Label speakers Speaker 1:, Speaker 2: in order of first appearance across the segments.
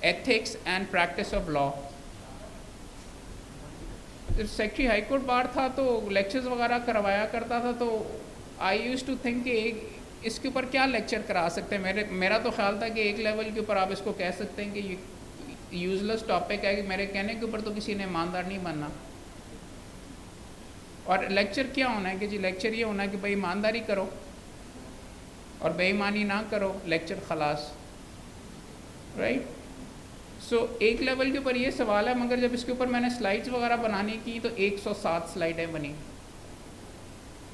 Speaker 1: ethics and practice of law. جب secretary high court bar تھا تو لیکچرز وغیرہ کروایا کرتا تھا، تو آئی یوز ٹو تھنک کہ اس کے اوپر کیا لیکچر کرا سکتے ہیں. میرا تو خیال تھا کہ ایک لیول کے اوپر آپ اس کو کہہ سکتے ہیں کہ یوز لیس ٹاپک ہے، کہ میرے کہنے کے اوپر تو کسی نے ایماندار نہیں بننا. اور لیکچر کیا ہونا ہے کہ جی لیکچر یہ ہونا ہے کہ بھائی ایمانداری کرو اور بے ایمانی نہ کرو، لیکچر خلاص. رائٹ. سو ایک لیول کے اوپر یہ سوال ہے، مگر جب اس کے اوپر میں نے سلائڈس وغیرہ بنانی کی تو 107 سلائڈیں بنی،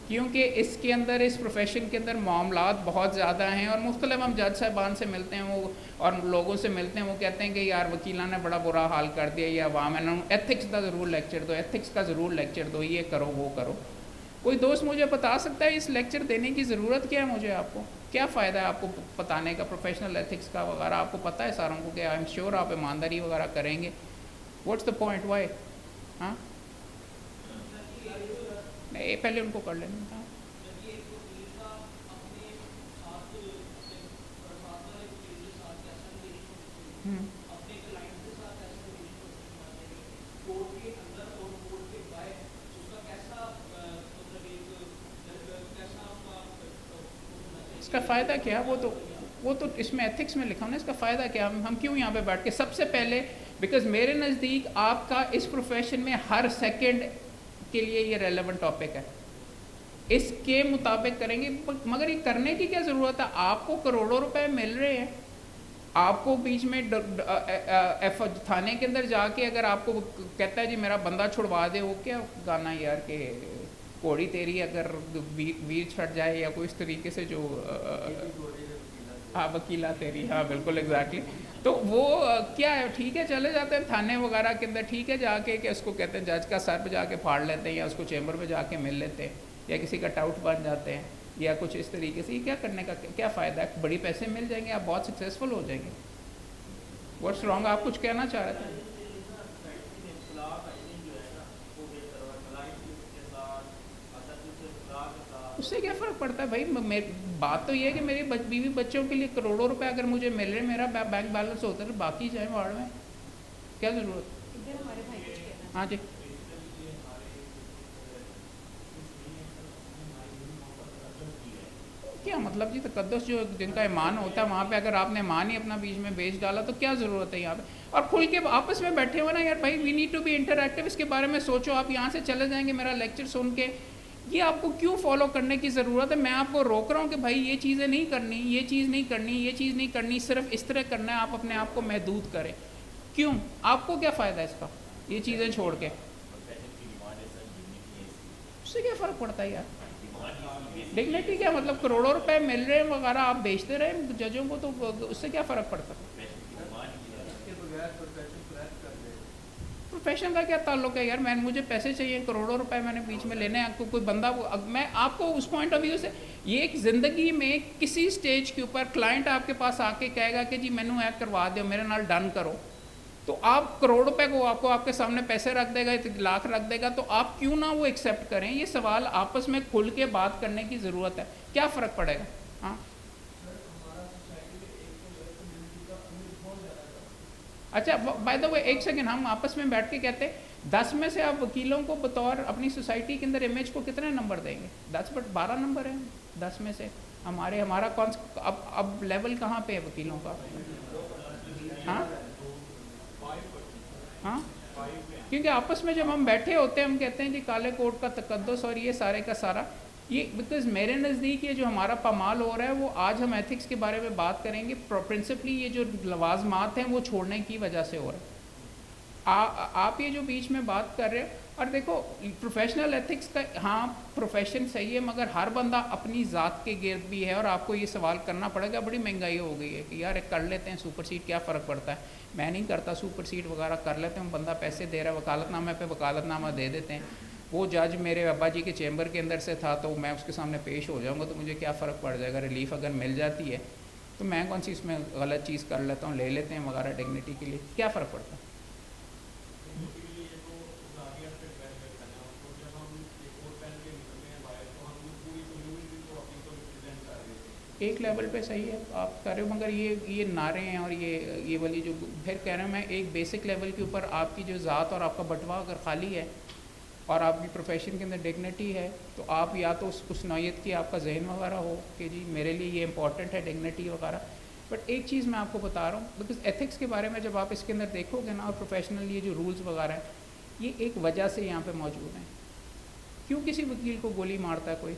Speaker 1: کیونکہ اس کے اندر اس پروفیشن کے اندر معاملات بہت زیادہ ہیں. اور مختلف ہم جج صاحبان سے ملتے ہیں وہ اور لوگوں سے ملتے ہیں، وہ کہتے ہیں کہ یار وکیلان نے بڑا برا حال کر دیا، یا عوام ہے، ایتھکس کا ضرور لیکچر دو، ایتھکس کا ضرور لیکچر دو، یہ کرو وہ کرو. کوئی دوست مجھے بتا سکتا ہے اس لیکچر دینے کی ضرورت کیا ہے؟ مجھے آپ کو کیا فائدہ ہے آپ کو بتانے کا پروفیشنل ایتھکس کا وغیرہ؟ آپ کو پتہ ہے ساروں کو کہ آئی ایم شیور آپ ایمانداری وغیرہ کریں گے. What's the point? وائی؟ ہاں نہیں، پہلے ان کو کر لینا تھا. اس کا فائدہ کیا؟ وہ تو اس میں ایتھکس میں لکھا ہوں نا، اس کا فائدہ کیا؟ ہم کیوں یہاں پہ بیٹھ کے؟ سب سے پہلے بیکاز میرے نزدیک آپ کا اس پروفیشن میں ہر سیکنڈ کے لیے یہ ریلیونٹ ٹاپک ہے، اس کے مطابق کریں گے. مگر یہ کرنے کی کیا ضرورت ہے؟ آپ کو کروڑوں روپے مل رہے ہیں، آپ کو بیچ میں تھانے کے اندر جا کے اگر آپ کو کہتا ہے جی میرا بندہ چھڑوا دے، وہ کیا گانا یار کہ کوڑی تیری اگر ویر چھٹ جائے یا کوئی اس طریقے سے جو ہاں وکیلا تیری، ہاں بالکل ایگزیکٹلی. تو وہ کیا ہے، ٹھیک ہے چلے جاتے ہیں تھانے وغیرہ کے اندر، ٹھیک ہے جا کے کہ اس کو کہتے ہیں جج کا سر پہ جا کے پھاڑ لیتے ہیں، یا اس کو چیمبر میں جا کے مل لیتے ہیں، یا کسی کا ٹاؤٹ بن جاتے ہیں یا کچھ اس طریقے سے. یہ کیا کرنے کا کیا فائدہ ہے؟ بڑی پیسے مل جائیں گے، آپ بہت سکسیزفل ہو جائیں گے. What's wrong? آپ کچھ کہنا چاہ رہے تھے؟ اس سے کیا فرق پڑتا ہے بھائی؟ بات تو یہ ہے کہ میری بیوی بچوں کے لیے کروڑوں روپے اگر مجھے مل رہے، میرا بینک بیلنس ہوتا ہے تو باقی جائیں واڑ میں، کیا ضرورت؟ ہاں جی. کیا مطلب جی تقدس جو جن کا ایمان ہوتا ہے وہاں پہ اگر آپ نے ایمان ہی اپنا بیچ میں بیچ ڈالا تو کیا ضرورت ہے یہاں پہ؟ اور کھل کے آپس میں بیٹھے ہوئے نا یار بھائی، we need to be interactive. اس کے بارے میں سوچو. آپ یہاں سے چلے جائیں گے میرا لیکچر سن کے، یہ آپ کو کیوں فالو کرنے کی ضرورت ہے؟ میں آپ کو روک رہا ہوں کہ بھائی یہ چیزیں نہیں کرنی، یہ چیز نہیں کرنی، یہ چیز نہیں کرنی، صرف اس طرح کرنا ہے. آپ اپنے آپ کو محدود کریں. کیوں؟ آپ کو کیا فائدہ ہے اس کا یہ چیزیں چھوڑ کے؟ اس سے کیا فرق پڑتا ہے یار؟ ڈگنیٹی کیا مطلب؟ کروڑوں روپے مل رہے ہیں وغیرہ، آپ بیچتے رہے ججوں کو، تو اس سے کیا فرق پڑتا؟ پروفیشن کا کیا تعلق ہے یار؟ مجھے پیسے چاہیے، کروڑوں روپے میں نے بیچ میں لینے ہیں. کوئی بندہ میں آپ کو اس پوائنٹ آف ویو سے یہ ایک زندگی میں کسی سٹیج کے اوپر کلائنٹ آپ کے پاس آ کے کہے گا کہ جی مینوں ایک کروا دو، میرے نال ڈن کرو، تو آپ کروڑ روپے کو آپ کے سامنے پیسے رکھ دے گا، لاکھ رکھ دے گا، تو آپ کیوں نہ وہ ایکسیپٹ کریں؟ یہ سوال آپس میں کھل کے بات کرنے کی ضرورت ہے. کیا فرق پڑے گا؟ ہاں اچھا بائی دا وے ایک سیکنڈ، ہم آپس میں بیٹھ کے کہتے ہیں 10 میں سے آپ وکیلوں کو بطور اپنی سوسائٹی کے اندر امیج کو کتنے نمبر دیں گے؟ 12 نمبر ہیں 10 میں سے. ہمارا کون اب لیول کہاں پہ ہے وکیلوں کا؟ ہاں ہاں کیونکہ آپس میں جب ہم بیٹھے ہوتے ہیں ہم کہتے ہیں جی کالے کوٹ کا تقدس اور یہ سارے کا سارا، یہ بیکاز میرے نزدیک یہ جو ہمارا پامال ہو رہا ہے وہ آج ہم ایتھکس کے بارے میں بات کریں گے، پرنسپلی یہ جو لوازمات ہیں وہ چھوڑنے کی وجہ سے ہو رہا ہے. آپ یہ جو بیچ میں بات کر رہے ہیں، اور دیکھو پروفیشنل ایتھکس کا ہاں پروفیشن صحیح ہے، مگر ہر بندہ اپنی ذات کے گرد بھی ہے، اور آپ کو یہ سوال کرنا پڑے گا. بڑی مہنگائی ہو گئی ہے کہ یار کر لیتے ہیں سپر سیڈ، کیا فرق پڑتا ہے؟ میں نہیں کرتا سپر سیڈ وغیرہ، کر لیتے ہیں، بندہ پیسے دے رہا ہے، وکالت نامے پہ وکالت نامہ دے دیتے ہیں. وہ جج میرے ابا جی کے چیمبر کے اندر سے تھا تو میں اس کے سامنے پیش ہو جاؤں گا، تو مجھے کیا فرق پڑ جائے گا؟ ریلیف اگر مل جاتی ہے تو میں کون سی اس میں غلط چیز کر لیتا ہوں، لے لیتے ہیں وغیرہ ڈگنیٹی کے لیے، کیا فرق پڑتا ہے؟ ایک لیول پہ صحیح ہے آپ کر رہے ہو، مگر یہ نعرے ہیں اور یہ والی جو پھر کہہ رہا ہوں میں، ایک بیسک لیول کے اوپر آپ کی جو ذات اور آپ کا بٹوا اگر خالی ہے اور آپ کی پروفیشن کے اندر ڈگنیٹی ہے، تو آپ یا تو اس نوعیت کی آپ کا ذہن وغیرہ ہو کہ جی میرے لیے یہ امپورٹنٹ ہے ڈگنیٹی وغیرہ. بٹ ایک چیز میں آپ کو بتا رہا ہوں، بیکاز ایتھکس کے بارے میں جب آپ اس کے اندر دیکھو گے نا، اور پروفیشنل یہ جو رولز وغیرہ ہیں یہ ایک وجہ سے یہاں پہ موجود ہیں. کیوں کسی وکیل کو گولی مارتا ہے کوئی؟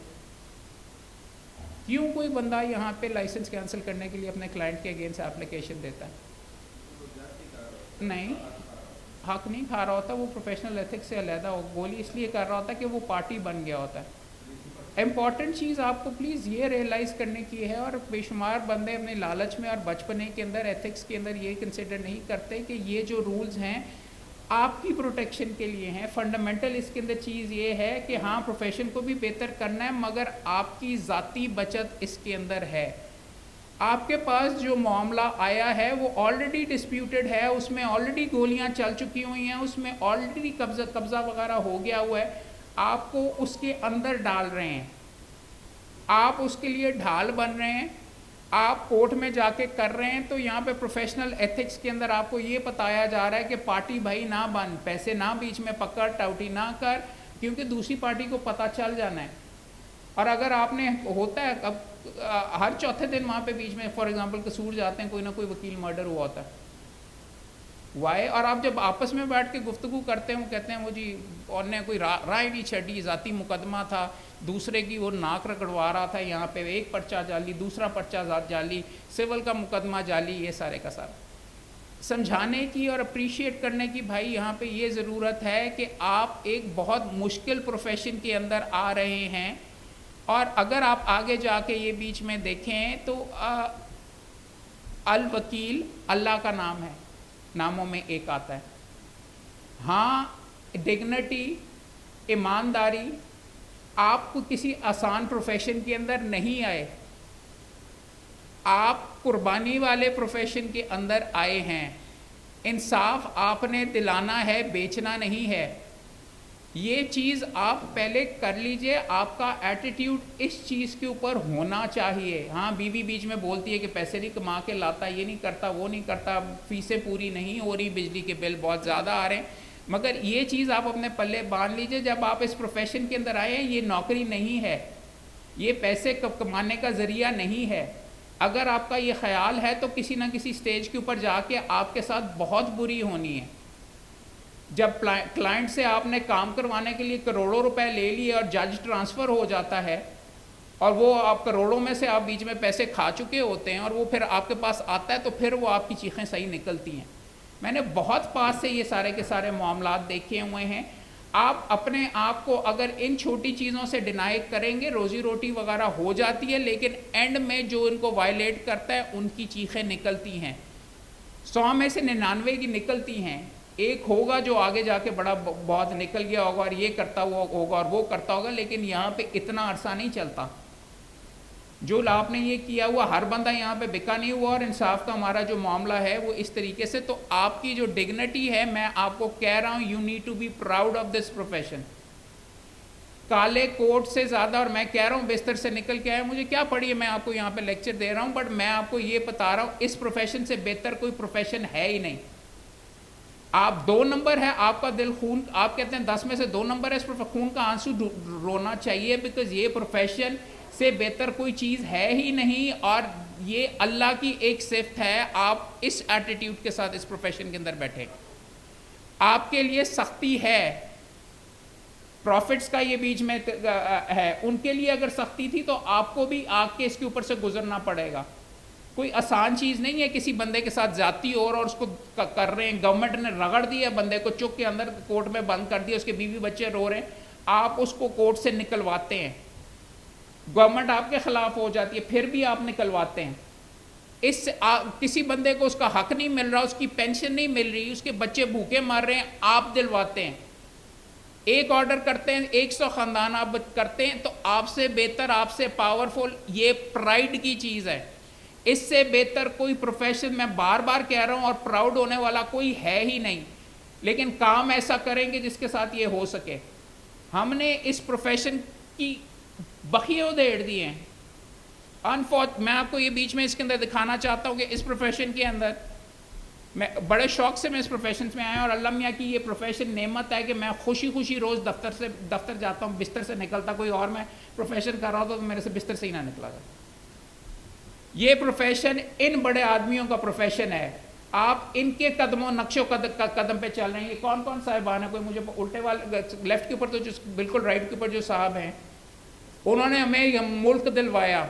Speaker 1: کیوں کوئی بندہ یہاں پہ لائسنس کینسل کرنے کے لیے اپنے کلائنٹ کے اگینسٹ ایپلیکیشن دیتا ہے؟ نہیں، حق نہیں کھا رہا ہوتا، وہ پروفیشنل ایتھکس سے علیحدہ ہو، گولی اس لیے کر رہا ہوتا ہے کہ وہ پارٹی بن گیا ہوتا ہے. امپورٹنٹ چیز آپ کو پلیز یہ ریئلائز کرنے کی ہے، اور بے شمار بندے اپنے لالچ میں اور بچپنے کے اندر ایتھکس کے اندر یہ کنسیڈر نہیں کرتے کہ یہ جو رولز ہیں آپ کی پروٹیکشن کے لیے ہیں. فنڈامنٹل اس کے اندر چیز یہ ہے کہ ہاں پروفیشن کو بھی بہتر کرنا ہے، مگر آپ کی ذاتی بچت اس کے اندر ہے. آپ کے پاس جو معاملہ آیا ہے وہ آلریڈی ڈسپیوٹڈ ہے، اس میں آلریڈی گولیاں چل چکی ہوئی ہیں، اس میں آلریڈی قبضہ وغیرہ ہو گیا ہوا ہے. آپ کو اس کے اندر ڈال رہے ہیں، آپ اس کے لیے ڈھال بن رہے ہیں، آپ کورٹ میں جا کے کر رہے ہیں. تو یہاں پہ پروفیشنل ایتھکس کے اندر آپ کو یہ بتایا جا رہا ہے کہ پارٹی بھائی نہ بن، پیسے نہ بیچ میں پکڑ، ٹاؤٹی نہ کر، کیونکہ دوسری پارٹی کو پتہ چل جانا ہے. اور اگر آپ نے ہوتا ہے اب ہر چوتھے دن وہاں پہ بیچ میں فار ایگزامپل قصور جاتے ہیں، کوئی نہ کوئی وکیل مرڈر ہوا ہوتا ہے. وائے؟ اور آپ جب آپس میں بیٹھ کے گفتگو کرتے ہیں، وہ کہتے ہیں وہ جی اور نے کوئی رائے نہیں چھڑی، ذاتی مقدمہ تھا، دوسرے کی وہ ناک رگڑوا رہا تھا، یہاں پہ ایک پرچہ جعلی، دوسرا پرچہ جعلی، سول کا مقدمہ جعلی، یہ سارے کا سارا. سمجھانے کی اور اپریشیٹ کرنے کی بھائی یہاں پہ یہ ضرورت ہے کہ آپ ایک بہت مشکل پروفیشن کے اندر آ رہے ہیں. اور اگر آپ آگے جا کے یہ بیچ میں دیکھیں تو الوکیل اللہ کا نام ہے، ناموں میں ایک آتا ہے. ہاں ڈگنیٹی، ایمانداری، آپ کو کسی آسان پروفیشن کے اندر نہیں آئے، آپ قربانی والے پروفیشن کے اندر آئے ہیں. انصاف آپ نے دلانا ہے، بیچنا نہیں ہے. یہ چیز آپ پہلے کر لیجئے. آپ کا ایٹیٹیوڈ اس چیز کے اوپر ہونا چاہیے. ہاں بیوی بیچ میں بولتی ہے کہ پیسے نہیں کما کے لاتا، یہ نہیں کرتا، وہ نہیں کرتا، فیسیں پوری نہیں ہو رہی، بجلی کے بل بہت زیادہ آ رہے ہیں، مگر یہ چیز آپ اپنے پلے باندھ لیجئے. جب آپ اس پروفیشن کے اندر آئے ہیں، یہ نوکری نہیں ہے، یہ پیسے کمانے کا ذریعہ نہیں ہے. اگر آپ کا یہ خیال ہے تو کسی نہ کسی سٹیج کے اوپر جا کے آپ کے ساتھ بہت بری ہونی ہے. جب کلائنٹ سے آپ نے کام کروانے کے لیے کروڑوں روپے لے لیے اور جج ٹرانسفر ہو جاتا ہے، اور وہ آپ کروڑوں میں سے آپ بیچ میں پیسے کھا چکے ہوتے ہیں، اور وہ پھر آپ کے پاس آتا ہے تو پھر وہ آپ کی چیخیں صحیح نکلتی ہیں. میں نے بہت پاس سے یہ سارے کے سارے معاملات دیکھے ہوئے ہیں. آپ اپنے آپ کو اگر ان چھوٹی چیزوں سے ڈینائی کریں گے، روزی روٹی وغیرہ ہو جاتی ہے، لیکن اینڈ میں جو ان کو وائلیٹ کرتا ہے ان کی چیخیں نکلتی ہیں. 100 میں سے 99 کی نکلتی ہیں. ایک ہوگا جو آگے جا کے بڑا بہت نکل گیا ہوگا اور یہ کرتا ہوا ہوگا اور وہ کرتا ہوگا، لیکن یہاں پہ اتنا عرصہ نہیں چلتا. جو آپ نے یہ کیا ہوا، ہر بندہ یہاں پہ بکا نہیں ہوا، اور انصاف کا ہمارا جو معاملہ ہے وہ اس طریقے سے. تو آپ کی جو ڈگنیٹی ہے، میں آپ کو کہہ رہا ہوں، you need to be proud of this profession. کالے کوٹ سے زیادہ، اور میں کہہ رہا ہوں بستر سے نکل کے آئے، مجھے کیا پڑھی ہے، میں آپ کو یہاں پہ لیکچر دے رہا ہوں، بٹ میں آپ کو یہ بتا رہا ہوں اس پروفیشن سے بہتر کوئی پروفیشن ہے ہی نہیں. آپ 2 نمبر ہے، آپ کا دل خون، آپ کہتے ہیں 10 میں سے 2 نمبر ہے، اس پر خون کا آنسو رونا چاہیے، بیکاز یہ پروفیشن سے بہتر کوئی چیز ہے ہی نہیں. اور یہ اللہ کی ایک صفت ہے. آپ اس ایٹیٹیوڈ کے ساتھ اس پروفیشن کے اندر بیٹھے. آپ کے لیے سختی ہے، پروفٹس کا یہ بیچ میں ہے، ان کے لیے اگر سختی تھی تو آپ کو بھی آگ کے اس کے اوپر سے گزرنا پڑے گا. کوئی آسان چیز نہیں ہے کسی بندے کے ساتھ زیادتی اور اس کو کر رہے ہیں. گورنمنٹ نے رگڑ دیا بندے کو، چک کے اندر کورٹ میں بند کر دیا، اس کے بیوی بچے رو رہے ہیں، آپ اس کو کورٹ سے نکلواتے ہیں. گورنمنٹ آپ کے خلاف ہو جاتی ہے، پھر بھی آپ نکلواتے ہیں. اس سے کسی بندے کو اس کا حق نہیں مل رہا، اس کی پینشن نہیں مل رہی، اس کے بچے بھوکے مر رہے ہیں، آپ دلواتے ہیں. ایک آرڈر کرتے ہیں، 100 خاندان آپ کرتے ہیں، تو آپ سے بہتر، آپ سے پاورفل، یہ پرائیڈ کی چیز ہے. اس سے بہتر کوئی پروفیشن میں بار بار کہہ رہا ہوں اور پراؤڈ ہونے والا کوئی ہے ہی نہیں. لیکن کام ایسا کریں گے جس کے ساتھ یہ ہو سکے. ہم نے اس پروفیشن کی بخیے ادھیڑ دیے ہیں. میں آپ کو یہ بیچ میں اس کے اندر دکھانا چاہتا ہوں کہ اس پروفیشن کے اندر میں بڑے شوق سے میں اس پروفیشن میں آیا، اور اللہ میاں کی یہ پروفیشن نعمت ہے کہ میں خوشی خوشی روز دفتر جاتا ہوں، بستر سے نکلتا، کوئی اور میں پروفیشن کر رہا ہوتا تو میرے سے بستر سے ہی نہ نکلا تھا۔ یہ پروفیشن ان بڑے آدمیوں کا پروفیشن ہے، آپ ان کے قدم و نقش و قدم پہ چل رہے ہیں۔ یہ کون کون صاحبان ہیں؟ کوئی مجھے الٹے والے لیفٹ کے اوپر تو جو بالکل رائٹ کے اوپر جو صاحب ہیں، انہوں نے ہمیں یہ ملک دلوایا،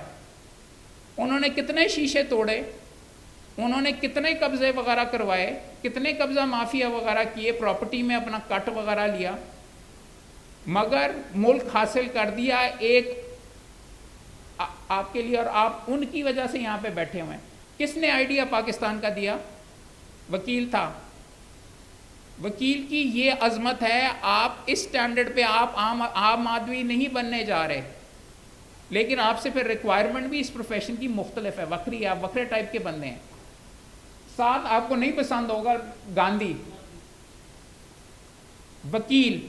Speaker 1: انہوں نے کتنے شیشے توڑے، انہوں نے کتنے قبضے وغیرہ کروائے، کتنے قبضہ مافیا وغیرہ کیے، پراپرٹی میں اپنا کٹ وغیرہ لیا، مگر ملک حاصل کر دیا ایک آپ کے لیے، اور آپ ان کی وجہ سے یہاں پہ بیٹھے ہوئے ہیں۔ کس نے آئیڈیا پاکستان کا دیا؟ وکیل تھا۔ وکیل کی یہ عظمت ہے، آپ اس سٹینڈرڈ پہ آپ عام آدمی نہیں بننے جا رہے، لیکن آپ سے پھر ریکوائرمنٹ بھی اس پروفیشن کی مختلف ہے، وکری ہے، آپ وکرے ٹائپ کے بندے ہیں۔ ساتھ آپ کو نہیں پسند ہوگا گاندھی، وکیل۔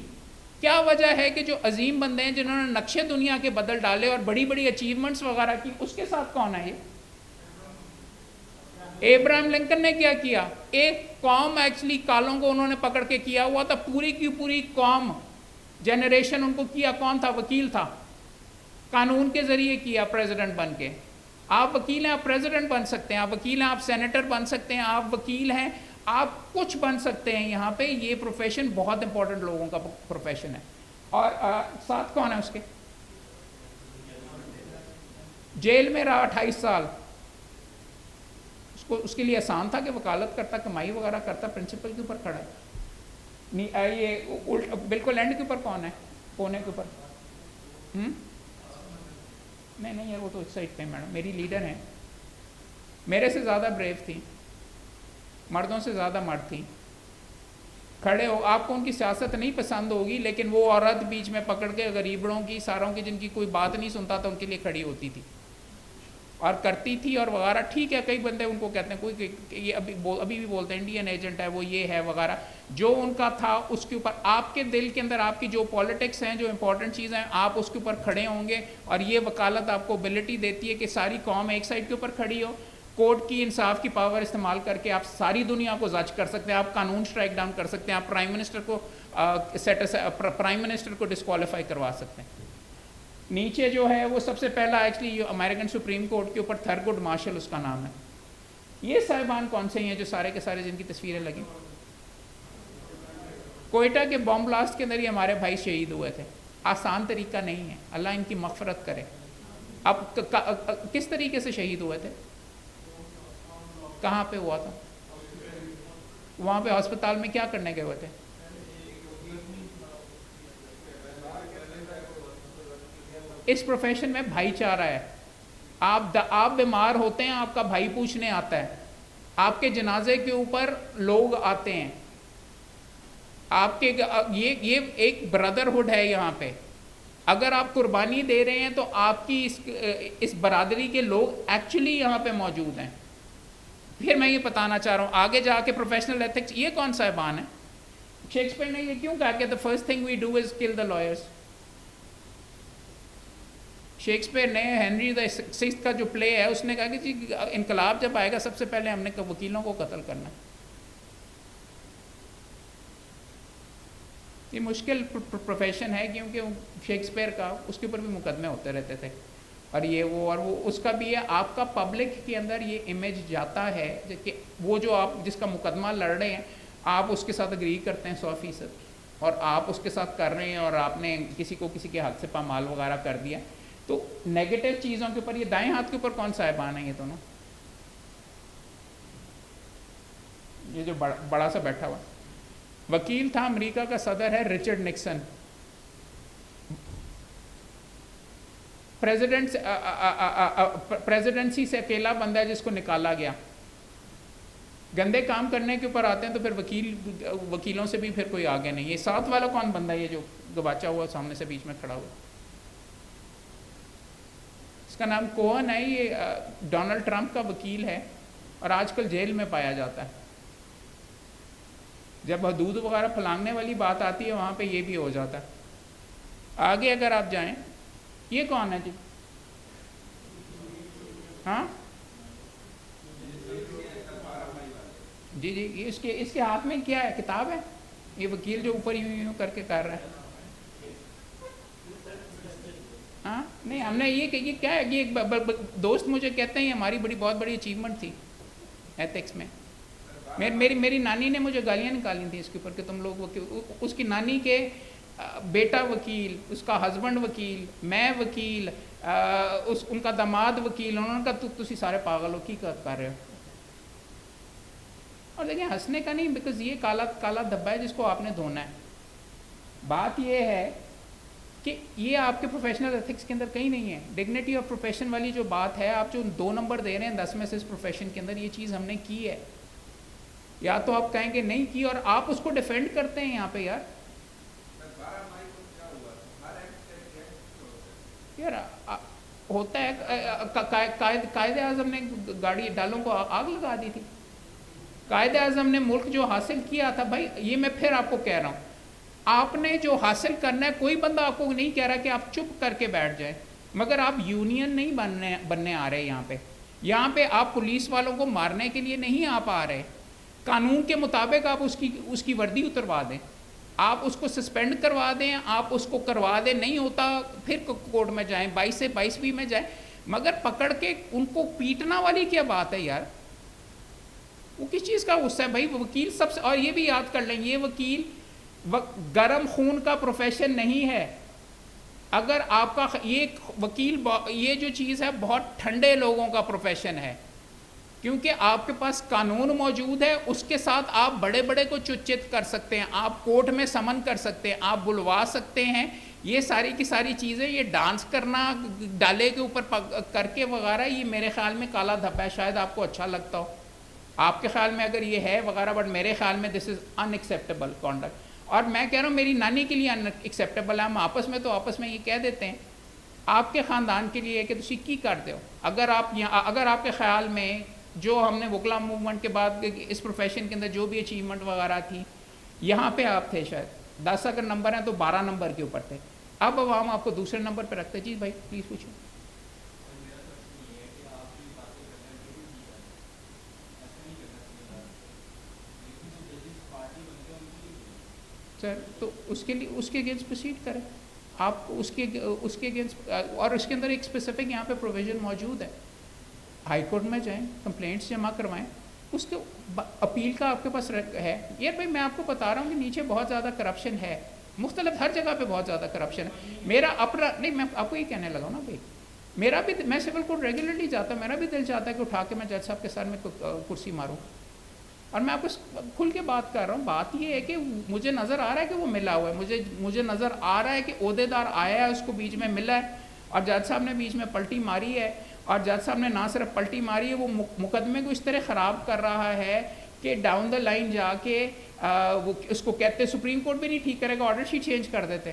Speaker 1: کیا وجہ ہے کہ جو عظیم بندے ہیں جنہوں نے نقشے دنیا کے بدل ڈالے اور بڑی بڑی اچیومنٹس وغیرہ کی، اس کے ساتھ کون ہے؟ یہ ابراہیم لنکن نے کیا کیا؟ ایک قوم ایکچولی کالوں کو انہوں نے پکڑ کے کیا ہوا تھا، پوری کی پوری قوم، جنریشن ان کو کیا کون تھا؟ وکیل تھا۔ قانون کے ذریعے کیا پریزیڈنٹ بن کے۔ آپ وکیل ہیں، آپ پریزیڈنٹ بن سکتے ہیں، آپ وکیل ہیں، آپ سینیٹر بن سکتے ہیں، آپ وکیل ہیں، آپ کچھ بن سکتے ہیں یہاں پہ۔ یہ پروفیشن بہت امپورٹنٹ لوگوں کا پروفیشن ہے۔ اور ساتھ کون ہے اس کے؟ جیل میں رہا 28 سال، اس کے لیے آسان تھا کہ وکالت کرتا، کمائی وغیرہ کرتا، پرنسپل کے اوپر کھڑا ہے۔ یہ بالکل اینڈ کے اوپر کون ہے؟ کونے کے اوپر نہیں یار، وہ تو اس سائڈ پہ میڈم میری لیڈر ہیں، میرے سے زیادہ بریو تھی، مردوں سے زیادہ مرد تھی۔ کھڑے ہو، آپ کو ان کی سیاست نہیں پسند ہوگی، لیکن وہ عورت بیچ میں پکڑ کے غریبڑوں کی، ساروں کی، جن کی کوئی بات نہیں سنتا تھا، ان کے لیے کھڑی ہوتی تھی اور کرتی تھی اور وغیرہ۔ ٹھیک ہے، کئی بندے ان کو کہتے ہیں، کوئی یہ ابھی بھی بولتے ہیں انڈین ایجنٹ ہے، وہ یہ ہے وغیرہ، جو ان کا تھا اس کے اوپر آپ کے دل کے اندر آپ کی جو پالیٹکس ہیں، جو امپورٹنٹ چیزیں ہیں، آپ اس کے اوپر کھڑے ہوں گے، اور یہ وکالت آپ کو ابیلٹی دیتی ہے کہ ساری قوم ایک سائڈ کے اوپر کھڑی ہو۔ کورٹ کی انصاف کی پاور استعمال کر کے آپ ساری دنیا کو جج کر سکتے ہیں، آپ قانون اسٹرائک ڈاؤن کر سکتے ہیں، آپ پرائم منسٹر کو ڈسکوالیفائی کروا سکتے ہیں۔ نیچے جو ہے وہ سب سے پہلا ایکچولی امریکن سپریم کورٹ کے اوپر تھرگڈ مارشل اس کا نام ہے۔ یہ صاحبان کون سے ہیں جو سارے کے سارے جن کی تصویریں لگیں؟ کوئٹہ کے بم بلاسٹ کے اندر ہی ہمارے بھائی شہید ہوئے تھے۔ آسان طریقہ نہیں ہے، اللہ ان کی مغفرت کرے۔ اب کس طریقے سے شہید ہوئے تھے؟ کہاں پہ ہوا تھا؟ وہاں پہ ہسپتال میں کیا کرنے گئے ہوئے تھے؟ اس پروفیشن میں بھائی چارہ ہے۔ آپ بیمار ہوتے ہیں، آپ کا بھائی پوچھنے آتا ہے، آپ کے جنازے کے اوپر لوگ آتے ہیں، آپ کے یہ ایک بردرہڈ ہے یہاں پہ۔ اگر آپ قربانی دے رہے ہیں تو آپ کی اس برادری کے لوگ ایکچولی یہاں پہ موجود ہیں۔ پھر میں یہ بتانا چاہ رہا ہوں آگے جا کے پروفیشنل ایتھکس، یہ کون صاحبان ہے؟ شیکسپیئر نے یہ کیوں کہا کہ the first thing we do is kill the lawyers؟ Shakespeare نے ہنری دی سکستھ کا جو پلے ہے، اس نے کہا کہ جی انقلاب جب آئے گا سب سے پہلے ہم نے وکیلوں کو قتل کرنا ہے۔ یہ مشکل پروفیشن ہے، کیونکہ شیکسپیئر کا اس کے اوپر بھی مقدمے ہوتے رہتے تھے، اور وہ اس کا بھی ہے۔ آپ کا پبلک کے اندر یہ امیج جاتا ہے کہ وہ جو آپ جس کا مقدمہ لڑ رہے ہیں، آپ اس کے ساتھ اگری کرتے ہیں 100%، اور آپ اس کے ساتھ کر رہے ہیں، اور آپ نے کسی کے حق سے پامال وغیرہ کر دیا، تو نیگیٹو چیزوں کے اوپر یہ دائیں ہاتھ کے اوپر کون صاحبان ہیں؟ یہ دونوں، یہ جو بڑا سا بیٹھا ہوا وکیل تھا، امریکہ کا صدر ہے رچرڈ نکسن۔ پریزیڈنسی سے اکیلا بندہ ہے جس کو نکالا گیا۔ گندے کام کرنے کے اوپر آتے ہیں تو پھر وکیلوں سے بھی پھر کوئی آگے نہیں۔ یہ ساتھ والا کون بندہ ہے؟ یہ جو گواچا ہوا سامنے سے بیچ میں کھڑا ہوا، اس کا نام کوہن ہے۔ یہ ڈونلڈ ٹرمپ کا وکیل ہے اور آج کل جیل میں پایا جاتا ہے۔ جب حدود وغیرہ پھلانگنے والی بات آتی ہے وہاں پہ یہ بھی ہو جاتا ہے۔ آگے اگر آپ جائیں، یہ کون ہے جی؟ ہاں جی جی، یہ اس کے ہاتھ میں کیا ہے؟ کتاب ہے؟ یہ وکیل جو اوپر یوں یوں کر کے کر رہا ہے. ہاں نہیں، ہم نے یہ کہ یہ کیا ہے، یہ ایک دوست مجھے کہتے ہیں یہ ہماری بہت بڑی اچیومنٹ تھی ایتھکس میں. میری نانی نے مجھے گالیاں نکالی تھیں اس کے اوپر کہ تم لوگ اس کی نانی کے بیٹا وکیل، اس کا ہسبینڈ وکیل، میں وکیل، ان کا داماد وکیل، انہوں نے کہا تسی سارے پاگل ہو، کی کر رہے ہو. اور دیکھیں ہنسنے کا نہیں، بیکاز یہ کالا دھبا ہے جس کو آپ نے دھونا ہے. بات یہ ہے کہ یہ آپ کے پروفیشنل ایتھکس کے اندر کہیں نہیں ہے. ڈگنیٹی آف پروفیشن والی جو بات ہے، آپ جو 2 نمبر دے رہے ہیں 10 میں سے اس پروفیشن کے اندر، یہ چیز ہم نے کی ہے. یا تو آپ کہیں گے نہیں کی اور آپ اس کو ڈیفینڈ کرتے ہیں یہاں پہ. یار ہوتا ہے، قائد اعظم نے گاڑی ڈالوں کو آگ لگا دی تھی. قائد اعظم نے ملک جو حاصل کیا تھا، بھائی یہ میں پھر آپ کو کہہ رہا ہوں، آپ نے جو حاصل کرنا ہے، کوئی بندہ آپ کو نہیں کہہ رہا کہ آپ چپ کر کے بیٹھ جائیں، مگر آپ یونین نہیں بننے آ رہے. یہاں پہ آپ پولیس والوں کو مارنے کے لیے نہیں آپ آ رہے. قانون کے مطابق آپ اس کی وردی اتروا دیں، آپ اس کو سسپینڈ کروا دیں، آپ اس کو کروا دیں. نہیں ہوتا پھر کورٹ میں جائیں، 22 سے 22 میں جائیں، مگر پکڑ کے ان کو پیٹنا والی کیا بات ہے یار؟ وہ کس چیز کا غصہ ہے بھائی؟ وکیل سب سے، اور یہ بھی یاد کر لیں، یہ وکیل گرم خون کا پروفیشن نہیں ہے. اگر آپ کا یہ وکیل، یہ جو چیز ہے بہت ٹھنڈے لوگوں کا پروفیشن ہے، کیونکہ آپ کے پاس قانون موجود ہے، اس کے ساتھ آپ بڑے بڑے کو چت کر سکتے ہیں، آپ کورٹ میں سمن کر سکتے ہیں، آپ بلوا سکتے ہیں. یہ ساری کی ساری چیزیں، یہ ڈانس کرنا ڈالے کے اوپر کر کے وغیرہ، یہ میرے خیال میں کالا دھبا ہے. شاید آپ کو اچھا لگتا ہو آپ کے خیال میں اگر یہ ہے وغیرہ، بٹ میرے خیال میں دس از ان ایکسیپٹیبل کانڈکٹ. اور میں کہہ رہا ہوں میری نانی کے لیے ان ایکسیپٹیبل ہے. ہم آپس میں یہ کہہ دیتے ہیں، آپ کے خاندان کے لیے کہ تسی کی کرتے ہو. اگر آپ کے خیال میں جو ہم نے وکلا موومنٹ کے بعد اس پروفیشن کے اندر جو بھی اچیومنٹ وغیرہ تھی، یہاں پہ آپ تھے شاید 10 اگر نمبر ہیں تو 12 نمبر کے اوپر تھے. اب عوام آپ کو دوسرے نمبر پہ رکھتے. جی بھائی پلیز پوچھو. سر تو اس کے لیے اس کے اگینسٹ پروسیڈ کریں آپ اس کے اگینسٹ. اور اس کے اندر ایک اسپیسیفک یہاں پہ پروویژن موجود ہے، ہائی کورٹ میں جائیں، کمپلینٹس جمع کروائیں، اس کے اپیل کا آپ کے پاس ہے. یار بھائی میں آپ کو بتا رہا ہوں کہ نیچے بہت زیادہ کرپشن ہے، مختلف ہر جگہ پہ بہت زیادہ کرپشن ہے. میرا اپنا نہیں، میں آپ کو یہ کہنے لگا ہوں نا بھائی، میرا بھی، میں سول کورٹ ریگولرلی جاتا ہوں، میرا بھی دل چاہتا ہے کہ اٹھا کے میں جج صاحب کے سر میں کرسی ماروں. اور میں آپ کو کھل کے بات کر رہا ہوں. بات یہ ہے کہ مجھے نظر آ رہا ہے کہ وہ ملا ہوا ہے، مجھے نظر آ رہا ہے کہ عہدیدار آیا ہے، اس کو بیچ میں ملا ہے، اور جج صاحب نے بیچ میں پلٹی ماری ہے. اور جج صاحب نے نہ صرف پلٹی ماری ہے، وہ مقدمے کو اس طرح خراب کر رہا ہے کہ ڈاؤن دا لائن جا کے وہ اس کو کہتے سپریم کورٹ بھی نہیں ٹھیک کرے گا، آرڈر شیٹ چینج کر دیتے،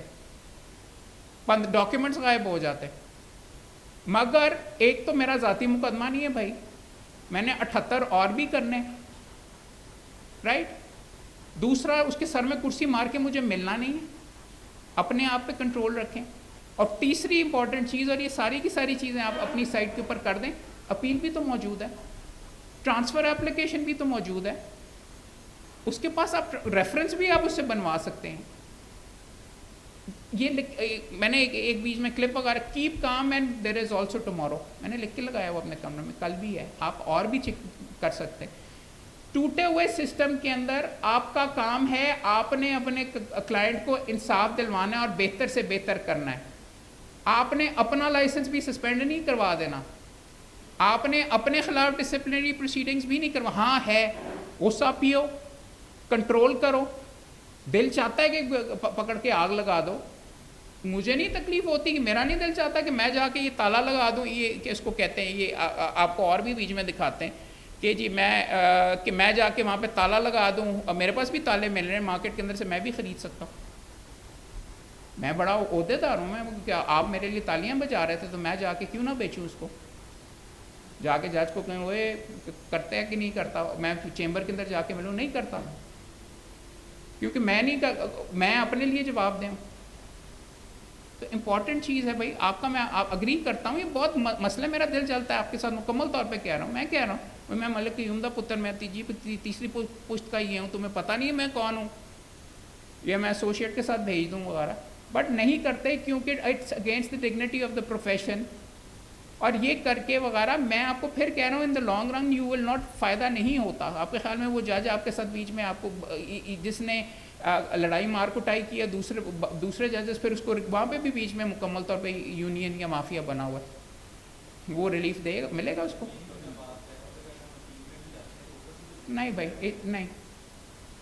Speaker 1: ڈاکیومنٹس غائب ہو جاتے. مگر ایک تو میرا ذاتی مقدمہ نہیں ہے بھائی، میں نے 78 اور بھی کرنے، رائٹ. دوسرا اس کے سر میں کرسی مار کے مجھے ملنا نہیں ہے. اپنے آپ پہ کنٹرول رکھیں. اور تیسری امپورٹنٹ چیز، اور یہ ساری کی ساری چیزیں آپ اپنی سائٹ کے اوپر کر دیں، اپیل بھی تو موجود ہے، ٹرانسفر اپلیکیشن بھی تو موجود ہے، اس کے پاس آپ ریفرنس بھی آپ اس سے بنوا سکتے ہیں. یہ میں نے ایک بیچ میں کلپ وغیرہ، keep calm and there is also tomorrow, میں نے لکھ کے لگایا وہ اپنے کمرے میں، کل بھی ہے، آپ اور بھی چیک کر سکتے ہیں. ٹوٹے ہوئے سسٹم کے اندر آپ کا کام ہے، آپ نے اپنے کلائنٹ کو انصاف دلوانا ہے اور بہتر سے بہتر کرنا ہے. آپ نے اپنا لائسنس بھی سسپینڈ نہیں کروا دینا، آپ نے اپنے خلاف ڈسپلنری پروسیڈنگز بھی نہیں کروا. ہاں ہے، غصہ پیو، کنٹرول کرو، دل چاہتا ہے کہ پکڑ کے آگ لگا دو. مجھے نہیں تکلیف ہوتی کہ میرا نہیں دل چاہتا کہ میں جا کے یہ تالا لگا دوں. یہ کہ اس کو کہتے ہیں، یہ آپ کو اور بھی بیچ میں دکھاتے ہیں کہ جی میں جا کے وہاں پہ تالا لگا دوں. اور میرے پاس بھی تالے مل رہے ہیں مارکیٹ کے اندر سے، میں بھی خرید سکتا ہوں. میں بڑا عہدے دار ہوں، میں کیا آپ میرے لیے تالیاں بجا رہے تھے تو میں جا کے کیوں نہ بیچوں اس کو. جا کے جج کو کہیں ہوئے کرتے ہیں کہ نہیں کرتا، میں چیمبر کے اندر جا کے ملوں، نہیں کرتا، کیونکہ میں اپنے لیے جواب دیں. تو امپورٹنٹ چیز ہے بھائی آپ کا، میں آپ اگری کرتا ہوں، یہ بہت مسئلہ میرا دل جلتا ہے آپ کے ساتھ، مکمل طور پہ کہہ رہا ہوں، میں کہہ رہا ہوں میں ملک کی عمدہ پتر، میں تیسری پشت کا ہی ہوں، تمہیں پتہ نہیں ہے میں کون ہوں، یا میں ایسوسیٹ کے ساتھ بھیج دوں وغیرہ، بٹ نہیں کرتے کیونکہ it's against the dignity of the profession. اور یہ کر کے وغیرہ میں آپ کو پھر کہہ رہا ہوں in the long run you will not, فائدہ نہیں ہوتا. آپ کے خیال میں وہ جج آپ کے ساتھ بیچ میں آپ کو جس نے لڑائی مار کٹائی کیا، دوسرے ججز پھر اس کو وہاں پہ بھی بیچ میں مکمل طور پہ یونین یا مافیا بنا ہوا ہے، وہ ریلیف دے گا، ملے گا اس کو؟ نہیں بھائی نہیں.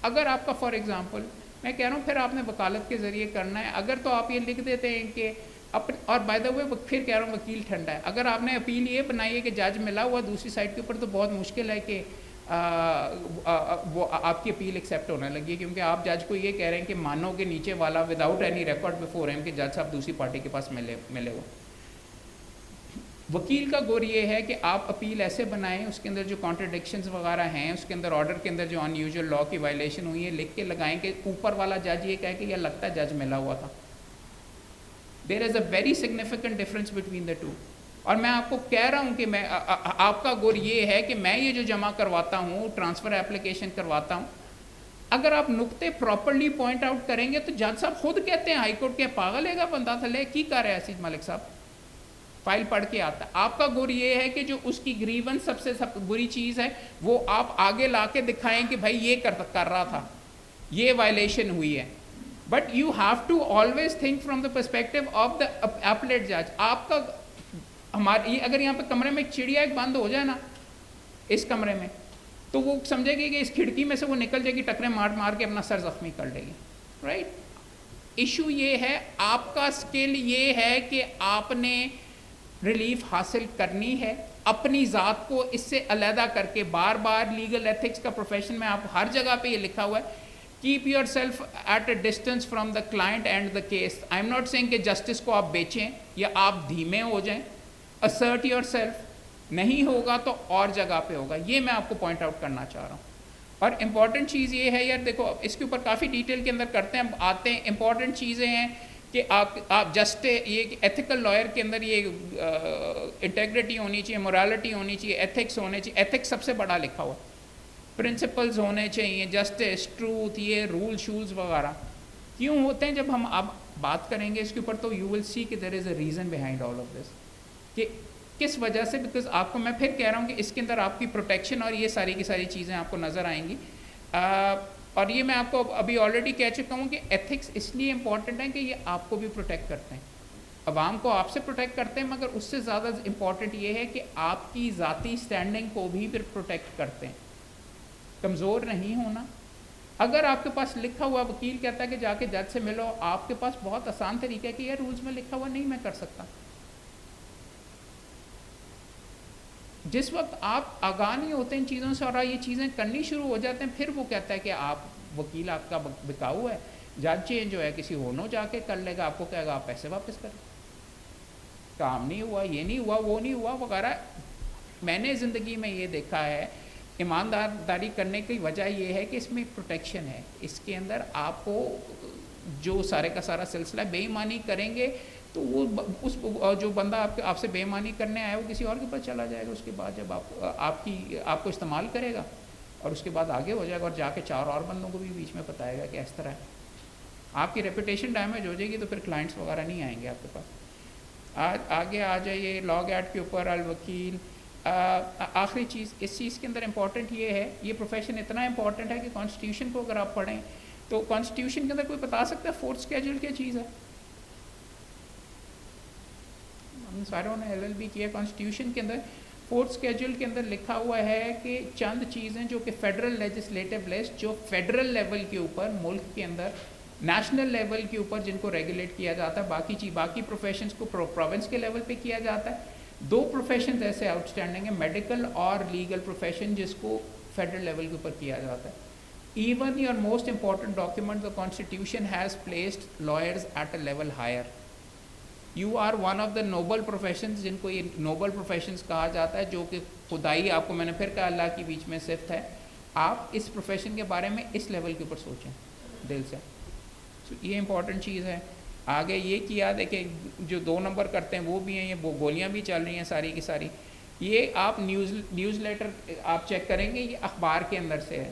Speaker 1: اگر آپ کا فار ایگزامپل میں کہہ رہا ہوں پھر آپ نے وکالت کے ذریعے کرنا ہے، اگر تو آپ یہ لکھ دیتے ہیں کہ اور بائی دا وے پھر کہہ رہا ہوں وکیل ٹھنڈا ہے، اگر آپ نے اپیل یہ بنائی ہے کہ جج ملا ہوا دوسری سائڈ کے اوپر، تو بہت مشکل ہے کہ وہ آپ کی اپیل ایکسیپٹ ہونے لگی ہے، کیونکہ آپ جج کو یہ کہہ رہے ہیں کہ مانو کے نیچے والا وداؤٹ اینی ریکارڈ بفور ہم کہ جج صاحب دوسری پارٹی کے پاس ملے ہو. وکیل کا گور یہ ہے کہ آپ اپیل ایسے بنائیں اس کے اندر جو کانٹرڈکشنز وغیرہ ہیں اس کے اندر، آرڈر کے اندر جو ان یوزول لا کی وائلیشن ہوئی ہے، لکھ کے لگائیں کہ اوپر والا جج یہ کہے کہ یہ لگتا ہے جج ملا ہوا تھا. There is a very significant difference between the two. اور میں آپ کو کہہ رہا ہوں کہ میں آپ کا گور یہ ہے کہ میں یہ جو جمع کرواتا ہوں، ٹرانسفر اپلیکیشن کرواتا ہوں، اگر آپ نقطے پراپرلی پوائنٹ آؤٹ کریں گے تو جج صاحب خود کہتے ہیں ہائی کورٹ کے پاگل ہے گا بندہ تھلے کی کر رہا ہے عزیز ملک صاحب، فائل پڑھ کے آتا ہے. آپ کا گور یہ ہے کہ جو اس کی گریونس سب سے بری چیز ہے وہ آپ آگے لا کے دکھائیں کہ بھائی یہ کر رہا تھا، یہ وائلیشن ہوئی ہے. But you have to always think from the perspective of the appellate جج. آپ کا ہماری اگر یہاں پہ کمرے میں ایک چڑیا ایک بند ہو جائے نا اس کمرے میں، تو وہ سمجھے گی کہ اس کھڑکی میں سے وہ نکل جائے گی، ٹکرے مار کے اپنا سر زخمی کر لے گی. رائٹ، ایشو یہ ہے آپ کا اسکل یہ ہے کہ آپ نے ریلیف حاصل کرنی ہے اپنی ذات کو اس سے علیحدہ کر کے. بار بار لیگل ایتھکس کا پروفیشن میں آپ ہر جگہ پہ یہ لکھا ہوا ہے، keep yourself at a distance from the client and the case. I am not saying کہ جسٹس کو آپ بیچیں یا آپ دھیمے ہو جائیں. اسرٹ یور سیلف، نہیں ہوگا تو اور جگہ پہ ہوگا. یہ میں آپ کو پوائنٹ آؤٹ کرنا چاہ رہا ہوں. اور امپورٹنٹ چیز یہ ہے یار، دیکھو اس کے اوپر کافی ڈیٹیل کے اندر کرتے ہیں آتے ہیں. امپورٹنٹ چیزیں ہیں کہ آپ جسٹ یہ ایتھیکل لائر کے اندر یہ انٹیگریٹی ہونی چاہیے، مورالٹی ہونی چاہیے، ایتھکس ہونے چاہیے. ایتھکس سب سے بڑا لکھا ہوا، پرنسپلز ہونے چاہیے، جسٹس، ٹروتھ، یہ رول شولز وغیرہ کیوں ہوتے ہیں. جب ہم اب بات کریں گے اس کے اوپر تو یو ول سی کہ there is a reason behind all of this, کہ کس وجہ سے. بیکاز آپ کو میں پھر کہہ رہا ہوں کہ اس کے اندر آپ کی پروٹیکشن اور یہ ساری کی ساری چیزیں آپ کو نظر آئیں گی. اور یہ میں آپ کو ابھی آلریڈی کہہ چکا ہوں کہ ایتھکس اس لیے امپورٹنٹ ہیں کہ یہ آپ کو بھی پروٹیکٹ کرتے ہیں، عوام کو آپ سے پروٹیکٹ کرتے ہیں، مگر اس سے زیادہ امپورٹنٹ یہ ہے کہ آپ کی ذاتی اسٹینڈنگ کو بھی پھر پروٹیکٹ کرتے ہیں. کمزور نہیں ہونا. اگر آپ کے پاس لکھا ہوا وکیل کہتا ہے کہ جا کے جج سے ملو، آپ کے پاس بہت آسان طریقہ ہے کہ یہ رولز میں لکھا ہوا نہیں میں کر سکتا. جس وقت آپ آگاہ نہیں ہوتے ان چیزوں سے اور یہ چیزیں کرنی شروع ہو جاتے ہیں، پھر وہ کہتا ہے کہ آپ وکیل آپ کا بکاؤ ہے، جج چینج جو ہے کسی ہونو جا کے کر لے گا، آپ کو کہے گا آپ پیسے واپس کریں، کام نہیں ہوا، یہ نہیں ہوا، وہ نہیں ہوا وغیرہ. میں نے زندگی میں یہ دیکھا ہے، ایمانداری کرنے کی وجہ یہ ہے کہ اس میں پروٹیکشن ہے. اس کے اندر آپ کو جو سارے کا سارا سلسلہ بے ایمانی کریں گے تو وہ اس جو بندہ آپ سے بے ایمانی کرنے آیا وہ کسی اور کے پاس چلا جائے گا. اس کے بعد جب آپ کو استعمال کرے گا اور اس کے بعد آگے ہو جائے گا اور جا کے 4 اور بندوں کو بھی بیچ میں بتائے گا کہ اس طرح ہے. آپ کی ریپوٹیشن ڈیمیج ہو جائے گی تو پھر کلائنٹس وغیرہ نہیں آئیں گے آپ کے پاس. آگے آ جائیے لاگ ایڈ کے اوپر، الوکیل. آخری چیز اس چیز کے اندر امپورٹنٹ یہ ہے، یہ پروفیشن اتنا امپورٹنٹ ہے کہ کانسٹیٹیوشن کو اگر آپ پڑھیں تو کانسٹیٹیوشن کے اندر کوئی بتا سکتا ہے فورتھ اسکیجول کیا چیز ہے؟ ہم ساروں نے LLB کیا. کانسٹیٹیوشن کے اندر فورتھ اسکیجول کے اندر لکھا ہوا ہے کہ چند چیزیں جو کہ فیڈرل لیجسلیٹو لسٹ، جو فیڈرل لیول کے اوپر ملک کے اندر نیشنل لیول کے اوپر جن کو ریگولیٹ کیا جاتا ہے، باقی پروفیشنز کو پروونس کے لیول پہ کیا جاتا ہے. 2 پروفیشنز ایسے آؤٹ اسٹینڈنگ ہیں، میڈیکل اور لیگل پروفیشن، جس کو فیڈرل لیول کے اوپر کیا جاتا ہے. Even your most important document the constitution has placed lawyers at a level higher. You are one of the noble professions, جن کو یہ نوبل پروفیشنز کہا جاتا ہے، جو کہ خدائی، آپ کو میں نے پھر کہا، اللہ کی بیچ میں صفت ہے. آپ اس پروفیشن کے بارے میں اس لیول کے اوپر سوچیں دل سے. یہ امپورٹنٹ چیز ہے. آگے یہ کیا دیکھیں جو 2 نمبر کرتے ہیں وہ بھی ہیں، یہ گولیاں بھی چل رہی ہیں ساری کی ساری. یہ آپ نیوز لیٹر آپ چیک کریں گے، یہ اخبار کے اندر سے ہے.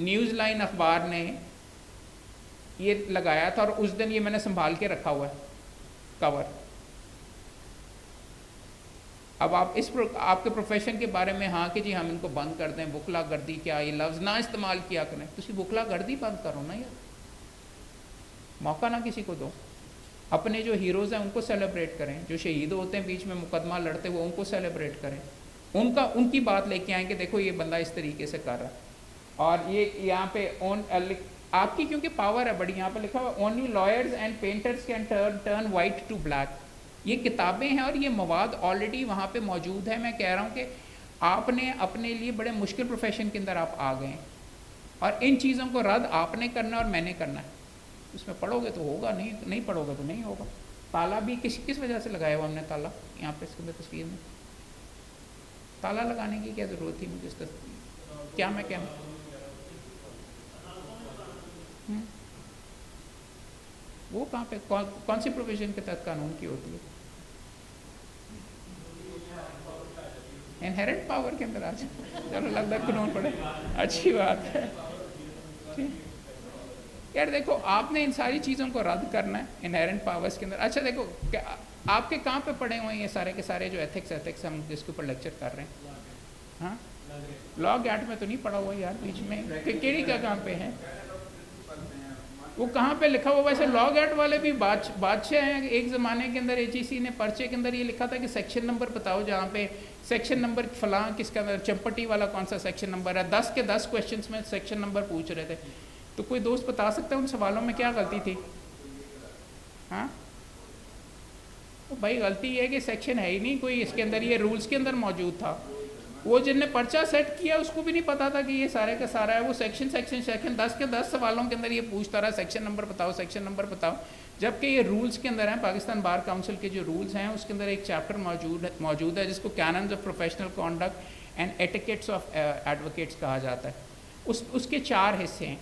Speaker 1: نیوز لائن اخبار نے یہ لگایا تھا، اور اس دن یہ میں نے سنبھال کے رکھا ہوا ہے کور. اب آپ آپ کے پروفیشن کے بارے میں ہاں کہ جی ہم ان کو بند کر دیں، بکلا گردی کیا یہ لفظ نہ استعمال کیا کریں. تو بکلا گردی بند کرو نا یار، موقع نہ کسی کو دو. اپنے جو ہیروز ہیں ان کو سیلیبریٹ کریں، جو شہید ہوتے ہیں بیچ میں مقدمہ لڑتے وہ ان کو سیلیبریٹ کریں، ان کی بات لے کے آئیں کہ دیکھو یہ بندہ اس طریقے سے کر رہا ہے. اور یہ یہاں پہ آپ کی کیونکہ پاور ہے بڑی، یہاں پہ لکھا ہوا only lawyers and painters can turn white to black. یہ کتابیں ہیں اور یہ مواد آلریڈی وہاں پہ موجود ہے. میں کہہ رہا ہوں کہ آپ نے اپنے لیے بڑے مشکل پروفیشن کے اندر آپ آ گئے ہیں، اور ان چیزوں کو رد آپ نے کرنا اور میں نے کرنا ہے. اس میں پڑھو گے تو ہوگا، نہیں پڑھو گے تو نہیں ہوگا. تالا بھی کس وجہ سے لگایا ہوا ہم نے تالا یہاں پہ اس کے اندر تصویر میں. تالا لگانے کی کیا ضرورت تھی مجھے اس تصویر کیا میں کہوں. وہ کہاں پہ کون سی پروویژن کے تحت قانون کی ہوتی ہے؟ انہیرنٹ پاور کے اندر آ جائے. چلو لگتا ہے قانون پڑھے، اچھی بات ہے. یار دیکھو آپ نے ان ساری چیزوں کو رد کرنا ہے انہیرنٹ پاورز کے اندر. اچھا دیکھو آپ کے کہاں پہ پڑھے ہوئے ہیں یہ سارے کے سارے جو ایتھکس ہم جس کے اوپر لیکچر کر رہے ہیں؟ ہاں لاگ ایٹ میں تو نہیں پڑھا ہوا یار بیچ میں، کیڑی کا کہاں پہ ہے وہ کہاں پہ لکھا ہوا؟ ویسے لاگ ایٹ والے بھی بادشاہ ہیں. ایک زمانے کے اندر AGC نے پرچے کے اندر یہ لکھا تھا کہ سیکشن نمبر بتاؤ، جہاں پہ سیکشن نمبر فلاں کس کا اندر چمپٹی والا کون سا سیکشن نمبر ہے. 10 کے 10 کویشچنس میں سیکشن نمبر پوچھ رہے تھے. تو کوئی دوست بتا سکتا ہے ان سوالوں میں کیا غلطی تھی؟ ہاں بھائی غلطی یہ ہے کہ سیکشن ہے ہی نہیں کوئی اس کے اندر، یہ رولز کے اندر موجود تھا. وہ جن نے پرچہ سیٹ کیا اس کو بھی نہیں پتا تھا کہ یہ سارے کا سارا ہے. وہ سیکشن 10 کے 10 سوالوں کے اندر یہ پوچھتا رہا سیکشن نمبر بتاؤ، سیکشن نمبر بتاؤ. جبکہ یہ رولز کے اندر ہیں، پاکستان بار کاؤنسل کے جو رولز ہیں اس کے اندر ایک چیپٹر موجود ہے جس کو cannons of professional conduct and etiquettes of advocates کہا جاتا ہے. اس کے 4 حصے ہیں.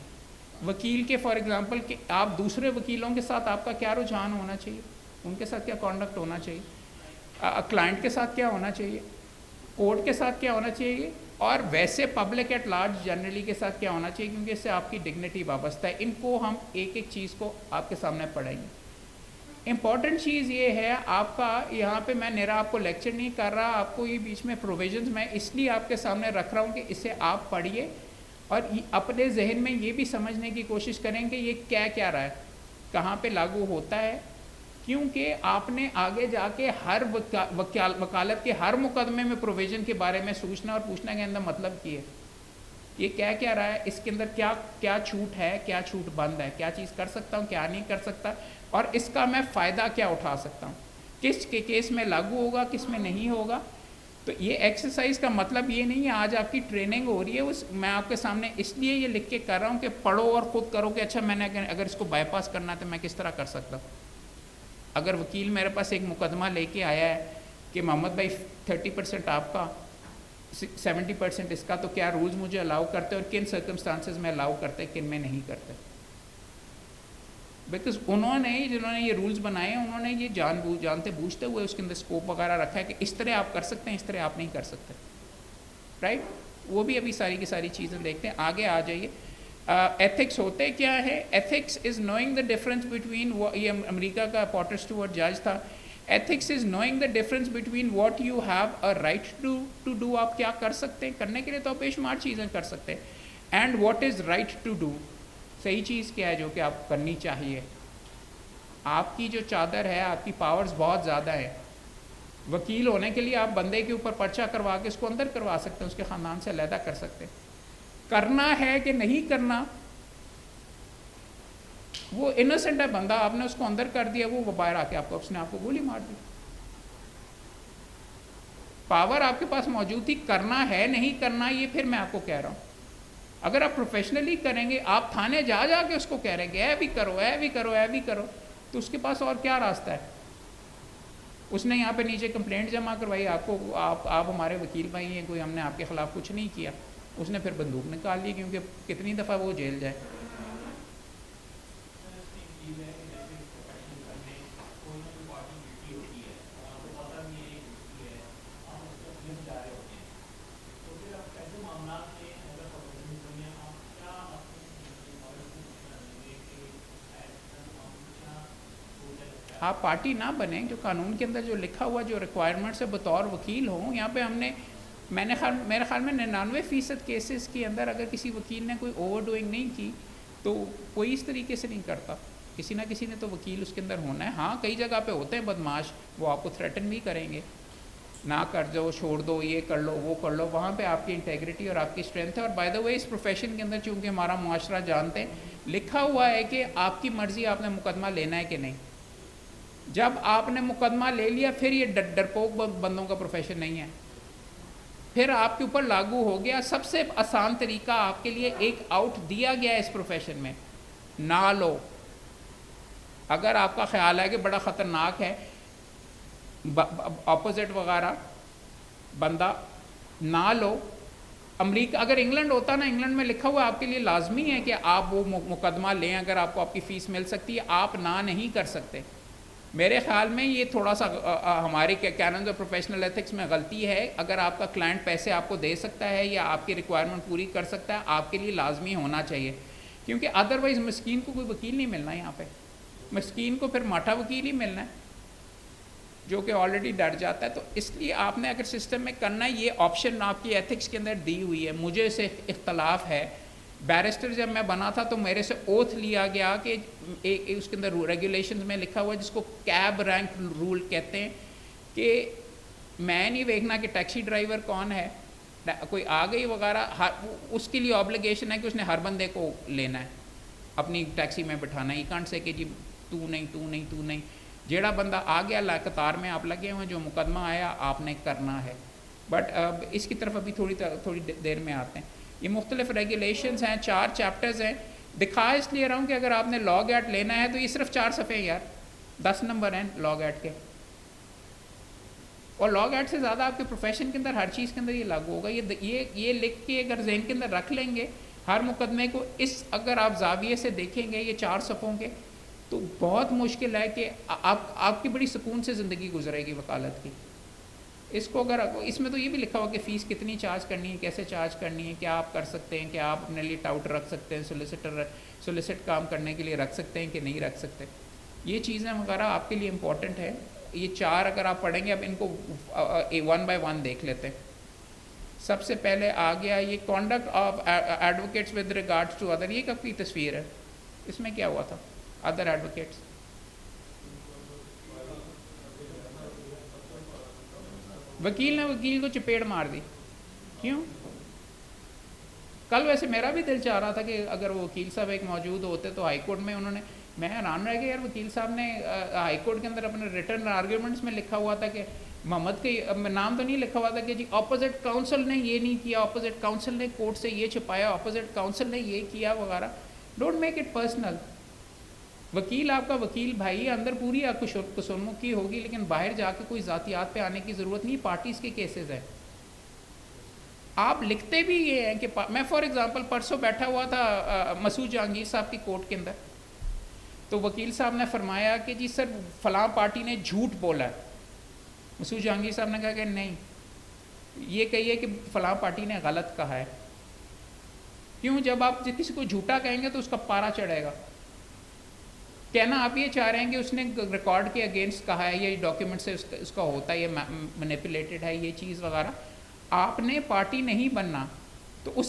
Speaker 1: وکیل کے فار ایگزامپل کہ آپ دوسرے وکیلوں کے ساتھ آپ کا کیا رجحان ہونا چاہیے، ان کے ساتھ کیا کانڈکٹ ہونا چاہیے، کلائنٹ کے ساتھ کیا ہونا چاہیے، کورٹ کے ساتھ کیا ہونا چاہیے، اور ویسے پبلک ایٹ لارج جنرلی کے ساتھ کیا ہونا چاہیے، کیونکہ اس سے آپ کی ڈگنیٹی وابستہ ہے. ان کو ہم ایک ایک چیز کو آپ کے سامنے پڑھیں گے. امپورٹنٹ چیز یہ ہے آپ کا، یہاں پہ میں میرا آپ کو لیکچر نہیں کر رہا، آپ کو یہ بیچ میں پروویژنز میں اس لیے آپ کے سامنے رکھ رہا ہوں کہ اسے آپ پڑھیے اور اپنے ذہن میں یہ بھی سمجھنے کی کوشش کریں کہ یہ کیا رہا ہے، کہاں پہ لاگو ہوتا ہے. کیونکہ آپ نے آگے جا کے ہر وکالت کے ہر مقدمے میں پروویژن کے بارے میں سوچنا اور پوچھنا کے اندر مطلب کی ہے، یہ کیا رہا ہے، اس کے اندر کیا چھوٹ ہے، کیا چھوٹ بند ہے، کیا چیز کر سکتا ہوں، کیا نہیں کر سکتا، اور اس کا میں فائدہ کیا اٹھا سکتا ہوں، کس کے کیس میں لاگو ہوگا، کس میں نہیں ہوگا. تو یہ ایکسرسائز کا مطلب یہ نہیں ہے آج آپ کی ٹریننگ ہو رہی ہے، میں آپ کے سامنے اس لیے یہ لکھ کے کر رہا ہوں کہ پڑھو اور خود کرو کہ اچھا میں نے اگر اس کو بائی پاس کرنا ہے تو میں کس طرح کر سکتا ہوں. اگر وکیل میرے پاس ایک مقدمہ لے کے آیا ہے کہ محمد بھائی 30% آپ کا 70% اس کا، تو کیا رولز مجھے الاؤ کرتے اور کن سرکمسٹانسز میں الاؤ کرتے کن میں نہیں کرتے. بیکاز جنہوں نے یہ رولز بنائے ہیں انہوں نے یہ جانتے بوجھتے ہوئے اس کے اندر اسکوپ وغیرہ رکھا ہے کہ اس طرح آپ کر سکتے ہیں، اس طرح آپ نہیں کر سکتے. رائٹ، وہ بھی ابھی ساری کی ساری چیزیں دیکھتے ہیں. آگے آ جائیے. ایتھکس ہوتے کیا ہے؟ Ethics is knowing the difference between, یہ امریکہ کا پاٹر اسٹوارٹ جج تھا. Ethics is knowing the difference between what you have a right to do, آپ کیا کر سکتے ہیں، کرنے کے لیے تو آپ بے شمار چیزیں کر سکتے ہیں، and what is right to do, صحیح چیز کیا ہے جو کہ آپ کرنی چاہیے. آپ کی جو چادر ہے، آپ کی پاورز بہت زیادہ ہیں. وکیل ہونے کے لیے آپ بندے کے اوپر پرچہ کروا کے اس کو اندر کروا سکتے ہیں، اس کے خاندان سے علیحدہ کر سکتے ہیں. کرنا ہے کہ نہیں کرنا، وہ انوسنٹ ہے بندہ، آپ نے اس کو اندر کر دیا، وہ باہر آ کے اس نے آپ کو گولی مار دی. پاور آپ کے پاس موجود تھی، کرنا ہے نہیں کرنا یہ پھر میں آپ کو کہہ رہا ہوں. اگر آپ پروفیشنلی کریں گے، آپ تھانے جا کے اس کو کہہ رہے ہیں کہ اے بھی کرو، اے بھی کرو، اے بھی کرو، تو اس کے پاس اور کیا راستہ ہے. اس نے یہاں پہ نیچے کمپلینٹ جمع کروائی، آپ ہمارے وکیل بھائی ہیں، کوئی ہم نے آپ کے خلاف کچھ نہیں کیا. اس نے پھر بندوق نکال لی، کیونکہ کتنی دفعہ وہ جیل جائے. آپ پارٹی نہ بنیں, جو قانون کے اندر جو لکھا ہوا جو ریکوائرمنٹس ہے بطور وکیل ہوں. یہاں پہ ہم نے میرے خیال میں 99% کیسز کے اندر اگر کسی وکیل نے کوئی اوور ڈوئنگ نہیں کی تو کوئی اس طریقے سے نہیں کرتا, کسی نہ کسی نے تو وکیل اس کے اندر ہونا ہے. ہاں کئی جگہ پہ ہوتے ہیں بدماش, وہ آپ کو تھریٹن بھی کریں گے, نہ کر دو, چھوڑ دو, یہ کر لو, وہ کر لو. وہاں پہ آپ کی انٹیگریٹی اور آپ کی اسٹرینتھ ہے. اور by the way us profession کے اندر چونکہ ہمارا معاشرہ جانتے ہیں, لکھا ہوا ہے کہ آپ کی مرضی آپ نے مقدمہ لینا ہے کہ نہیں. جب آپ نے مقدمہ لے لیا پھر یہ ڈرپوک بندوں کا پروفیشن نہیں ہے, پھر آپ کے اوپر لاگو ہو گیا. سب سے آسان طریقہ آپ کے لیے ایک آؤٹ دیا گیا ہے اس پروفیشن میں, نہ لو. اگر آپ کا خیال ہے کہ بڑا خطرناک ہے اپوزٹ وغیرہ بندہ, نہ لو. امریکہ اگر انگلینڈ ہوتا نا, انگلینڈ میں لکھا ہوا آپ کے لیے لازمی ہے کہ آپ وہ مقدمہ لیں اگر آپ کو آپ کی فیس مل سکتی ہے, آپ نہ نہیں کر سکتے. میرے خیال میں یہ تھوڑا سا ہمارے کیننز آف پروفیشنل ایتھکس میں غلطی ہے. اگر آپ کا کلائنٹ پیسے آپ کو دے سکتا ہے یا آپ کی ریکوائرمنٹ پوری کر سکتا ہے, آپ کے لیے لازمی ہونا چاہیے, کیونکہ ادروائز مسکین کو کوئی وکیل نہیں ملنا. یہاں پہ مسکین کو پھر ماٹھا وکیل ہی ملنا ہے جو کہ آلریڈی ڈر جاتا ہے. تو اس لیے آپ نے اگر سسٹم میں کرنا ہے, یہ آپشن آپ کی ایتھکس کے اندر دی ہوئی ہے. مجھے سے اختلاف ہے. بیرسٹر جب میں بنا تھا تو میرے سے اوتھ لیا گیا کہ اس کے اندر ریگولیشنز میں لکھا ہوا ہے جس کو کیب رینک رول کہتے ہیں, کہ میں نہیں دیکھنا کہ ٹیکسی ڈرائیور کون ہے, کوئی آ گئی وغیرہ, اس کے لیے آبلیگیشن ہے کہ اس نے ہر بندے کو لینا ہے, اپنی ٹیکسی میں بٹھانا ہے. یہ کانٹ سے کہ جی تو نہیں, جیڑا بندہ آ گیا قطار میں آپ لگے ہوئے, جو مقدمہ آیا آپ نے کرنا ہے. بٹ اس کی طرف ابھی تھوڑی دیر میں آتے ہیں. یہ مختلف ریگولیشنز ہیں, 4 چیپٹرز ہیں. دکھا اس لیے رہا ہوں کہ اگر آپ نے لاگ ایٹ لینا ہے تو یہ صرف 4 صفحے ہیں یار, 10 نمبر ہیں لاگ ایٹ کے, اور لاگ ایٹ سے زیادہ آپ کے پروفیشن کے اندر ہر چیز کے اندر یہ لاگو ہوگا. یہ لکھ کے اگر ذہن کے اندر رکھ لیں گے ہر مقدمے کو, اگر آپ زاویے سے دیکھیں گے یہ 4 صفحوں کے, تو بہت مشکل ہے کہ آپ کی بڑی سکون سے زندگی گزرے گی وکالت کی. اس کو اگر اس میں تو یہ بھی لکھا ہوا کہ فیس کتنی چارج کرنی ہے, کیسے چارج کرنی ہے, کیا آپ کر سکتے ہیں, کیا آپ اپنے لیے ٹاؤٹ رکھ سکتے ہیں, سولیسٹ کام کرنے کے لیے رکھ سکتے ہیں کہ نہیں رکھ سکتے. یہ چیزیں وغیرہ آپ کے لیے امپورٹنٹ ہے. یہ 4 اگر آپ پڑھیں گے, اب ان کو 1 بائی 1 دیکھ لیتے ہیں. سب سے پہلے آ گیا یہ conduct of advocates with regards to other. یہ کب کی تصویر ہے, اس میں کیا ہوا تھا ادر ایڈوکیٹس؟ وکیل نے وکیل کو چپیڑ مار دی. کیوں؟ کل ویسے میرا بھی دل چاہ رہا تھا کہ اگر وہ وکیل صاحب ایک موجود ہوتے تو ہائی کورٹ میں انہوں نے, میں حیران رہ گیا یار, وکیل صاحب نے ہائی کورٹ کے اندر اپنے ریٹرن آرگیومنٹس میں لکھا ہوا تھا کہ محمد کے نام تو نہیں لکھا ہوا تھا کہ جی اپوزٹ کاؤنسل نے یہ نہیں کیا, اپوزٹ کاؤنسل نے کورٹ سے یہ چھپایا, اپوزٹ کاؤنسل نے یہ کیا وغیرہ. Don't make it personal. وکیل آپ کا وکیل بھائی, اندر پوری آپ کو قصورمخی ہوگی, لیکن باہر جا کے کوئی ذاتیات پہ آنے کی ضرورت نہیں. پارٹیز کے کیسز ہیں. آپ لکھتے بھی یہ ہیں کہ میں فار ایگزامپل پرسوں بیٹھا ہوا تھا مسعود جہانگیر صاحب کی کورٹ کے اندر, تو وکیل صاحب نے فرمایا کہ جی سر فلاں پارٹی نے جھوٹ بولا ہے. مسعود جہانگیر صاحب نے کہا کہ نہیں, یہ کہیے کہ فلاں پارٹی نے غلط کہا ہے. کیوں؟ جب آپ کسی کو جھوٹا کہیں گے تو اس کا پارا چڑھے گا. کہنا آپ یہ چاہ رہے ہیں کہ اس نے ریکارڈ کے اگینسٹ کہا ہے, یہ ڈاکیومنٹ سے اس کا ہوتا ہے, یہ مینیپولیٹڈ ہے, یہ چیز وغیرہ. آپ نے پارٹی نہیں بننا, تو اس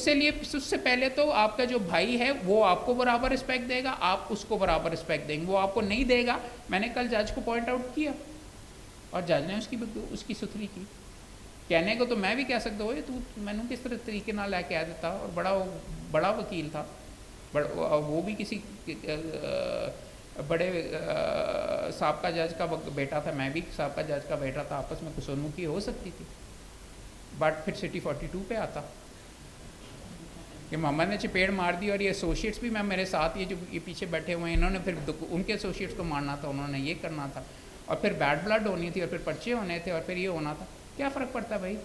Speaker 1: سے پہلے تو آپ کا جو بھائی ہے وہ آپ کو برابر رسپیکٹ دے گا, آپ اس کو برابر رسپیکٹ دیں گے. وہ آپ کو نہیں دے گا. میں نے کل جج کو پوائنٹ آؤٹ کیا اور جج نے اس کی ستھری کی. کہنے کو تو میں بھی کہہ سکتا ہوں تو میں نے کس طرح طریقے نہ لے کہہ دیتا, اور بڑا وکیل تھا, وہ بھی کسی بڑے سابقہ جج کا بیٹا تھا, میں بھی سابقہ جج کا بیٹا تھا, آپس میں قصورمخی ہو سکتی تھی. بٹ پھر سٹی 42 پہ آتا کہ محمد نے چپیڑ مار دی, اور یہ ایسوسیٹس بھی میرے ساتھ, یہ جو یہ پیچھے بیٹھے ہوئے ہیں, انہوں نے پھر ان کے ایسوسیٹس کو مارنا تھا, انہوں نے یہ کرنا تھا, اور پھر بیڈ بلڈ ہونی تھی, اور پھر پرچے ہونے تھے, اور پھر یہ ہونا تھا. کیا فرق پڑتا ہے بھائی؟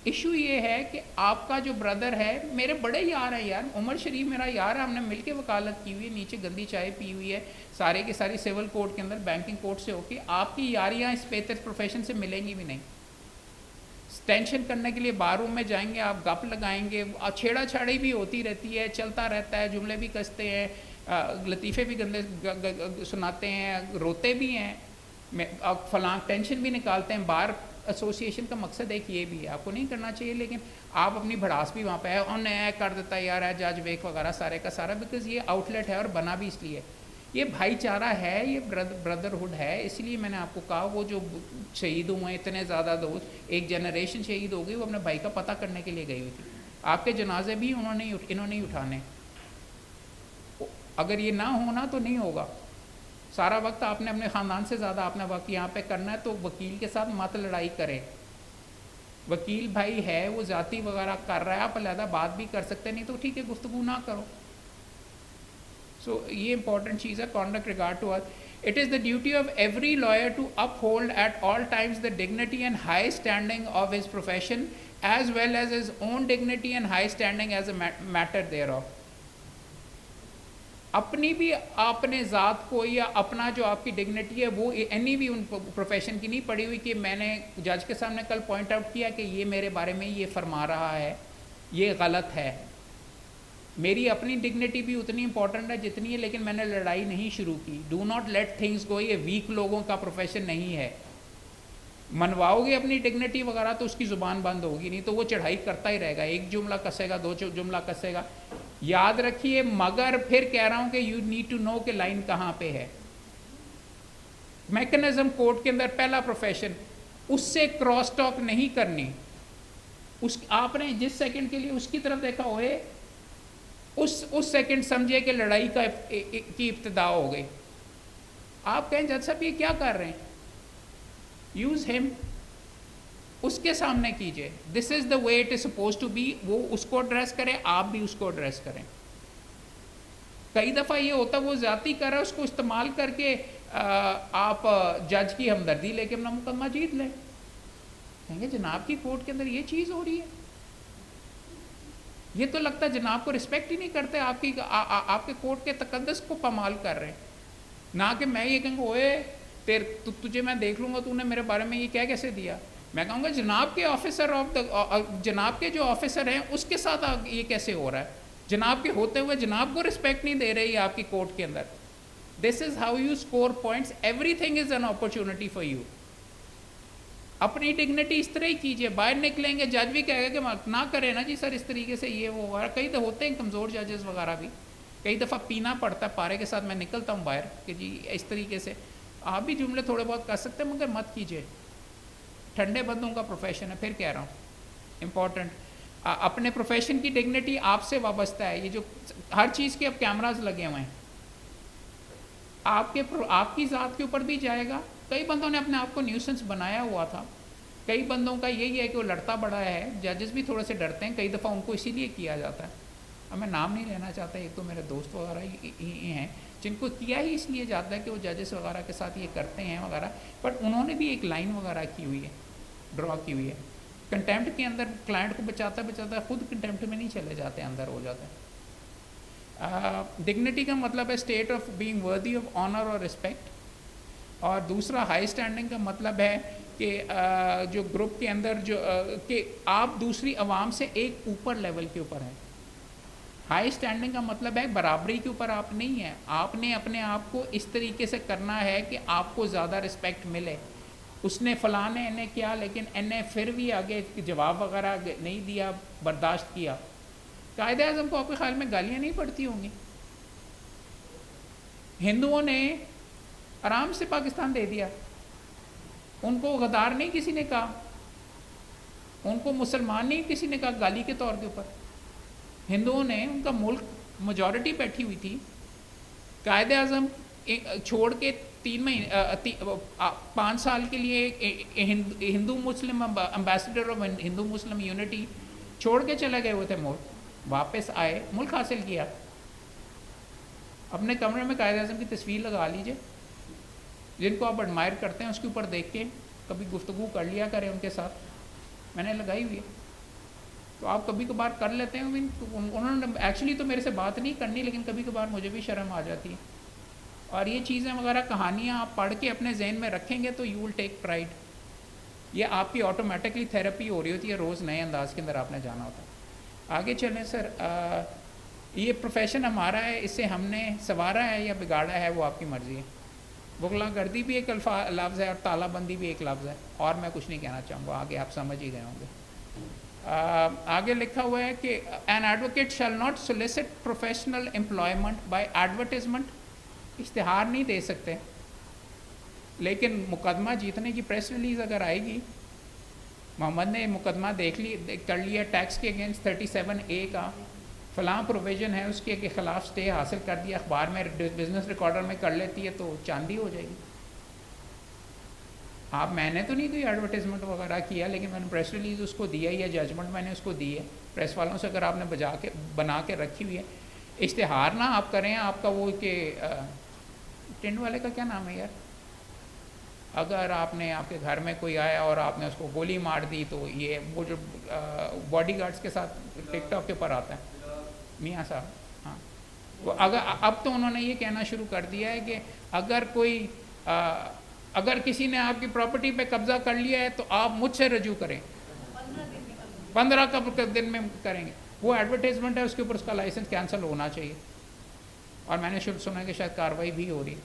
Speaker 1: ایشو یہ ہے کہ آپ کا جو بردر ہے, میرے بڑے یار ہیں یار, عمر شریف میرا یار ہے, ہم نے مل کے وکالت کی ہوئی ہے, نیچے گندی چائے پی ہوئی ہے, سارے کی ساری سول کورٹ کے اندر, بینکنگ کورٹ سے ہو کے. آپ کی یاریاں اس بہتر پروفیشن سے ملیں گی بھی نہیں. ٹینشن کرنے کے لیے بار روم میں جائیں گے, آپ گپ لگائیں گے, چھیڑا چھاڑی بھی ہوتی رہتی ہے, چلتا رہتا ہے, جملے بھی کستے ہیں, لطیفے بھی گندے سناتے ہیں, روتے بھی ہیں, فلاں ٹینشن بھی نکالتے ہیں. بار ایسوسیشن کا مقصد ایک یہ بھی ہے, آپ کو نہیں کرنا چاہیے, لیکن آپ اپنی بھڑاس بھی وہاں پہ ہے, اور نیا کر دیتا ہے یار ہے جج ویک وغیرہ سارے کا سارا, بیکاز یہ آؤٹ لیٹ ہے اور بنا بھی اس لیے, یہ بھائی چارہ ہے, یہ بردرہڈ ہے. اس لیے میں نے آپ کو کہا وہ جو شہید ہوئے ہیں اتنے زیادہ دوست, ایک جنریشن شہید ہو گئی, وہ اپنے بھائی کا پتہ کرنے کے لیے گئی ہوئی تھی. آپ کے جنازے بھی انہوں نے اٹھانے. اگر یہ نہ ہونا تو نہیں ہوگا. سارا وقت آپ نے اپنے خاندان سے زیادہ اپنا وقت یہاں پہ کرنا ہے, تو وکیل کے ساتھ مت لڑائی کریں. وکیل بھائی ہے وہ ذاتی وغیرہ کر رہا ہے, آپ علیحدہ بات بھی کر سکتے, نہیں تو ٹھیک ہے گفتگو نہ کرو. سو یہ امپورٹنٹ چیز ہے, conduct regard to us. It is the duty of every lawyer to uphold at all times the dignity and high standing of his profession, as well as his own dignity and high standing as a matter thereof. اپنی بھی اپنے ذات کو یا اپنا جو آپ کی ڈگنیٹی ہے وہ اینی بھی ان پروفیشن کی نہیں پڑی ہوئی کہ میں نے جج کے سامنے کل پوائنٹ آؤٹ کیا کہ یہ میرے بارے میں یہ فرما رہا ہے, یہ غلط ہے. میری اپنی ڈگنیٹی بھی اتنی امپورٹنٹ ہے جتنی ہے, لیکن میں نے لڑائی نہیں شروع کی. Do not let things go, یہ ویک لوگوں کا پروفیشن نہیں ہے. منواؤ گے اپنی ڈگنیٹی وغیرہ تو اس کی زبان بند ہوگی, نہیں تو وہ چڑھائی کرتا ہی رہے گا, ایک جملہ کسے گا, دو جملہ کسے گا. یاد رکھیے, مگر پھر کہہ رہا ہوں کہ یو نیڈ ٹو نو کہ لائن کہاں پہ ہے. میکنزم کورٹ کے اندر پہلا پروفیشن, اس سے کراس ٹاک نہیں کرنی. آپ نے جس سیکنڈ کے لیے اس کی طرف دیکھا ہوئے, اس سیکنڈ سمجھے کہ لڑائی کی ابتدا ہو گئی. آپ کہیں جج صاحب یہ کیا کر رہے ہیں, یوز ہم, اس کے سامنے کیجئے. This is the way it is supposed to be. وہ اس کو ایڈریس کرے, آپ بھی اس کو ایڈریس کریں. کئی دفعہ یہ ہوتا ہے وہ ذاتی کر رہا ہے, اس کو استعمال کر کے آپ جج کی ہمدردی لے کے اپنا مقدمہ جیت لیں. کہیں گے جناب کی کورٹ کے اندر یہ چیز ہو رہی ہے, یہ تو لگتا ہے جناب کو رسپیکٹ ہی نہیں کرتے, آپ کے کورٹ کے تقدس کو پامال کر رہے ہیں. نہ کہ میں یہ کہوں گا اوے تجھے میں دیکھ لوں گا, تو نے میرے بارے میں یہ کہہ کیسے دیا. میں کہوں گا جناب کے آفیسر جناب کے جو آفیسر ہیں اس کے ساتھ یہ کیسے ہو رہا ہے. جناب کے ہوتے ہوئے جناب کو رسپیکٹ نہیں دے رہی آپ کی کورٹ کے اندر. This is how you score points. Everything is an opportunity for you. اپنی ڈگنیٹی اس طرح ہی کیجیے. باہر نکلیں گے جج بھی کہے گا کہ نہ کرے نا جی سر اس طریقے سے, یہ وہ وغیرہ. کئی تو ہوتے ہیں کمزور ججز وغیرہ بھی, کئی دفعہ پینا پڑتا ہے پارے کے ساتھ. میں نکلتا ہوں باہر کہ جی اس طریقے سے آپ بھی جملے تھوڑے بہت کر سکتے ہیں, مگر مت کیجیے. ٹھنڈے بندوں کا پروفیشن ہے. پھر کہہ رہا ہوں امپورٹنٹ, اپنے پروفیشن کی ڈگنیٹی آپ سے وابستہ ہے. یہ جو ہر چیز کے اب کیمراز لگے ہوئے ہیں, آپ کی ذات کے اوپر بھی جائے گا. کئی بندوں نے اپنے آپ کو نیوسنس بنایا ہوا تھا. کئی بندوں کا یہی ہے کہ وہ لڑتا بڑا ہے. ججز بھی تھوڑے سے ڈرتے ہیں, کئی دفعہ ان کو اسی لیے کیا جاتا ہے. اب میں نام نہیں لینا چاہتا, ایک تو میرے دوست وغیرہ ہی ہیں جن کو کیا ہی اس لیے جاتا ہے کہ وہ ججز وغیرہ کے ساتھ یہ کرتے ہیں وغیرہ, بٹ انہوں نے بھی ایک لائن وغیرہ کی ہوئی ہے, ڈرا کی ہوئی ہے. کنٹیمپٹ کے اندر کلائنٹ کو بچاتا خود کنٹیمپٹ میں نہیں چلے جاتے, اندر ہو جاتے ہیں. ڈگنیٹی کا مطلب ہے state of being worthy of honour اور رسپیکٹ. اور دوسرا ہائی اسٹینڈنگ کا مطلب ہے کہ جو گروپ کے اندر جو کہ آپ دوسری عوام سے ایک اوپر لیول کے اوپر ہیں. ہائی اسٹینڈنگ کا مطلب ہے برابری کے اوپر آپ نہیں ہیں. آپ نے اپنے آپ کو اس طریقے سے کرنا ہے کہ آپ کو زیادہ رسپیکٹ ملے. اس نے فلاں نے انہیں کیا, لیکن انہیں پھر بھی آگے جواب وغیرہ نہیں دیا, برداشت کیا. قائد اعظم کو آپ کے خیال میں گالیاں نہیں پڑتی ہوں گی؟ ہندوؤں نے آرام سے پاکستان دے دیا, ان کو غدار نہیں کسی نے کہا, ان کو مسلمان نہیں کسی نے کہا گالی کے طور کے اوپر. ہندوؤں نے, ان کا ملک میجورٹی بیٹھی ہوئی تھی, قائد اعظم چھوڑ کے 5 سال کے لیے Hindu Muslim ambassador of Hindu Muslim unity چھوڑ کے چلے گئے ہوئے تھے ملک. واپس آئے, ملک حاصل کیا. اپنے کمرے میں قائد اعظم کی تصویر لگا لیجئے, جن کو آپ ایڈمائر کرتے ہیں اس کے اوپر دیکھ کے کبھی گفتگو کر لیا کریں ان کے ساتھ. میں نے لگائی ہوئی ہے, تو آپ کبھی کبھار کر لیتے ہیں. انہوں نے ایکچولی تو میرے سے بات نہیں کرنی, لیکن کبھی کبھار مجھے بھی شرم آ جاتی ہے. اور یہ چیزیں وغیرہ کہانیاں آپ پڑھ کے اپنے ذہن میں رکھیں گے تو یو ول ٹیک پرائڈ. یہ آپ کی آٹومیٹکلی تھیراپی ہو رہی ہوتی ہے, روز نئے انداز کے اندر آپ نے جانا ہوتا ہے. آگے چلیں سر. یہ پروفیشن ہمارا ہے, اس سے ہم نے سنوارا ہے یا بگاڑا ہے وہ آپ کی مرضی ہے. بغلا گردی بھی ایک لفظ ہے اور تالہ بندی بھی ایک لفظ ہے, اور میں کچھ نہیں کہنا چاہوں گا, آگے آپ سمجھ ہی گئے ہوں گے. آگے لکھا ہوا ہے کہ an advocate shall not solicit professional employment by advertisement. اشتہار نہیں دے سکتے, لیکن مقدمہ جیتنے کی پریس ریلیز اگر آئے گی, محمد نے مقدمہ کر لیا ٹیکس کے اگینسٹ 37A کا, فلاں پروویژن ہے اس کے خلاف سٹے حاصل کر دیا, اخبار میں بزنس ریکارڈر میں کر لیتی ہے تو چاندی ہو جائے گی. میں نے تو نہیں کوئی ایڈورٹیزمنٹ وغیرہ کیا, لیکن میں نے پریس ریلیز اس کو دیا یا ججمنٹ میں نے اس کو دی ہے. پریس والوں سے اگر آپ نے بنا کے رکھی ہوئی ہے, اشتہار نہ آپ کریں. آپ کا وہ کہ ٹینڈ والے کا کیا نام ہے یار, اگر آپ نے آپ کے گھر میں کوئی آیا اور آپ نے اس کو گولی مار دی تو یہ وہ جو باڈی گارڈز کے ساتھ ٹک ٹاک کے اوپر آتا ہے میاں صاحب, ہاں وہ اگر اب تو انہوں نے یہ کہنا شروع کر دیا ہے کہ اگر کسی نے آپ کی پراپرٹی پہ قبضہ کر لیا ہے تو آپ مجھ سے رجوع کریں, 15 دن میں کریں گے. وہ ایڈورٹیزمنٹ ہے, اس کے اوپر اس کا لائسنس کینسل ہونا چاہیے, اور میں نے سنا کہ شاید کارروائی بھی ہو رہی.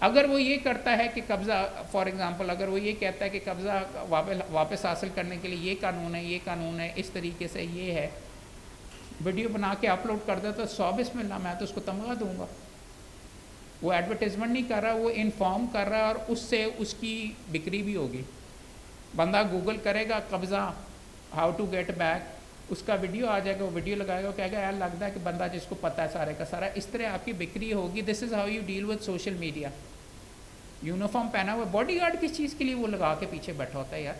Speaker 1: اگر وہ یہ کرتا ہے کہ قبضہ, فار ایگزامپل اگر وہ یہ کہتا ہے کہ قبضہ واپس حاصل کرنے کے لیے یہ قانون ہے, اس طریقے سے یہ ہے, ویڈیو بنا کے اپلوڈ کر دے تو 100 بسم اللہ, میں تو اس کو تمغہ دوں گا. وہ ایڈورٹیزمنٹ نہیں کر رہا, وہ انفارم کر رہا ہے, اور اس سے اس کی بکری بھی ہوگی. بندہ گوگل کرے گا قبضہ ہاؤ ٹو گیٹ بیک, اس کا ویڈیو آ جائے گا, وہ ویڈیو لگائے گا, وہ کہے گا یار لگتا ہے کہ بندہ جس کو پتہ ہے سارے کا سارا. اس طرح آپ کی بکری ہوگی. This is how you deal with social media. Uniform پہنا ہوا باڈی گارڈ کس چیز کے لیے وہ لگا کے پیچھے بیٹھا ہوتا ہے یار,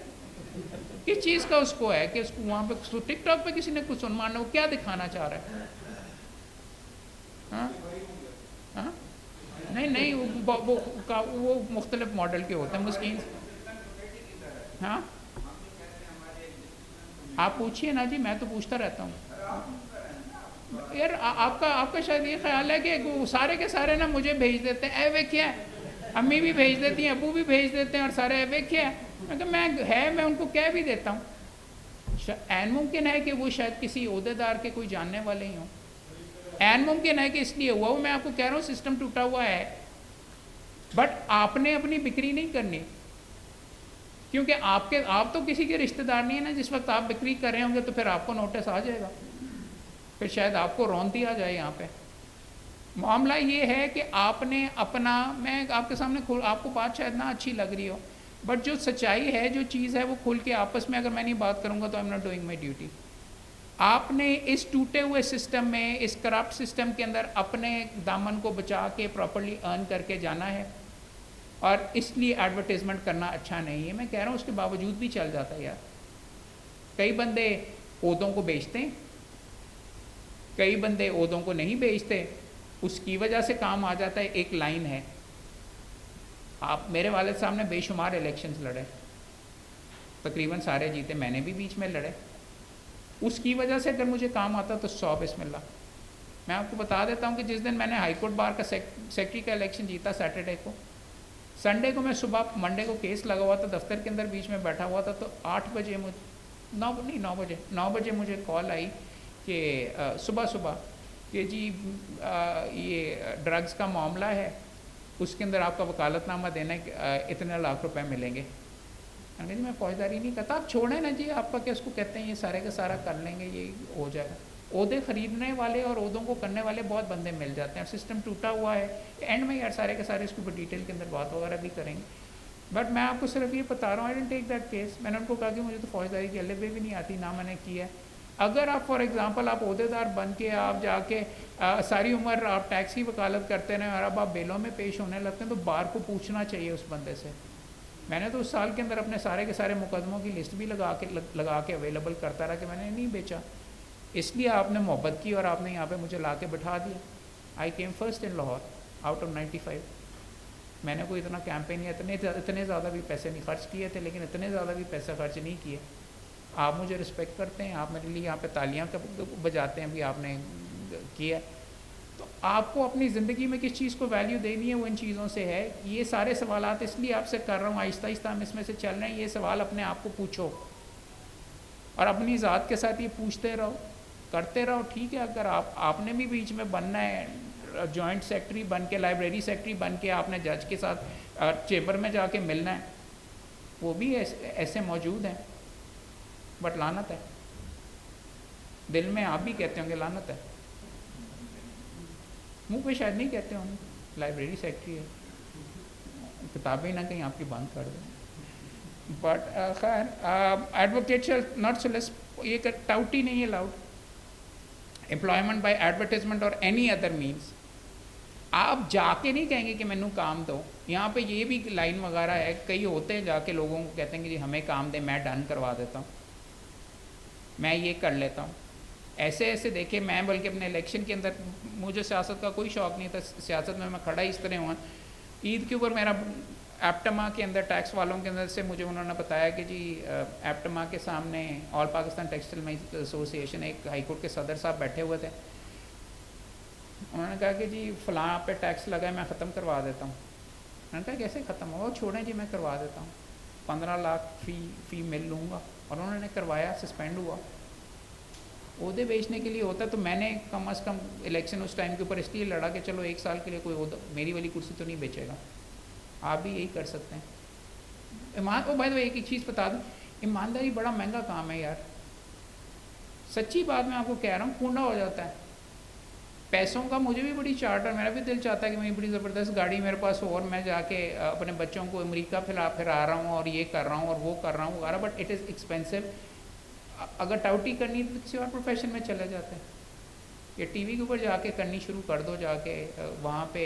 Speaker 1: کس چیز کا اس کو ہے کہ اس کو وہاں پہ ٹک ٹاک پہ کسی نے کچھ سنوانا, وہ کیا دکھانا چاہ رہا ہے. ہاں نہیں وہ مختلف ماڈل کے ہوتے ہیں مسکین. ہاں آپ پوچھیے نا جی, میں تو پوچھتا رہتا ہوں یار. آپ کا شاید یہ خیال ہے کہ سارے کے سارے نا مجھے بھیج دیتے ہیں, اے وے کیا ہے, امی بھی بھیج دیتی ہیں, ابو بھی بھیج دیتے ہیں, اور سارے اے وے کیا ہے. میں ان کو کہہ بھی دیتا ہوں. عین ممکن ہے کہ وہ شاید کسی عہدیدار کے کوئی جاننے والے ہی ہوں, عین ممکن ہے کہ اس لیے ہوا. میں آپ کو کہہ رہا ہوں سسٹم ٹوٹا ہوا ہے, بٹ آپ نے اپنی بکری نہیں کرنی, کیونکہ آپ تو کسی کے رشتہ دار نہیں ہیں نا. جس وقت آپ بکری کر رہے ہوں گے تو پھر آپ کو نوٹس آ جائے گا, پھر شاید آپ کو رون دیا جائے. یہاں پہ معاملہ یہ ہے کہ آپ نے اپنا, میں آپ کے سامنے آپ کو بات شاید نہ اچھی لگ رہی ہو, بٹ جو سچائی ہے, جو چیز ہے, وہ کھل کے آپس میں اگر میں نہیں بات کروں گا تو آئی am not doing my duty. آپ نے اس ٹوٹے ہوئے سسٹم میں, اس کرپٹ سسٹم کے اندر اپنے دامن کو بچا کے پراپرلی ارن کر کے جانا ہے, اور اس لیے ایڈورٹیزمنٹ کرنا اچھا نہیں ہے. میں کہہ رہا ہوں اس کے باوجود بھی چل جاتا ہے یار. کئی بندے عہدوں کو بیچتے ہیں, کئی بندے عہدوں کو نہیں بیچتے, اس کی وجہ سے کام آ جاتا ہے. ایک لائن ہے, آپ میرے والد صاحب نے بے شمار الیکشنز لڑے, تقریباً سارے جیتے, میں نے بھی بیچ میں لڑے. اس کی وجہ سے اگر مجھے کام آتا تو 100 بسم اللہ. میں آپ کو بتا دیتا ہوں کہ جس دن میں نے ہائی کورٹ بار کا سیکٹری کا الیکشن جیتا, سیٹرڈے کو, سنڈے کو میں صبح, منڈے کو کیس لگا ہوا تھا دفتر کے اندر, بیچ میں بیٹھا ہوا تھا, تو 8 بجے 9 بجے مجھے کال آئی کہ صبح کہ جی یہ ڈرگز کا معاملہ ہے, اس کے اندر آپ کا وکالت نامہ دینا اتنے لاکھ روپے ملیں گے. جی میں فوجداری نہیں کرتا, آپ چھوڑیں نا جی, آپ کا کیا اس کو کہتے ہیں, یہ سارے کا سارا کر لیں گے, یہ ہو جائے گا. عہدے خریدنے والے اور عہدوں کو کرنے والے بہت بندے مل جاتے ہیں, سسٹم ٹوٹا ہوا ہے. اینڈ میں یار سارے کے سارے اس کو ڈیٹیل کے اندر بات وغیرہ بھی کریں گے, بٹ میں آپ کو صرف یہ بتا رہا ہوں, I don't take that case. میں نے ان کو کہا کہ مجھے تو فوجداری کی الف بھی نہیں آتی, نہ میں نے کیا ہے. اگر آپ فار ایگزامپل آپ عہدیدار بن کے آپ جا کے ساری عمر آپ ٹیکس کی وکالت کرتے رہے, اور اب آپ بیلوں میں پیش ہونے لگتے ہیں, تو بار کو پوچھنا چاہیے اس بندے سے. میں نے تو اس سال کے اندر اپنے سارے کے سارے مقدموں کی لسٹ بھی لگا کے اویلیبل کرتا رہا کہ میں نے نہیں بیچا. اس لیے آپ نے محبت کی اور آپ نے یہاں پہ مجھے لا کے بٹھا دیا. I came first in Lahore out of 95. میں نے کوئی اتنا کیمپین یا اتنے زیادہ بھی پیسے نہیں خرچ کیے تھے, لیکن اتنے زیادہ بھی پیسے خرچ نہیں کیے. آپ مجھے رسپیکٹ کرتے ہیں, آپ میرے لیے یہاں پہ تالیاں بجاتے ہیں بھی آپ نے کیا. تو آپ کو اپنی زندگی میں کس چیز کو ویلیو دینی ہے وہ ان چیزوں سے ہے. یہ سارے سوالات اس لیے آپ سے کر رہا ہوں, آہستہ آہستہ ہم اس میں سے چل رہے ہیں. یہ سوال اپنے آپ کو پوچھو اور اپنی ذات کے ساتھ یہ پوچھتے رہو, کرتے رہو. ٹھیک ہے, اگر آپ نے بھی بیچ میں بننا ہے جوائنٹ سیکٹری بن کے, لائبریری سیکٹری بن کے آپ نے جج کے ساتھ چیمبر میں جا کے ملنا ہے, وہ بھی ایسے موجود ہیں. بٹ لعنت ہے, دل میں آپ بھی کہتے ہوں گے لعنت ہے, منہ پہ شاید نہیں کہتے ہوں گے لائبریری سیکٹری ہے, کتابیں نہ کہیں آپ کی بند کر دیں. بٹ خیر, ایڈوکیٹ شیل ناٹ سلیس, یہ ٹاؤٹی نہیں الاؤڈ. امپلائمنٹ بائی ایڈورٹیزمنٹ اور اینی ادر مینس. آپ جا کے نہیں کہیں گے کہ مینوں کام دو. یہاں پہ یہ بھی لائن وغیرہ ہے, کئی ہوتے ہیں جا کے لوگوں کو کہتے ہیں کہ جی ہمیں کام دیں, میں ڈن کروا دیتا ہوں, میں یہ کر لیتا ہوں. ایسے ایسے دیکھے, میں بلکہ اپنے الیکشن کے اندر, مجھے سیاست کا کوئی شوق نہیں تھا, سیاست میں کھڑا اس طرح ہوا. عید کے اوپر میرا ایپٹما کے اندر ٹیکس والوں کے اندر سے مجھے انہوں نے بتایا کہ جی ایپٹما کے سامنے آل پاکستان ٹیکسٹائل مائنرز ایسوسی ایشن, ایک ہائی کورٹ کے صدر صاحب بیٹھے ہوئے تھے. انہوں نے کہا کہ جی فلاں پہ ٹیکس لگا ہے, میں ختم کروا دیتا ہوں. میں نے کہا کیسے ختم ہوگا, چھوڑیں جی میں کروا دیتا ہوں, 15 لاکھ فی مل لوں گا. اور انہوں نے کروایا, سسپینڈ ہوا. عہدے بیچنے کے لیے ہوتا تو میں نے کم از کم الیکشن اس ٹائم کے اوپر اس لیے لڑا کہ چلو 1 سال کے لیے کوئی عہدہ, میری والی کرسی تو نہیں بیچے گا. آپ بھی یہی کر سکتے ہیں. بھائی ایک چیز بتا دوں, ایمانداری بڑا مہنگا کام ہے یار, سچی بات میں آپ کو کہہ رہا ہوں. کنڈا ہو جاتا ہے پیسوں کا. مجھے بھی بڑی چاٹ ہے, میرا بھی دل چاہتا ہے کہ میری بڑی زبردست گاڑی میرے پاس ہو اور میں جا کے اپنے بچوں کو امریکہ پھرا رہا ہوں اور یہ کر رہا ہوں اور وہ کر رہا ہوں وغیرہ. But it is expensive. اگر ٹاؤٹی کرنی تو کسی اور پروفیشن میں چلے جاتے ہیں, یا ٹی وی کے اوپر جا کے کرنی شروع کر دو, جا کے وہاں پہ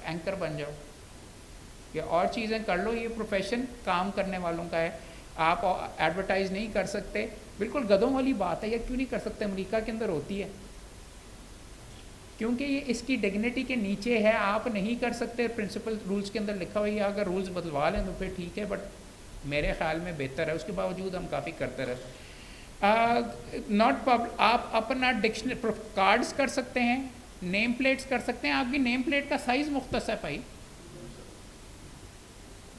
Speaker 1: اینکر بن جاؤ, یا اور چیزیں کر لو. یہ پروفیشن کام کرنے والوں کا ہے. آپ ایڈورٹائز نہیں کر سکتے, بالکل گدوں والی بات ہے. یا کیوں نہیں کر سکتے, امریکہ کے اندر ہوتی ہے, کیونکہ یہ اس کی ڈگنیٹی کے نیچے ہے. آپ نہیں کر سکتے, پرنسپل رولز کے اندر لکھا ہوا ہے. اگر رولز بدلوا لیں تو پھر ٹھیک ہے, بٹ میرے خیال میں بہتر ہے. اس کے باوجود ہم کافی کرتے رہتے. ناٹ آپ اپنا ڈکشنری کارڈز کر سکتے ہیں, نیم پلیٹس کر سکتے ہیں. آپ کی نیم پلیٹ کا سائز مختص ہے بھائی.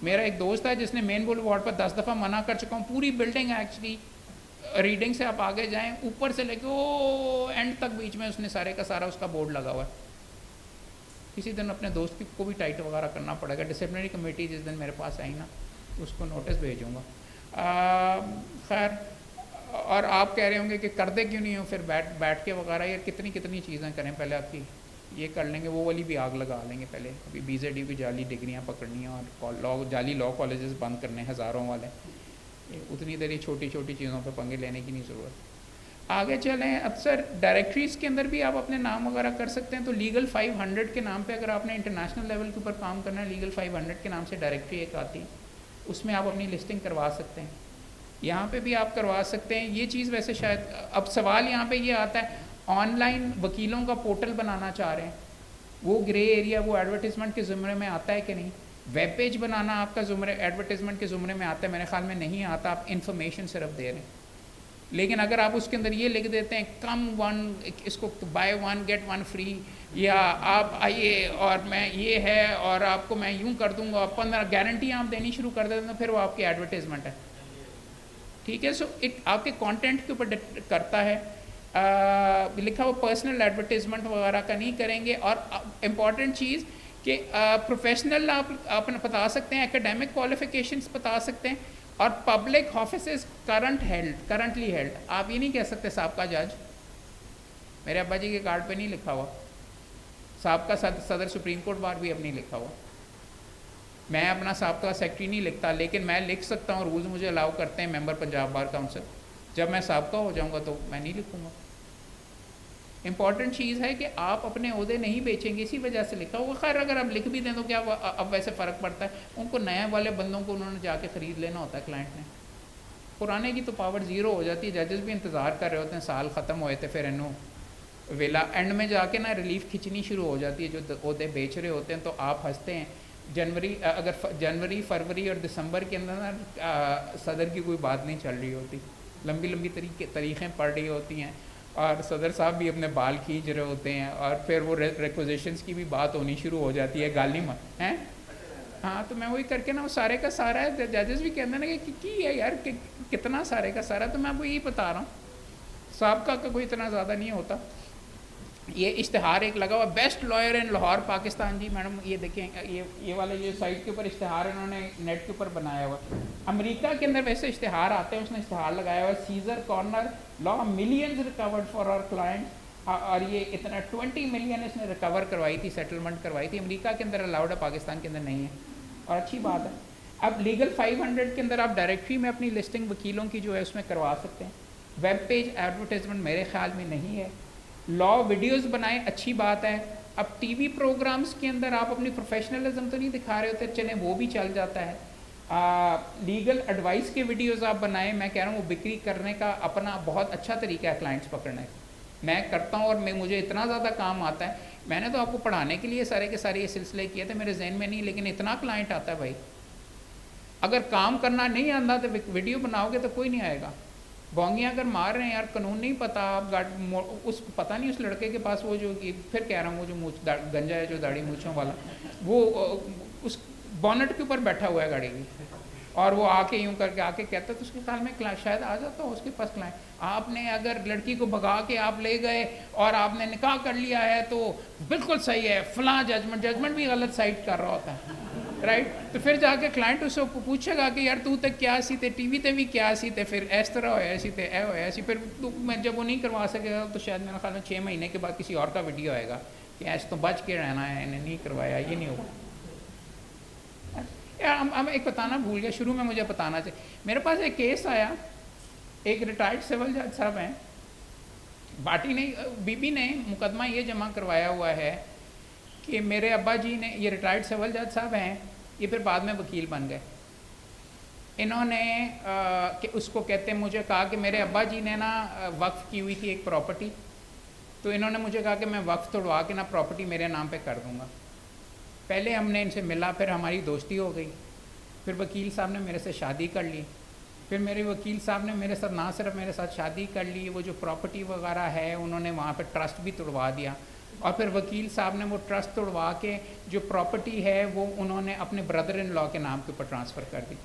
Speaker 1: میرا ایک دوست ہے جس نے مین بول وارڈ پر 10 دفعہ منع کر چکا ہوں. پوری بلڈنگ ایکچولی ریڈنگ سے آپ آگے جائیں, اوپر سے لے کے وہ اینڈ تک بیچ میں اس نے سارے کا سارا اس کا بورڈ لگا ہوا ہے. کسی دن اپنے دوست کو بھی ٹائٹ وغیرہ کرنا پڑے گا. ڈسپلنری کمیٹی جس دن میرے پاس آئی نا, اس کو نوٹس بھیجوں گا. خیر, اور آپ کہہ رہے ہوں گے کہ کر دے کیوں نہیں ہو پھر بیٹھ کے وغیرہ. یار کتنی چیزیں کریں, پہلے آپ کی یہ کر لیں گے, وہ والی بھی آگ لگا لیں گے. پہلے ابھی BZD کی جعلی ڈگریاں پکڑنی ہیں اور جعلی لاء کالجز بند کرنے ہیں ہزاروں والے. اتنی دیر چھوٹی چیزوں پہ پنگے لینے کی نہیں ضرورت. آگے چلیں. اکثر ڈائریکٹریز کے اندر بھی آپ اپنے نام وغیرہ کر سکتے ہیں. تو لیگل 500 کے نام پہ اگر آپ نے انٹرنیشنل لیول کے اوپر کام کرنا ہے, لیگل 500 کے نام سے ڈائریکٹری ایک آتی ہے, اس میں آپ اپنی لسٹنگ کروا سکتے ہیں. یہاں پہ بھی آپ کروا سکتے ہیں. یہ چیز ویسے شاید اب سوال یہاں پہ یہ آتا ہے, آن لائن وکیلوں کا پورٹل بنانا چاہ رہے ہیں, وہ گرے ایریا وہ ایڈورٹیزمنٹ کے زمرے میں آتا ہے کہ نہیں؟ ویب پیج بنانا آپ کا زمرے ایڈورٹیزمنٹ کے زمرے میں آتا ہے؟ میرے خیال میں نہیں آتا. آپ انفارمیشن صرف دے رہے ہیں. لیکن اگر آپ اس کے اندر یہ لکھ دیتے ہیں کم ون, اس کو بائی 1 get 1 free, یا آپ آئیے اور میں یہ ہے اور آپ کو میں یوں کر دوں گا, 15 گارنٹی آپ دینی شروع کر دیتے ہیں, پھر وہ آپ کی ایڈورٹیزمنٹ ہے. ٹھیک ہے. سو آپ کے کانٹینٹ کے اوپر کرتا ہے. لکھا ہوا پرسنل ایڈورٹیزمنٹ وغیرہ کا نہیں کریں گے. اور امپورٹنٹ چیز کہ پروفیشنل آپ بتا سکتے ہیں, اکیڈیمک کوالیفیکیشنس بتا سکتے ہیں, اور پبلک آفیسز کرنٹلی ہیلڈ. آپ یہ نہیں کہہ سکتے سابقہ جج. میرے ابا جی کے کارڈ پہ نہیں لکھا ہوا, سابقہ صدر سپریم کورٹ بار بھی اب نہیں لکھا ہوا. میں اپنا سابقہ سیکٹری نہیں لکھتا, لیکن میں لکھ سکتا ہوں, رولز مجھے الاؤ کرتے ہیں ممبر پنجاب بار کاؤنسل. جب میں سابقہ ہو جاؤں گا تو میں نہیں لکھوں گا. امپورٹنٹ چیز ہے کہ آپ اپنے عہدے نہیں بیچیں گے, اسی وجہ سے لکھا ہوگا. خیر اگر آپ لکھ بھی دیں تو کیا اب ویسے فرق پڑتا ہے. ان کو نئے والے بندوں کو انہوں نے جا کے خرید لینا ہوتا ہے کلائنٹ نے. پرانے کی تو پاور زیرو ہو جاتی ہے. ججز بھی انتظار کر رہے ہوتے ہیں, سال ختم ہوئے تھے, پھر انہوں ویلا اینڈ میں جا کے نا ریلیف کھینچنی شروع ہو جاتی ہے جو عہدے بیچ رہے ہوتے ہیں. تو آپ ہنستے ہیں. جنوری فروری اور دسمبر کے اندر نا صدر کی کوئی بات نہیں چل رہی ہوتی, لمبی تاریخیں پڑ رہی ہوتی ہیں, اور صدر صاحب بھی اپنے بال کھینچ رہے ہوتے ہیں اور پھر وہ ریکوزیشنس کی بھی بات ہونی شروع ہو جاتی ہے، گالی ہیں. ہاں تو میں وہی کر کے نا وہ سارے کا سارا ہے، ججز بھی کہتے ہیں نا کہ کی ہے یار، کتنا سارے کا سارا. تو میں آپ کو یہی بتا رہا ہوں، سابقہ کا کوئی اتنا زیادہ نہیں ہوتا. یہ اشتہار ایک لگا ہوا، بیسٹ لائر ان لاہور پاکستان. جی میڈم یہ دیکھیں، یہ والا یہ سائٹ کے اوپر اشتہار انہوں نے نیٹ کے اوپر بنایا ہوا. امریکہ کے اندر ویسے اشتہار آتے ہیں، اس نے اشتہار لگایا ہوا Caesar corner law millions recovered for our client. اور یہ اتنا 20 ملین اس نے ریکور کروائی تھی، سیٹلمنٹ کروائی تھی. امریکہ کے اندر الاؤڈ ہے، پاکستان کے اندر نہیں ہے، اور اچھی بات ہے. اب لیگل 500 کے اندر آپ ڈائریکٹری میں اپنی لسٹنگ وکیلوں کی جو ہے اس میں کروا سکتے ہیں. ویب پیج ایڈورٹیزمنٹ میرے خیال میں نہیں ہے. لا ویڈیوز بنائیں، اچھی بات ہے. اب ٹی وی پروگرامز کے اندر آپ اپنی پروفیشنلزم تو نہیں دکھا رہے ہوتے، چلیں وہ بھی چل جاتا ہے. لیگل ایڈوائس کے ویڈیوز آپ بنائیں. میں کہہ رہا ہوں وہ بکری کرنے کا اپنا بہت اچھا طریقہ ہے کلائنٹس پکڑنے کا. میں کرتا ہوں اور مجھے اتنا زیادہ کام آتا ہے. میں نے تو آپ کو پڑھانے کے لیے سارے کے سارے یہ سلسلے کیے تھے، میرے ذہن میں نہیں، لیکن اتنا کلائنٹ آتا ہے بھائی. اگر کام کرنا نہیں آتا تو ویڈیو بناؤ گے تو کوئی نہیں آئے گا. بونگیاں اگر مار رہے ہیں یار، قانون نہیں پتہ، آپ اس کو پتہ نہیں اس لڑکے کے پاس وہ جو پھر کہہ رہا ہوں وہ جو گنجا ہے جو داڑھی مونچھوں والا، وہ اس بونٹ کے اوپر بیٹھا ہوا ہے گاڑی کی، اور وہ آ کے یوں کر کے آ کے کہتا ہے تو اس کے خیال میں شاید آ جاتا ہو اس کے پاس کلائنٹ. آپ نے اگر لڑکی کو بھگا کے آپ لے گئے اور آپ نے نکاح کر لیا ہے تو بالکل صحیح ہے، فلاں ججمنٹ بھی غلط سائٹ کر رہا ہوتا ہے، رائٹ. تو پھر جا کے کلائنٹ اس سے پوچھے گا کہ یار تو تک کیا سی تے ٹی وی تے بھی کیا سی تے پھر اس طرح ہویا سی تے اے ہویا سی. پھر میں جب وہ نہیں کروا سکے گا تو شاید میرا خیال میں 6 مہینے کے بعد کسی اور کا ویڈیو آئے گا کہ ایس تو بچ کے رہنا ہے، انہیں نہیں کروایا، یہ نہیں ہوگا. ہم ایک بتانا بھول گیا، شروع میں مجھے بتانا چاہیے. میرے پاس ایک کیس آیا، ایک ریٹائرڈ سول جج صاحب ہیں، باٹی نے بی بی نے مقدمہ یہ جمع کروایا ہوا ہے کہ میرے ابا جی نے، یہ ریٹائرڈ سول جج صاحب ہیں، یہ پھر بعد میں وکیل بن گئے. انہوں نے کہ اس کو کہتے ہیں، مجھے کہا کہ میرے ابا جی نے نا وقف کی ہوئی تھی ایک پراپرٹی، تو انہوں نے مجھے کہا کہ میں وقف توڑوا کے نا پراپرٹی میرے نام پہ کر دوں گا. پہلے ہم نے ان سے ملا، پھر ہماری دوستی ہو گئی، پھر وکیل صاحب نے میرے سے شادی کر لی. پھر میرے وکیل صاحب نے میرے ساتھ نہ صرف میرے ساتھ شادی کر لی، وہ جو پراپرٹی وغیرہ ہے انہوں نے وہاں پہ ٹرسٹ بھی توڑوا دیا. اور پھر وکیل صاحب نے وہ ٹرسٹ توڑوا کے جو پراپرٹی ہے وہ انہوں نے اپنے بردر ان لا کے نام کے اوپر ٹرانسفر کر دی.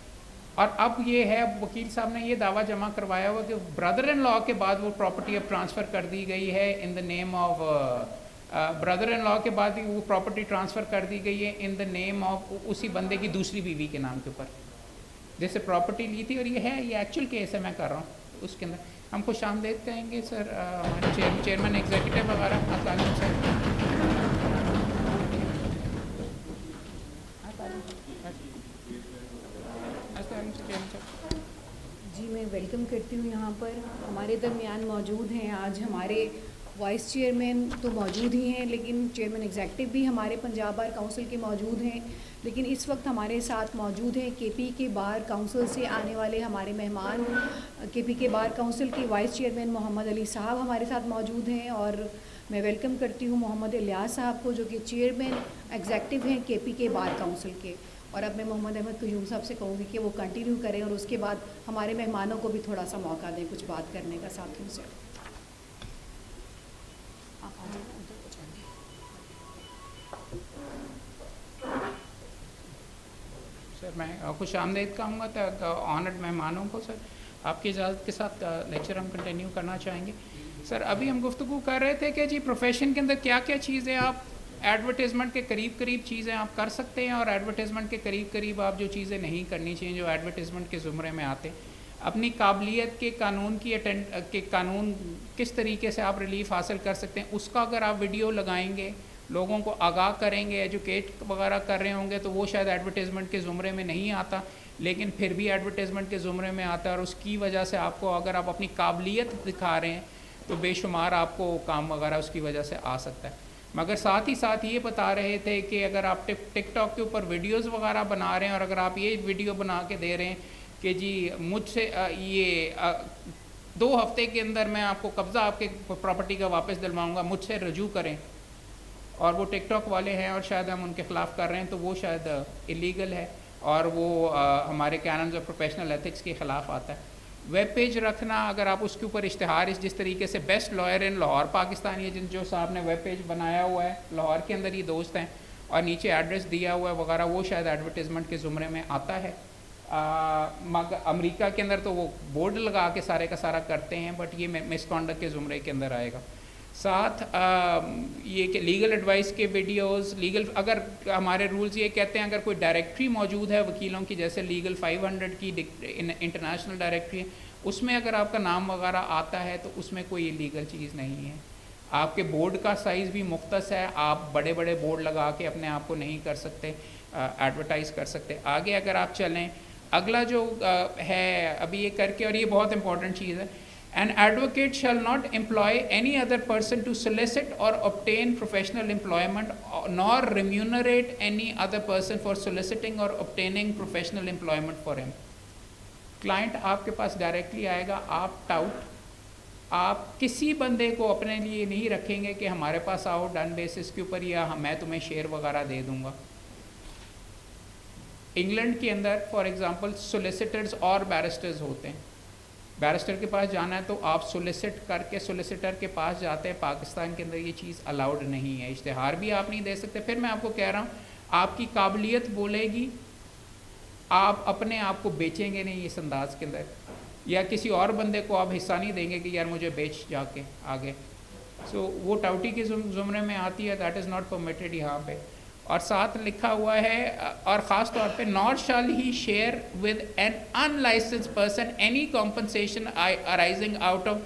Speaker 1: اور اب یہ ہے، وکیل صاحب نے یہ دعویٰ جمع کروایا ہوا کہ بردر ان لا کے بعد وہ پراپرٹی اب ٹرانسفر کر دی گئی ہے ان دا نیم آف بردر ان لا کے بعد ہی وہ پراپرٹی ٹرانسفر کر دی گئی ہے ان دا نیم آف اسی بندے کی دوسری بیوی کے نام کے اوپر جیسے پراپرٹی لی تھی. اور یہ ہے، یہ ایکچوئل کیس ہے، میں کر رہا ہوں. اس کے اندر ہم خوش آمدید کہیں گے سر ہمارے چیئرمین ایگزیکٹو وغیرہ اسلام صاحب.
Speaker 2: جی میں ویلکم کرتی ہوں. یہاں پر ہمارے درمیان موجود ہیں آج ہمارے وائس چیئرمین تو موجود ہی ہیں، لیکن چیئرمین ایگزیکٹو بھی ہمارے پنجاب بار کونسل کے موجود ہیں. لیکن اس وقت ہمارے ساتھ موجود ہیں کے پی کے بار کونسل سے آنے والے ہمارے مہمان. کے پی کے بار کونسل کے وائس چیئرمین محمد علی صاحب ہمارے ساتھ موجود ہیں، اور میں ویلکم کرتی ہوں محمد الیاس صاحب کو جو کہ چیئرمین ایگزیکٹو ہیں کے پی کے بار کونسل کے. اور اب میں محمد احمد قیوم صاحب سے کہوں گی کہ وہ کنٹینیو کریں اور اس کے بعد ہمارے مہمانوں کو بھی تھوڑا سا موقع دیں کچھ بات کرنے کا ساتھیوں سے.
Speaker 1: سر میں خوش آمدید کہوں گا تو آنرڈ مہمانوں کو. سر آپ کی اجازت کے ساتھ لیکچر ہم کنٹینیو کرنا چاہیں گے. سر ابھی ہم گفتگو کر رہے تھے کہ جی پروفیشن کے اندر کیا کیا چیزیں آپ ایڈورٹیزمنٹ کے قریب چیزیں آپ کر سکتے ہیں، اور ایڈورٹیزمنٹ کے قریب آپ جو چیزیں نہیں کرنی چاہیے جو ایڈورٹیزمنٹ کے زمرے میں آتے. اپنی قابلیت کے قانون کس طریقے سے آپ ریلیف حاصل کر سکتے ہیں، اس کا اگر آپ ویڈیو لگائیں گے، لوگوں کو آگاہ کریں گے، ایجوکیٹ وغیرہ کر رہے ہوں گے تو وہ شاید ایڈورٹیزمنٹ کے زمرے میں نہیں آتا، لیکن پھر بھی ایڈورٹیزمنٹ کے زمرے میں آتا ہے. اور اس کی وجہ سے آپ کو، اگر آپ اپنی قابلیت دکھا رہے ہیں تو بے شمار آپ کو کام وغیرہ اس کی وجہ سے آ سکتا ہے. مگر ساتھ ہی ساتھ یہ بتا رہے تھے کہ اگر آپ ٹک ٹاک کے اوپر ویڈیوز وغیرہ بنا رہے ہیں، اور اگر آپ یہ ویڈیو بنا کے دے رہے ہیں کہ جی مجھ سے یہ 2 ہفتے کے اندر میں آپ کو قبضہ آپ کے پراپرٹی کا واپس دلواؤں گا، مجھ سے رجوع کریں، اور وہ ٹک ٹاک والے ہیں اور شاید ہم ان کے خلاف کر رہے ہیں، تو وہ شاید ایلیگل ہے اور وہ ہمارے کیننز آف پروفیشنل ایتھکس کے خلاف آتا ہے. ویب پیج رکھنا, اگر آپ اس کے اوپر اشتہار جس طریقے سے بیسٹ لائر ان لاہور پاکستان, یہ جو صاحب نے ویب پیج بنایا ہوا ہے لاہور کے اندر, یہ دوست ہیں, اور نیچے ایڈریس دیا ہوا ہے وغیرہ, وہ شاید ایڈورٹیزمنٹ کے زمرے میں آتا ہے. امریکہ کے اندر تو وہ بورڈ لگا کے سارے کا سارا کرتے ہیں, بٹ یہ مس کانڈکٹ کے زمرے کے اندر آئے گا. ساتھ یہ کہ لیگل ایڈوائس کے ویڈیوز, لیگل اگر ہمارے رولز یہ کہتے ہیں اگر کوئی ڈائریکٹری موجود ہے وکیلوں کی, جیسے لیگل 500 کی انٹرنیشنل ڈائریکٹری ہے, اس میں اگر آپ کا نام وغیرہ آتا ہے تو اس میں کوئی لیگل چیز نہیں ہے. آپ کے بورڈ کا سائز بھی مختص ہے, آپ بڑے بڑے بورڈ لگا کے اپنے آپ کو نہیں کر سکتے, ایڈورٹائز کر سکتے. آگے اگر آپ چلیں, اگلا جو ہے ابھی یہ کر کے, اور یہ بہت امپورٹنٹ چیز ہے, An advocate shall not employ any other person to solicit or obtain professional employment, nor remunerate any other person for soliciting or obtaining professional employment for him. Client آپ کے پاس ڈائریکٹلی آئے گا, آپ ٹاؤٹ, آپ کسی بندے کو اپنے لیے نہیں رکھیں گے کہ ہمارے پاس آؤ ڈن بیسس کے اوپر, یا میں تمہیں شیئر وغیرہ دے دوں گا. انگلینڈ کے اندر فار ایگزامپل سولیسیٹرز اور بیرسٹرز ہوتے ہیں. بیرسٹر کے پاس جانا ہے تو آپ سولیسٹ کر کے سولیسیٹر کے پاس جاتے ہیں. پاکستان کے اندر یہ چیز الاؤڈ نہیں ہے, اشتہار بھی آپ نہیں دے سکتے. پھر میں آپ کو کہہ رہا ہوں, آپ کی قابلیت بولے گی, آپ اپنے آپ کو بیچیں گے نہیں اس انداز کے اندر, یا کسی اور بندے کو آپ حصہ نہیں دیں گے کہ یار مجھے بیچ جا کے آگے. سو وہ ٹاؤٹی کے زمرے میں آتی ہے, دیٹ از ناٹ پرمیٹڈ یہاں پہ. اور ساتھ لکھا ہوا ہے, اور خاص طور پہ not shall he share with an unlicensed person any compensation arising out of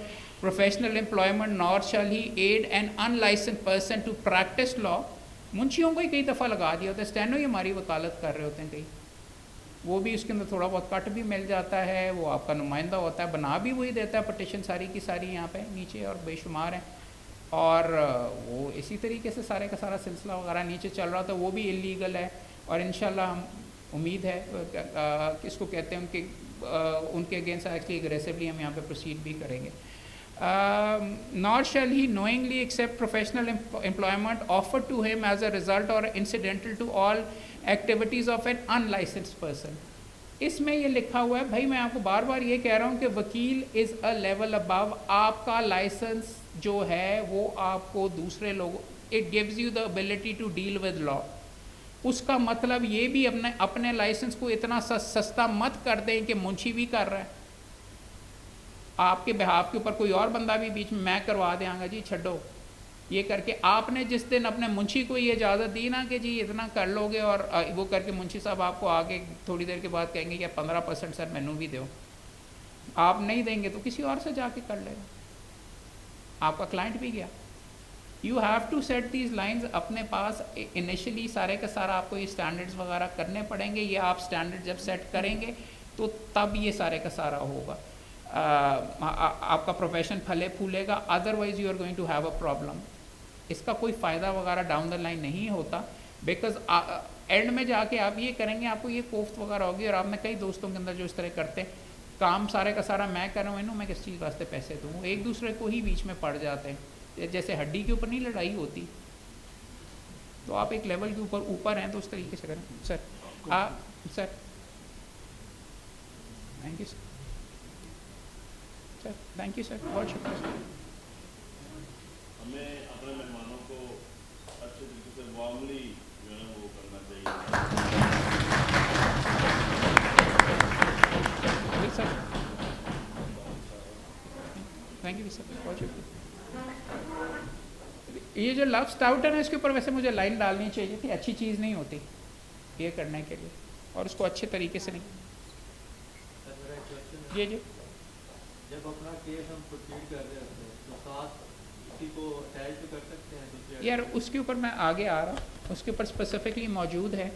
Speaker 1: professional employment, nor shall he aid an unlicensed person to practise law. منشیوں کو ہی کئی دفعہ لگا دیا ہوتا ہے, اسٹینو ہی ہماری وکالت کر رہے ہوتے ہیں کئی, وہ بھی اس کے اندر تھوڑا بہت کٹ بھی مل جاتا ہے, وہ آپ کا نمائندہ ہوتا ہے, بنا بھی وہی دیتا ہے پٹیشن ساری کی ساری یہاں پہ نیچے, اور بے شمار ہیں. اور وہ اسی طریقے سے سارے کا سارا سلسلہ وغیرہ نیچے چل رہا تھا, وہ بھی انلیگل ہے. اور انشاءاللہ ہم امید ہے کس کو کہتے ہیں ان کے اگینسٹ ایکچولی اگریسولی ہم یہاں پہ پروسیڈ بھی کریں گے. Nor shall he knowingly accept professional employment offered to him as a result or incidental to all activities of an unlicensed person. اس میں یہ لکھا ہوا ہے, بھائی میں آپ کو بار بار یہ کہہ رہا ہوں کہ وکیل از اے لیول ابو. آپ کا لائسنس جو ہے وہ آپ کو دوسرے لوگوں, it gives you the ability to deal with law. اس کا مطلب یہ بھی اپنے لائسنس کو اتنا سستا مت کر دیں کہ منشی بھی کر رہا ہے, آپ کے بہاف کے اوپر کوئی اور بندہ بھی بیچ میں کروا دیں گا, جی چھڈو یہ کر کے. آپ نے جس دن اپنے منشی کو یہ اجازت دی نا کہ جی اتنا کر لو گے, اور وہ کر کے منشی صاحب آپ کو آگے تھوڑی دیر کے بعد کہیں گے کہ 15% سر مینوں بھی دو, آپ نہیں دیں گے تو کسی اور سے جا کے کر لے گا, آپ کا کلائنٹ بھی گیا. You have to set these lines اپنے پاس انیشلی, سارے کا سارا آپ کو یہ اسٹینڈرڈز وغیرہ کرنے پڑیں گے. یہ آپ اسٹینڈرڈ جب سیٹ کریں گے تو تب یہ سارے کا سارا ہوگا, آپ کا پروفیشن پھلے پھولے گا. Otherwise you are going to have a problem. اس کا کوئی فائدہ وغیرہ ڈاؤن دا لائن نہیں ہوتا, بیکاز اینڈ میں جا کے آپ یہ کریں گے, آپ کو یہ کوفت وغیرہ ہوگی. اور آپ نے کئی دوستوں کے اندر جو اس طرح کرتے ہیں, کام سارے کا سارا میں کر رہا ہوں, انہوں میں کس چیز واسطے پیسے دوں, ایک دوسرے کو ہی بیچ میں پڑ جاتے ہیں. جیسے ہڈی کے اوپر نہیں لڑائی ہوتی, تو آپ ایک لیول کے اوپر ہیں تو اس طریقے سے کریں. Sir sir thank you sir, thank you sir, بہت شکریہ سر.
Speaker 3: ہمیں اپنے مہمانوں کو اچھے طریقے سے وارملی جو ہے وہ کرنا چاہیے.
Speaker 1: سر تھینک یو سر, بہت شکریہ. یہ جو لو سٹاؤٹ ہے نا, اس کے اوپر ویسے مجھے لائن ڈالنی چاہیے تھی, اچھی چیز نہیں ہوتی یہ کرنے کے لیے, اور اس کو اچھے طریقے سے نہیں. جی جی,
Speaker 4: جب اپنا کیس ہم پروسیڈ کر رہے ہوتے ہیں تو ساتھ کسی کو اٹیچ بھی کر سکتے ہیں دوسرے.
Speaker 1: یار اس کے اوپر میں آگے آ رہا ہوں, اس کے اوپر اسپیسیفکلی موجود ہے.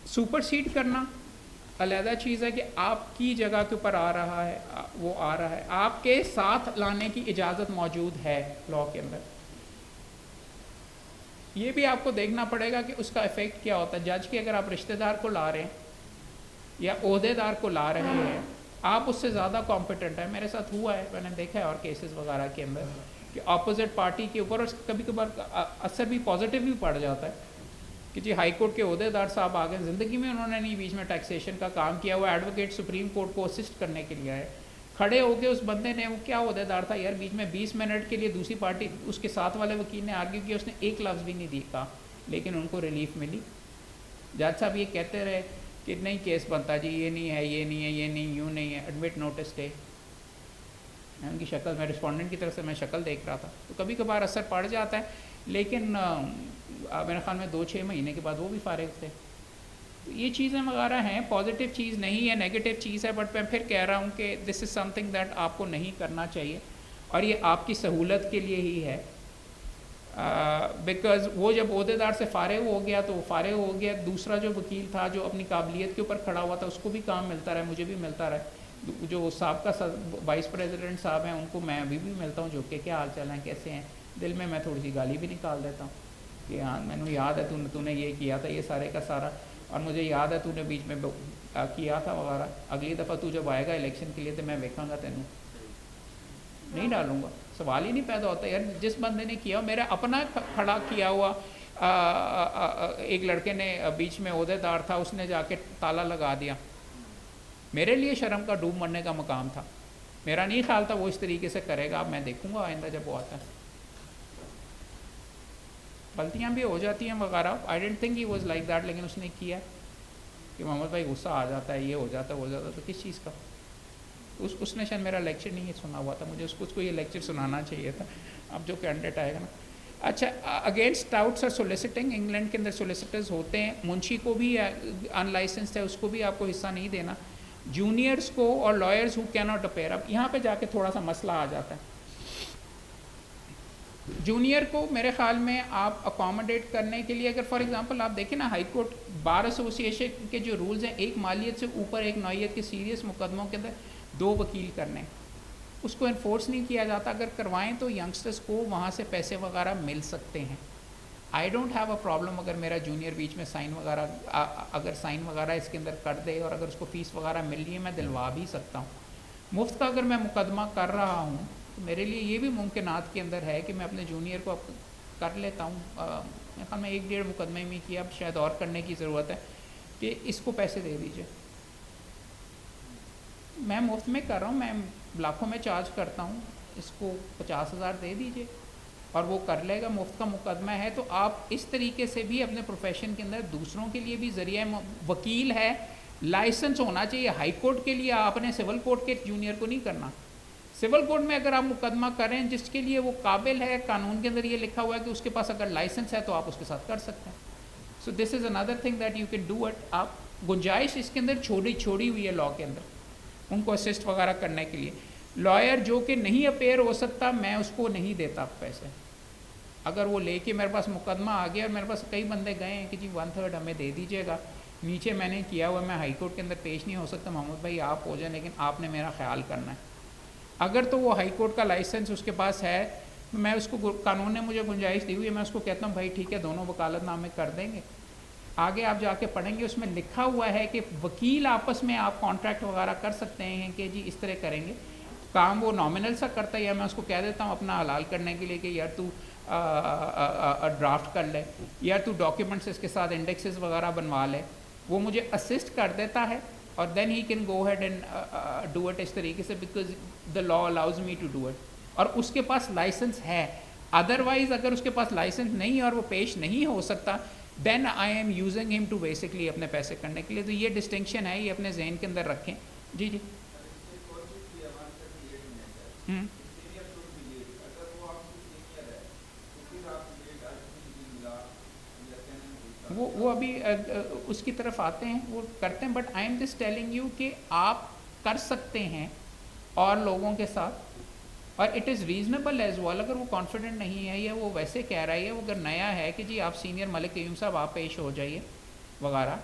Speaker 1: سپر سیڈ کرنا علیحدہ چیز ہے کہ آپ کی جگہ کے اوپر آ رہا ہے, وہ آ رہا ہے, آپ کے ساتھ لانے کی اجازت موجود ہے لاء کے اندر. یہ بھی آپ کو دیکھنا پڑے گا کہ اس کا افیکٹ کیا ہوتا ہے. جج کے اگر آپ رشتہ دار کو لا رہے ہیں یا عہدے دار کو لا رہے ہیں, آپ اس سے زیادہ کمپیٹنٹ ہیں. میرے ساتھ ہوا ہے, میں نے دیکھا ہے اور کیسز وغیرہ کے اندر کہ اپوزٹ پارٹی کے اوپر, اور کبھی کبھار اثر بھی پازیٹیو بھی پڑ جاتا ہے کہ جی ہائی کورٹ کے عہدیدار صاحب آ گئے, زندگی میں انہوں نے نہیں بیچ میں ٹیکسیشن کا کام کیا, وہ ایڈوکیٹ سپریم کورٹ کو اسسٹ کرنے کے لیے آئے, کھڑے ہو کے اس بندے نے, وہ کیا عہدیدار تھا یار, بیچ میں 20 منٹ کے لیے دوسری پارٹی اس کے ساتھ والے وکیل نے آرگیو کیا, اس نے ایک لفظ بھی نہیں کہا, لیکن ان کو ریلیف ملی. جج صاحب یہ کہتے رہے کہ نہیں کیس بنتا جی, یہ نہیں ہے, یہ نہیں ہے, یہ نہیں, یوں نہیں ہے, ایڈمٹ نوٹس ڈے. میں ان کی شکل, میں رسپونڈنٹ کی طرف سے میں شکل دیکھ رہا تھا, تو کبھی کبھار اثر پڑ جاتا ہے, لیکن میرے خیال میں 2-6 مہینے کے بعد وہ بھی فارغ تھے. یہ چیزیں وغیرہ ہیں, پازیٹیو چیز نہیں ہے, نیگیٹو چیز ہے, بٹ میں پھر کہہ رہا ہوں کہ دس از سم تھنگ دیٹ آپ کو نہیں کرنا چاہیے, اور یہ آپ کی سہولت کے لیے ہی ہے. بیکاز وہ جب عہدیدار سے فارغ ہو گیا تو وہ فارغ ہو گیا, دوسرا جو وکیل تھا جو اپنی قابلیت کے اوپر کھڑا ہوا تھا اس کو بھی کام ملتا رہا, مجھے بھی ملتا رہا. جو سابقہ وائس پریزیڈنٹ صاحب ہیں ان کو میں ابھی بھی ملتا ہوں, جو کہ کیا حال چال ہیں, کیسے ہیں, دل میں تھوڑی سی گالی بھی نکال دیتا ہوں کہ ہاں میں نے یاد ہے تو نے یہ کیا تھا, یہ سارے کا سارا, اور مجھے یاد ہے تو نے بیچ میں کیا تھا وغیرہ, اگلی دفعہ تو جب آئے گا الیکشن کے لیے تو میں دیکھوں گا تینوں نہیں ڈالوں گا. سوال ہی نہیں پیدا ہوتا یار, جس بندے نے کیا, میرا اپنا کھڑا کیا ہوا ایک لڑکے نے بیچ میں عہدیدار تھا, اس نے جا کے تالا لگا دیا, میرے لیے شرم کا ڈوب مرنے کا مقام تھا. میرا نہیں خیال تھا وہ اس طریقے سے کرے گا, اب میں دیکھوں گا آئندہ جب وہ آتا ہے. غلطیاں بھی ہو جاتی ہیں وغیرہ, I don't think he was like that, لیکن اس نے کیا کہ محمد بھائی غصہ آ جاتا ہے, یہ ہو جاتا ہے, تو کس چیز کا, اس نے شاید میرا لیکچر نہیں سنا ہوا تھا, مجھے اس کو یہ لیکچر سنانا چاہیے تھا. اب جو کینڈیڈیٹ آئے گا نا. اچھا, اگینسٹ ٹاؤٹس اور سولیسٹنگ, انگلینڈ کے اندر سولیسٹرز ہوتے ہیں, منشی کو بھی ان لائسنسڈ ہے, اس کو بھی آپ کو حصہ نہیں دینا, جونیئرس کو اور لائرز ہو کی ناٹ اپیئر. اب یہاں پہ جا کے تھوڑا سا مسئلہ آ جاتا ہے. جونیئر کو میرے خیال میں آپ اکاموڈیٹ کرنے کے لیے, اگر فار ایگزامپل آپ دیکھیں نا, ہائی کورٹ بار ایسوسی ایشن کے جو رولز ہیں, ایک مالیت سے اوپر ایک نوعیت کے سیریس مقدموں کے اندر 2 وکیل کرنے, اس کو انفورس نہیں کیا جاتا. اگر کروائیں تو ینگسٹرز کو وہاں سے پیسے وغیرہ مل سکتے ہیں. I don't have a problem اگر میرا جونیئر بیچ میں سائن وغیرہ اگر سائن وغیرہ اس کے اندر کر دے, اور اگر اس کو فیس وغیرہ مل رہی ہے میں دلوا بھی سکتا ہوں. مفت کا اگر میں مقدمہ کر رہا ہوں تو میرے لیے یہ بھی ممکنات کے اندر ہے کہ میں اپنے جونیئر کو کر لیتا ہوں. میرے خیال میں 1-1.5 مقدمے میں کیا, اب شاید اور کرنے کی ضرورت ہے, کہ اس کو پیسے دے دیجیے. میں مفت میں کر رہا ہوں, میں لاکھوں میں چارج کرتا ہوں, اس کو 50,000 دے دیجیے اور وہ کر لے گا. مفت کا مقدمہ ہے. تو آپ اس طریقے سے بھی اپنے پروفیشن کے اندر دوسروں کے لیے بھی ذریعہ, وکیل ہے, لائسنس ہونا چاہیے. ہائی کورٹ کے لیے آپ نے سول کورٹ کے جونیئر کو نہیں کرنا. سول کورٹ میں اگر آپ مقدمہ کریں جس کے لیے وہ قابل ہے, قانون کے اندر یہ لکھا ہوا ہے کہ اس کے پاس اگر لائسنس ہے تو آپ اس کے ساتھ کر سکتے ہیں. So this is another thing that you can do it. آپ گنجائش اس کے اندر چھوڑی ہوئی ہے لاء کے اندر ان کو اسسٹ وغیرہ کرنے کے لیے. لائر جو کہ نہیں اپیئر ہو سکتا, میں اس کو نہیں دیتا پیسے. اگر وہ لے کے میرے پاس مقدمہ آ گیا, اور میرے پاس کئی بندے گئے ہیں کہ جی 1/3 ہمیں دے دیجیے گا, نیچے میں نے کیا ہوا, میں ہائی کورٹ کے اندر پیش نہیں ہو سکتا, محمد بھائی آپ ہو جائیں, لیکن آپ نے میرا خیال کرنا ہے. اگر تو وہ ہائی کورٹ کا لائسنس اس کے پاس ہے, میں اس کو, قانون نے مجھے گنجائش دی ہوئی ہے, میں اس کو کہتا ہوں بھائی ٹھیک ہے, دونوں وکالت نامے کر دیں گے. آگے آپ جا کے پڑھیں گے, اس میں لکھا ہوا ہے کہ وکیل آپس میں آپ کانٹریکٹ وغیرہ کر سکتے ہیں کہ جی اس طرح کریں گے. کام وہ نامنل سا کرتا ہے, یا میں اس کو کہہ دیتا ہوں اپنا حلال کرنے کے لیے کہ یار تو ڈرافٹ کر لے, یا تو ڈاکیومنٹس اس کے ساتھ انڈیکسز وغیرہ بنوا لے. وہ مجھے اسسٹ کر دیتا ہے, اور then he can go ahead and do it اس طریقے سے, because the law allows me to do it, اور اس کے پاس لائسنس ہے. ادروائز اگر اس کے پاس لائسنس نہیں ہے اور وہ پیش نہیں ہو سکتا, دین آئی ایم یوزنگ ہم ٹو بیسکلی اپنے پیسے کرنے کے لیے. تو یہ ڈسٹنکشن ہے, یہ اپنے ذہن کے اندر رکھیں. جی جی وہ ابھی اس کی طرف آتے ہیں, وہ کرتے ہیں. But I am just telling you کہ آپ کر سکتے ہیں اور لوگوں کے ساتھ, اور it is reasonable as well. اگر وہ کانفیڈنٹ نہیں ہے, یا وہ ویسے کہہ رہا ہے, وہ اگر نیا ہے کہ جی آپ سینئر ملک قیوم صاحب آپ پیش ہو جائیے وغیرہ.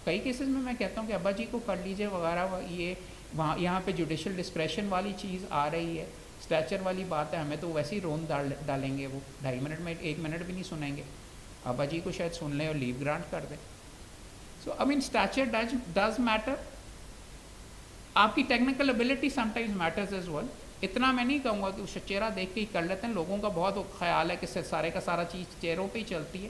Speaker 1: کئی کیسز میں کہتا ہوں کہ ابا جی کو کر لیجیے وغیرہ. یہ وہاں یہاں پہ جوڈیشل ڈسکریشن والی چیز آ رہی ہے, اسٹیچر والی بات ہے, ہمیں تو ویسے ہی رون ڈالیں گے, وہ 2.5 منٹ میں 1 منٹ بھی نہیں سنیں گے. ابا جی کو شاید سن لیں اور لیو گرانٹ کر دیں. So I mean stature does matter. آپ کی technical ability sometimes matters as well. اتنا میں نہیں کہوں گا کہ وہ چہرہ دیکھ کے ہی کر لیتے ہیں. لوگوں کا بہت خیال ہے کہ سارے کا سارا چیز چہروں پہ ہی چلتی ہے.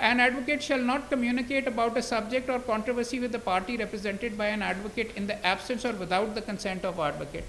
Speaker 1: An advocate shall not communicate about a subject or controversy with the party represented by an advocate in the absence or without the consent of advocate.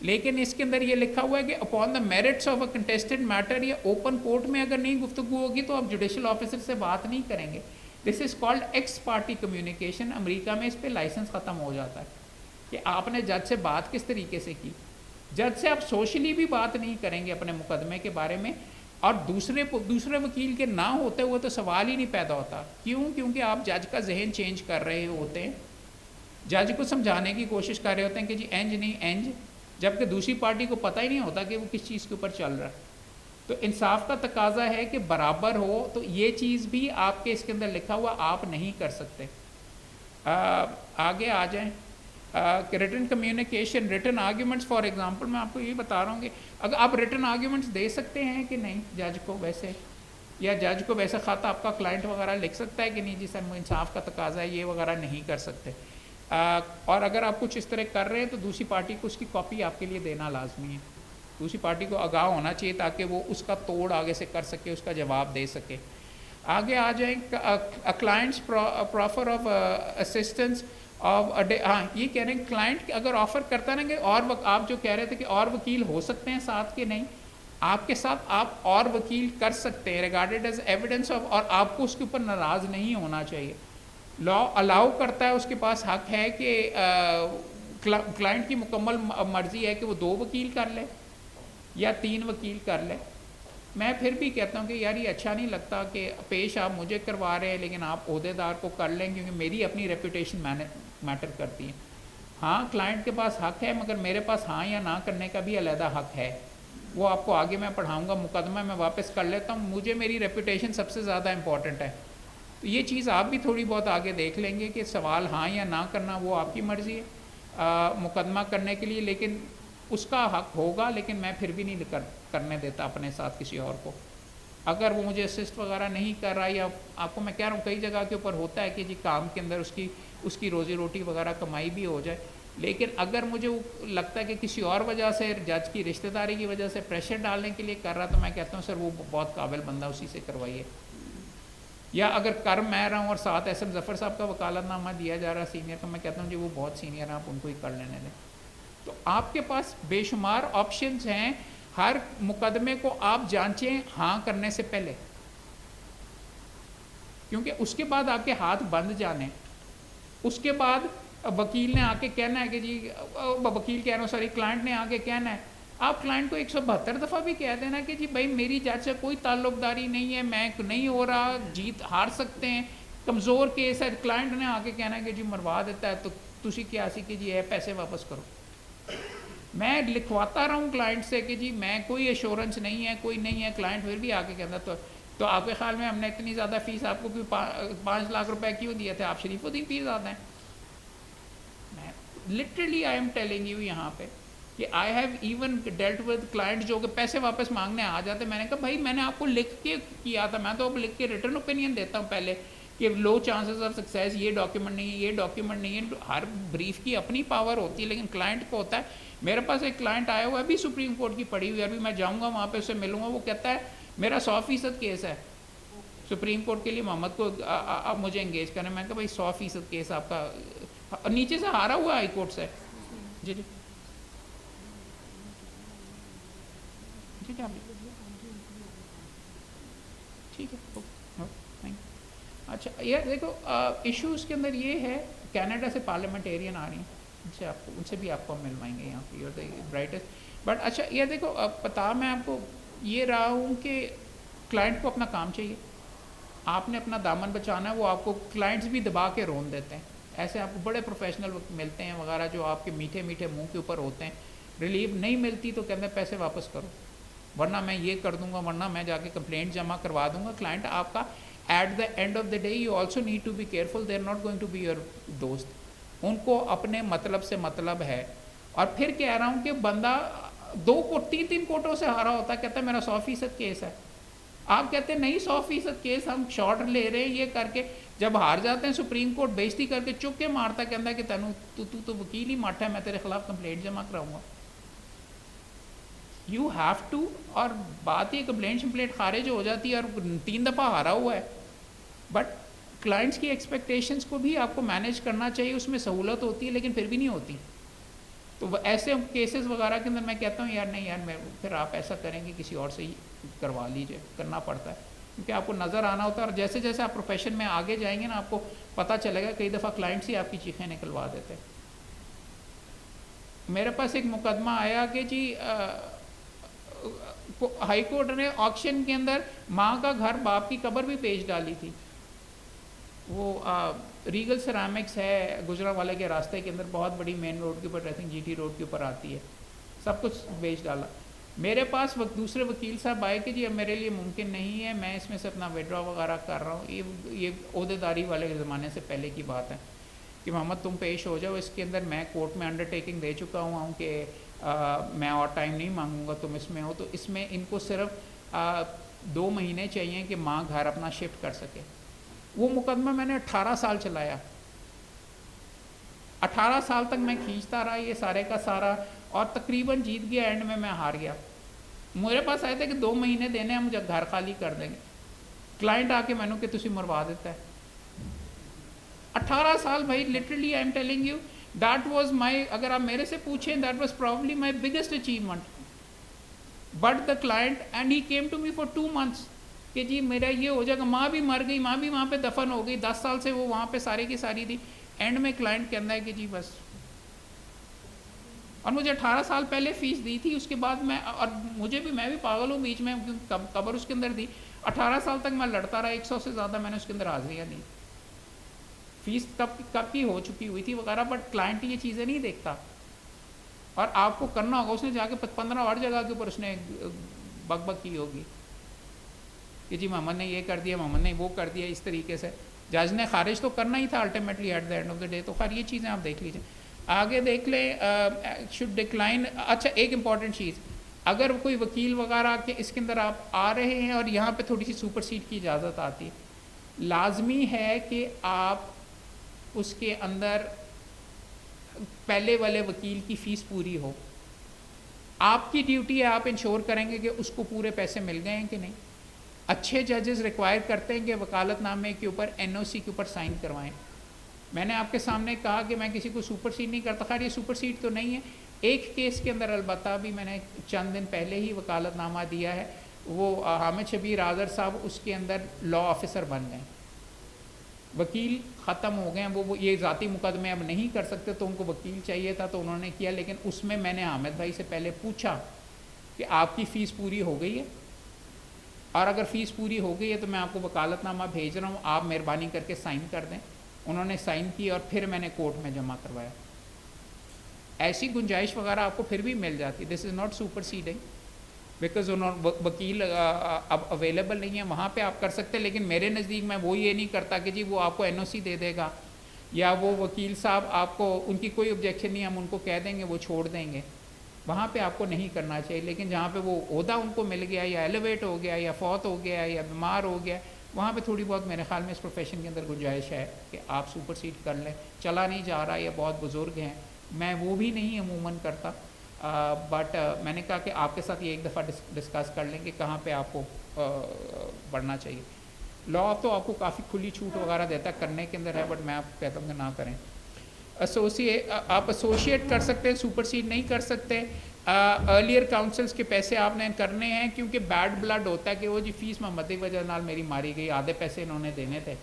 Speaker 1: لیکن اس کے اندر یہ لکھا ہوا ہے کہ upon the merits of a contested matter, یا open court میں اگر نہیں گفتگو ہوگی تو آپ جوڈیشل آفیسر سے بات نہیں کریں گے. This is called ex parte communication. امریکہ میں اس پہ لائسنس ختم ہو جاتا ہے کہ آپ نے جج سے بات کس طریقے سے کی. جج سے آپ سوشلی بھی بات نہیں کریں گے اپنے مقدمے کے بارے میں، اور دوسرے وکیل کے نہ ہوتے ہوئے تو سوال ہی نہیں پیدا ہوتا. کیوں؟ کیونکہ آپ جج کا ذہن چینج کر رہے ہوتے ہیں، جج کو سمجھانے کی کوشش کر رہے ہوتے ہیں کہ جی اینج نہیں اینج، جبکہ دوسری پارٹی کو پتہ ہی نہیں ہوتا کہ وہ کس چیز کے اوپر چل رہا ہے. تو انصاف کا تقاضا ہے کہ برابر ہو. تو یہ چیز بھی آپ کے اس کے اندر لکھا ہوا آپ نہیں کر سکتے. آگے آ جائیں. Written communication, return arguments for example میں آپ کو یہ بتا رہا ہوں کہ اگر آپ ریٹن آرگیومنٹس دے سکتے ہیں کہ نہیں جج کو ویسے، یا جج کو ویسے خط آپ کا کلائنٹ وغیرہ لکھ سکتا ہے کہ نہیں جی سر انصاف کا تقاضا ہے یہ وغیرہ نہیں کر سکتے. اور اگر آپ کچھ اس طرح کر رہے ہیں تو دوسری پارٹی کو اس کی کاپی آپ کے لیے دینا لازمی ہے. دوسری پارٹی کو آگاہ ہونا چاہیے تاکہ وہ اس کا توڑ آگے سے کر سکے، اس کا جواب دے سکے. آگے آ جائیں. کلائنٹس پروفر آف اسسٹنس آف، ہاں یہ کہہ رہے ہیں کلائنٹ اگر آفر کرتا ہے نا کہ اور آپ جو کہہ رہے تھے کہ اور وکیل ہو سکتے ہیں ساتھ کے، نہیں، آپ کے ساتھ آپ اور وکیل کر سکتے ہیں ریگارڈیڈ ایز ایویڈنس آف، اور آپ کو اس کے اوپر ناراض نہیں ہونا چاہیے. لا الاؤ کرتا ہے، اس کے پاس حق ہے کہ کلائنٹ کی مکمل مرضی ہے کہ وہ 2 وکیل کر لے یا 3 وکیل کر لے. میں پھر بھی کہتا ہوں کہ یار یہ اچھا نہیں لگتا کہ پیش آپ مجھے کروا رہے ہیں لیکن آپ عہدے دار کو کر لیں، کیونکہ میری اپنی ریپوٹیشن میٹر کرتی ہے. ہاں کلائنٹ کے پاس حق ہے، مگر میرے پاس ہاں یا نہ کرنے کا بھی علیحدہ حق ہے. وہ آپ کو آگے میں پڑھاؤں گا. مقدمہ میں واپس کر لیتا ہوں، مجھے میری ریپوٹیشن سب سے زیادہ امپورٹنٹ ہے. تو یہ چیز آپ بھی تھوڑی بہت آگے دیکھ لیں گے کہ سوال ہاں یا نہ کرنا وہ آپ کی مرضی ہے مقدمہ کرنے کے لیے، لیکن اس کا حق ہوگا، لیکن میں پھر بھی نہیں کرنے دیتا اپنے ساتھ کسی اور کو. اگر وہ مجھے اسسٹ وغیرہ نہیں کر رہا، یا آپ کو میں کہہ رہا ہوں کئی جگہ کے اوپر ہوتا ہے کہ جی کام کے اندر اس کی روزی روٹی وغیرہ کمائی بھی ہو جائے، لیکن اگر مجھے لگتا ہے کہ کسی اور وجہ سے جج کی رشتہ داری کی وجہ سے پریشر ڈالنے کے لیے کر رہا، تو میں کہتا ہوں سر وہ بہت قابل بندہ، اسی سے کروائیے. یا اگر کر میں رہا ہوں اور ساتھ ایس ایم ظفر صاحب کا وکالت نامہ دیا جا رہا ہے سینئر کا، میں کہتا ہوں جی وہ بہت سینئر ہیں، آپ ان کو ہی کر لینے دیں. تو آپ کے پاس بے شمار آپشنز ہیں. ہر مقدمے کو آپ جانچیں ہاں کرنے سے پہلے، کیونکہ اس کے بعد آپ کے ہاتھ بند جانے. اس کے بعد وکیل نے آ کے کہنا ہے کہ جی وکیل کہہ رہا ہوں سوری کلائنٹ نے آ کے کہنا ہے، آپ کلائنٹ کو 172 دفعہ بھی کہہ دینا کہ جی بھائی میری جج سے کوئی تعلق داری نہیں ہے، میں نہیں ہو رہا، جیت ہار سکتے ہیں، کمزور کیس ہے. کلائنٹ نے آ کے کہنا ہے کہ جی مروا دیتا ہے، تو تسی کیا سی کہ جی اے پیسے واپس کرو. میں لکھواتا رہا ہوں کلائنٹ سے کہ جی میں کوئی ایشورنس نہیں ہے، کوئی نہیں ہے، کلائنٹ پھر بھی آ کے کہتا تو آپ کے خیال میں ہم نے اتنی زیادہ فیس آپ کو 5 لاکھ روپے کیوں دیے تھے؟ آپ شریف الدین فیس آتے ہیں. میں literally I am telling you یہاں پہ کہ I have even dealt with client جو کہ پیسے واپس مانگنے آ جاتے. میں نے کہا بھائی میں نے آپ کو لکھ کے کیا تھا، میں تو اب لکھ کے ریٹرن اوپینین دیتا ہوں پہلے کہ لو چانسز آف سکسیس، یہ ڈاکیومنٹ نہیں ہے، یہ ڈاکیومنٹ نہیں ہے. ہر بریف کی اپنی پاور ہوتی ہے، لیکن کلائنٹ کو ہوتا ہے. میرے پاس ایک کلائنٹ آیا ہوا ہے ابھی سپریم کورٹ کی پڑھی ہوئی ہے، ابھی میں جاؤں گا وہاں پہ اس سے ملوں گا. وہ کہتا ہے میرا 100% کیس ہے سپریم کورٹ کے لیے، محمد کو آپ مجھے انگیج کریں. میں کہا بھائی 100% کیس آپ کا نیچے سے ہارا ہوا ہائی کورٹ سے. جی جی جی ٹھیک ہے. اچھا یہ دیکھو ایشو اس کے اندر یہ ہے، کینیڈا سے پارلیمنٹیرین آ رہی ہیں، ان سے بھی آپ کو ملوائیں گے یہاں پہ، you are the brightest. But اچھا یہ دیکھو پتا میں آپ کو یہ رہا ہوں کہ کلائنٹ کو اپنا کام چاہیے، آپ نے اپنا دامن بچانا ہے. وہ آپ کو کلائنٹس بھی دبا کے رون دیتے ہیں، ایسے آپ کو بڑے پروفیشنل ملتے ہیں وغیرہ جو آپ کے میٹھے میٹھے منہ کے اوپر ہوتے ہیں. ریلیف نہیں ملتی تو کہتے ہیں پیسے واپس کرو، ورنہ میں یہ کر دوں گا، ورنہ میں جا کے کمپلینٹ جمع کروا دوں گا. کلائنٹ آپ کا at the end of the day you also need to be careful, they are not going to be your دوست. ان کو اپنے مطلب سے مطلب ہے. اور پھر کہہ رہا ہوں کہ بندہ 2-3 کوٹوں سے ہارا ہوتا ہے، کہتا ہے میرا 100% کیس ہے. آپ کہتے ہیں نہیں 100% کیس ہم شارٹ لے رہے ہیں، یہ کر کے جب ہار جاتے ہیں سپریم کورٹ بےزتی کر کے چک کے مارتا، کہتا ہے کہ تینوں تو وکیل ہی ماٹھا ہے، میں تیرے خلاف کمپلینٹ جمع کراؤں گا. You have to. اور بات یہ کمپلینٹ خارج ہو جاتی ہے اور 3 دفعہ ہارا ہوا ہے. بٹ کلائنٹس کی ایکسپیکٹیشنس کو بھی آپ کو مینیج کرنا چاہیے، اس میں سہولت ہوتی ہے لیکن پھر بھی نہیں ہوتی. تو وہ ایسے کیسز وغیرہ کے اندر میں کہتا ہوں یار نہیں یار میں پھر آپ ایسا کریں گے کسی اور سے ہی کروا لیجئے, کرنا پڑتا ہے کیونکہ آپ کو نظر آنا ہوتا ہے. اور جیسے جیسے آپ پروفیشن میں آگے جائیں گے نا آپ کو پتہ چلے گا, کئی دفعہ کلائنٹس ہی آپ کی چیخیں نکلوا دیتے. میرے پاس ایک مقدمہ آیا کہ جی ہائی کورٹ نے آکشن کے اندر ماں کا گھر باپ کی قبر بھی بیچ ڈالی تھی. وہ ریگل سیرامکس ہے گجرانوالے کے راستے کے اندر, بہت بڑی مین روڈ کے اوپر, I think G T road کے اوپر آتی ہے, سب کچھ بیچ ڈالا. میرے پاس دوسرے وکیل صاحب آئے کہ جی اب میرے لیے ممکن نہیں ہے, میں اس میں سے اپنا وڈرا وغیرہ کر رہا ہوں. یہ عہدیداری والے کے زمانے سے پہلے کی بات ہے کہ محمد تم پیش ہو جاؤ, اس کے اندر میں کورٹ میں انڈر ٹیکنگ دے چکا ہوں کہ میں اور ٹائم نہیں مانگوں گا, تم اس میں ہو. تو اس میں ان کو صرف 2 مہینے چاہیے کہ ماں گھر اپنا شفٹ کر سکے. وہ مقدمہ میں نے 18 سال چلایا, 18 سال تک میں کھینچتا رہا یہ سارے کا سارا, اور تقریباً جیت گیا, اینڈ میں ہار گیا. میرے پاس آئے تھے کہ 2 مہینے دینے ہیں, مجھے گھر خالی کر دیں گے. کلائنٹ آ کے میں نے کہ تسی مروا دیتا ہے. 18 سال بھائی, literally I am telling you, that was my, اگر آپ میرے سے پوچھیں that was probably my biggest achievement. But the client and he came to me for 2 months کہ جی میرا یہ ہو جائے گا. ماں بھی مر گئی, ماں بھی وہاں پہ دفن ہو گئی, 10 سال سے وہ وہاں پہ ساری کی ساری تھی. اینڈ میں کلائنٹ کہنا ہے کہ جی بس, اور مجھے 18 سال پہلے فیس دی تھی, اس کے بعد میں, اور میں بھی پاگل ہوں بیچ میں, قبر اس کے اندر دی. 18 سال تک میں لڑتا رہا, 100 سے زیادہ میں نے اس کے اندر حاضریاں دی. فیس کب کی ہو چکی ہوئی تھی وغیرہ, بٹ کلائنٹ یہ چیزیں نہیں دیکھتا. اور آپ کو کرنا ہوگا, اس نے جا کے 15 اور جگہ کے اوپر اس نے بک بک کی ہوگی کہ جی محمد نے یہ کر دیا, محمد نے وہ کر دیا, اس طریقے سے. جج نے خارج تو کرنا ہی تھا ultimately at the end of the day. تو خیر یہ چیزیں آپ دیکھ لیجیے. آگے دیکھ لیں, شوڈ ڈکلائن. اچھا ایک امپورٹنٹ چیز, اگر کوئی وکیل وغیرہ کے اس کے اندر آپ آ رہے ہیں اور یہاں پہ تھوڑی سی سپر سیڈ کی اجازت آتی ہے, لازمی ہے کہ آپ اس کے اندر پہلے والے وکیل کی فیس پوری ہو. آپ کی ڈیوٹی ہے, آپ انشور کریں گے کہ اس کو پورے پیسے مل گئے ہیں کہ نہیں. اچھے ججز ریکوائر کرتے ہیں کہ وکالت نامے کے اوپر NOC کے اوپر سائن کروائیں. میں نے آپ کے سامنے کہا کہ میں کسی کو سپر سیڈ نہیں کرتا. خیر یہ سپر سیڈ تو نہیں ہے. ایک کیس کے اندر البتہ بھی میں نے چند دن پہلے ہی وکالت نامہ دیا ہے, وہ حامد شبیر آذر صاحب اس کے اندر لا آفیسر بن گئے, وکیل ختم ہو گئے ہیں. وہ یہ ذاتی مقدمے اب نہیں کر سکتے تو ان کو وکیل چاہیے تھا تو انہوں نے کیا. لیکن اس میں نے حامد بھائی سے پہلے پوچھا کہ آپ کی فیس پوری ہو گئی ہے, اور اگر فیس پوری ہو گئی ہے تو میں آپ کو وکالت نامہ بھیج رہا ہوں, آپ مہربانی کر کے سائن کر دیں. انہوں نے سائن کی اور پھر میں نے کورٹ میں جمع کروایا. ایسی گنجائش وغیرہ آپ کو پھر بھی مل جاتی. This is not superseding because وکیل اب اویلیبل نہیں ہے, وہاں پہ آپ کر سکتے. لیکن میرے نزدیک میں وہ یہ نہیں کرتا کہ جی وہ آپ کو NOC دے دے گا, یا وہ وکیل صاحب آپ کو, ان کی کوئی آبجیکشن نہیں, ہم ان کو کہہ دیں گے وہ چھوڑ دیں گے. وہاں پہ آپ کو نہیں کرنا چاہیے. لیکن جہاں پہ وہ عہدہ ان کو مل گیا, یا ایلیویٹ ہو گیا, یا فوت ہو گیا, یا بیمار ہو گیا, وہاں پہ تھوڑی بہت میرے خیال میں اس پروفیشن کے اندر گنجائش ہے کہ آپ سپر سیڈ کر لیں. چلا نہیں جا رہا, یا بہت بزرگ ہیں, میں وہ بھی نہیں عموماً کرتا. بٹ میں نے کہا کہ آپ کے ساتھ یہ ایک دفعہ ڈسکس کر لیں کہ کہاں پہ آپ کو پڑھنا چاہیے. لا تو آپ کو کافی کھلی چھوٹ وغیرہ دیتا ہے کرنے کے اندر ہے, بٹ میں آپ کو کہتا ہوں کہ نہ کریں. آپ ایسوسیٹ کر سکتے ہیں, سپر سیڈ نہیں کر سکتے. ارلیئر کاؤنسلس کے پیسے آپ نے کرنے ہیں, کیونکہ بیڈ بلڈ ہوتا ہے کہ وہ جی فیس محمد کی وجہ نال میری ماری گئی, آدھے پیسے انہوں نے دینے تھے.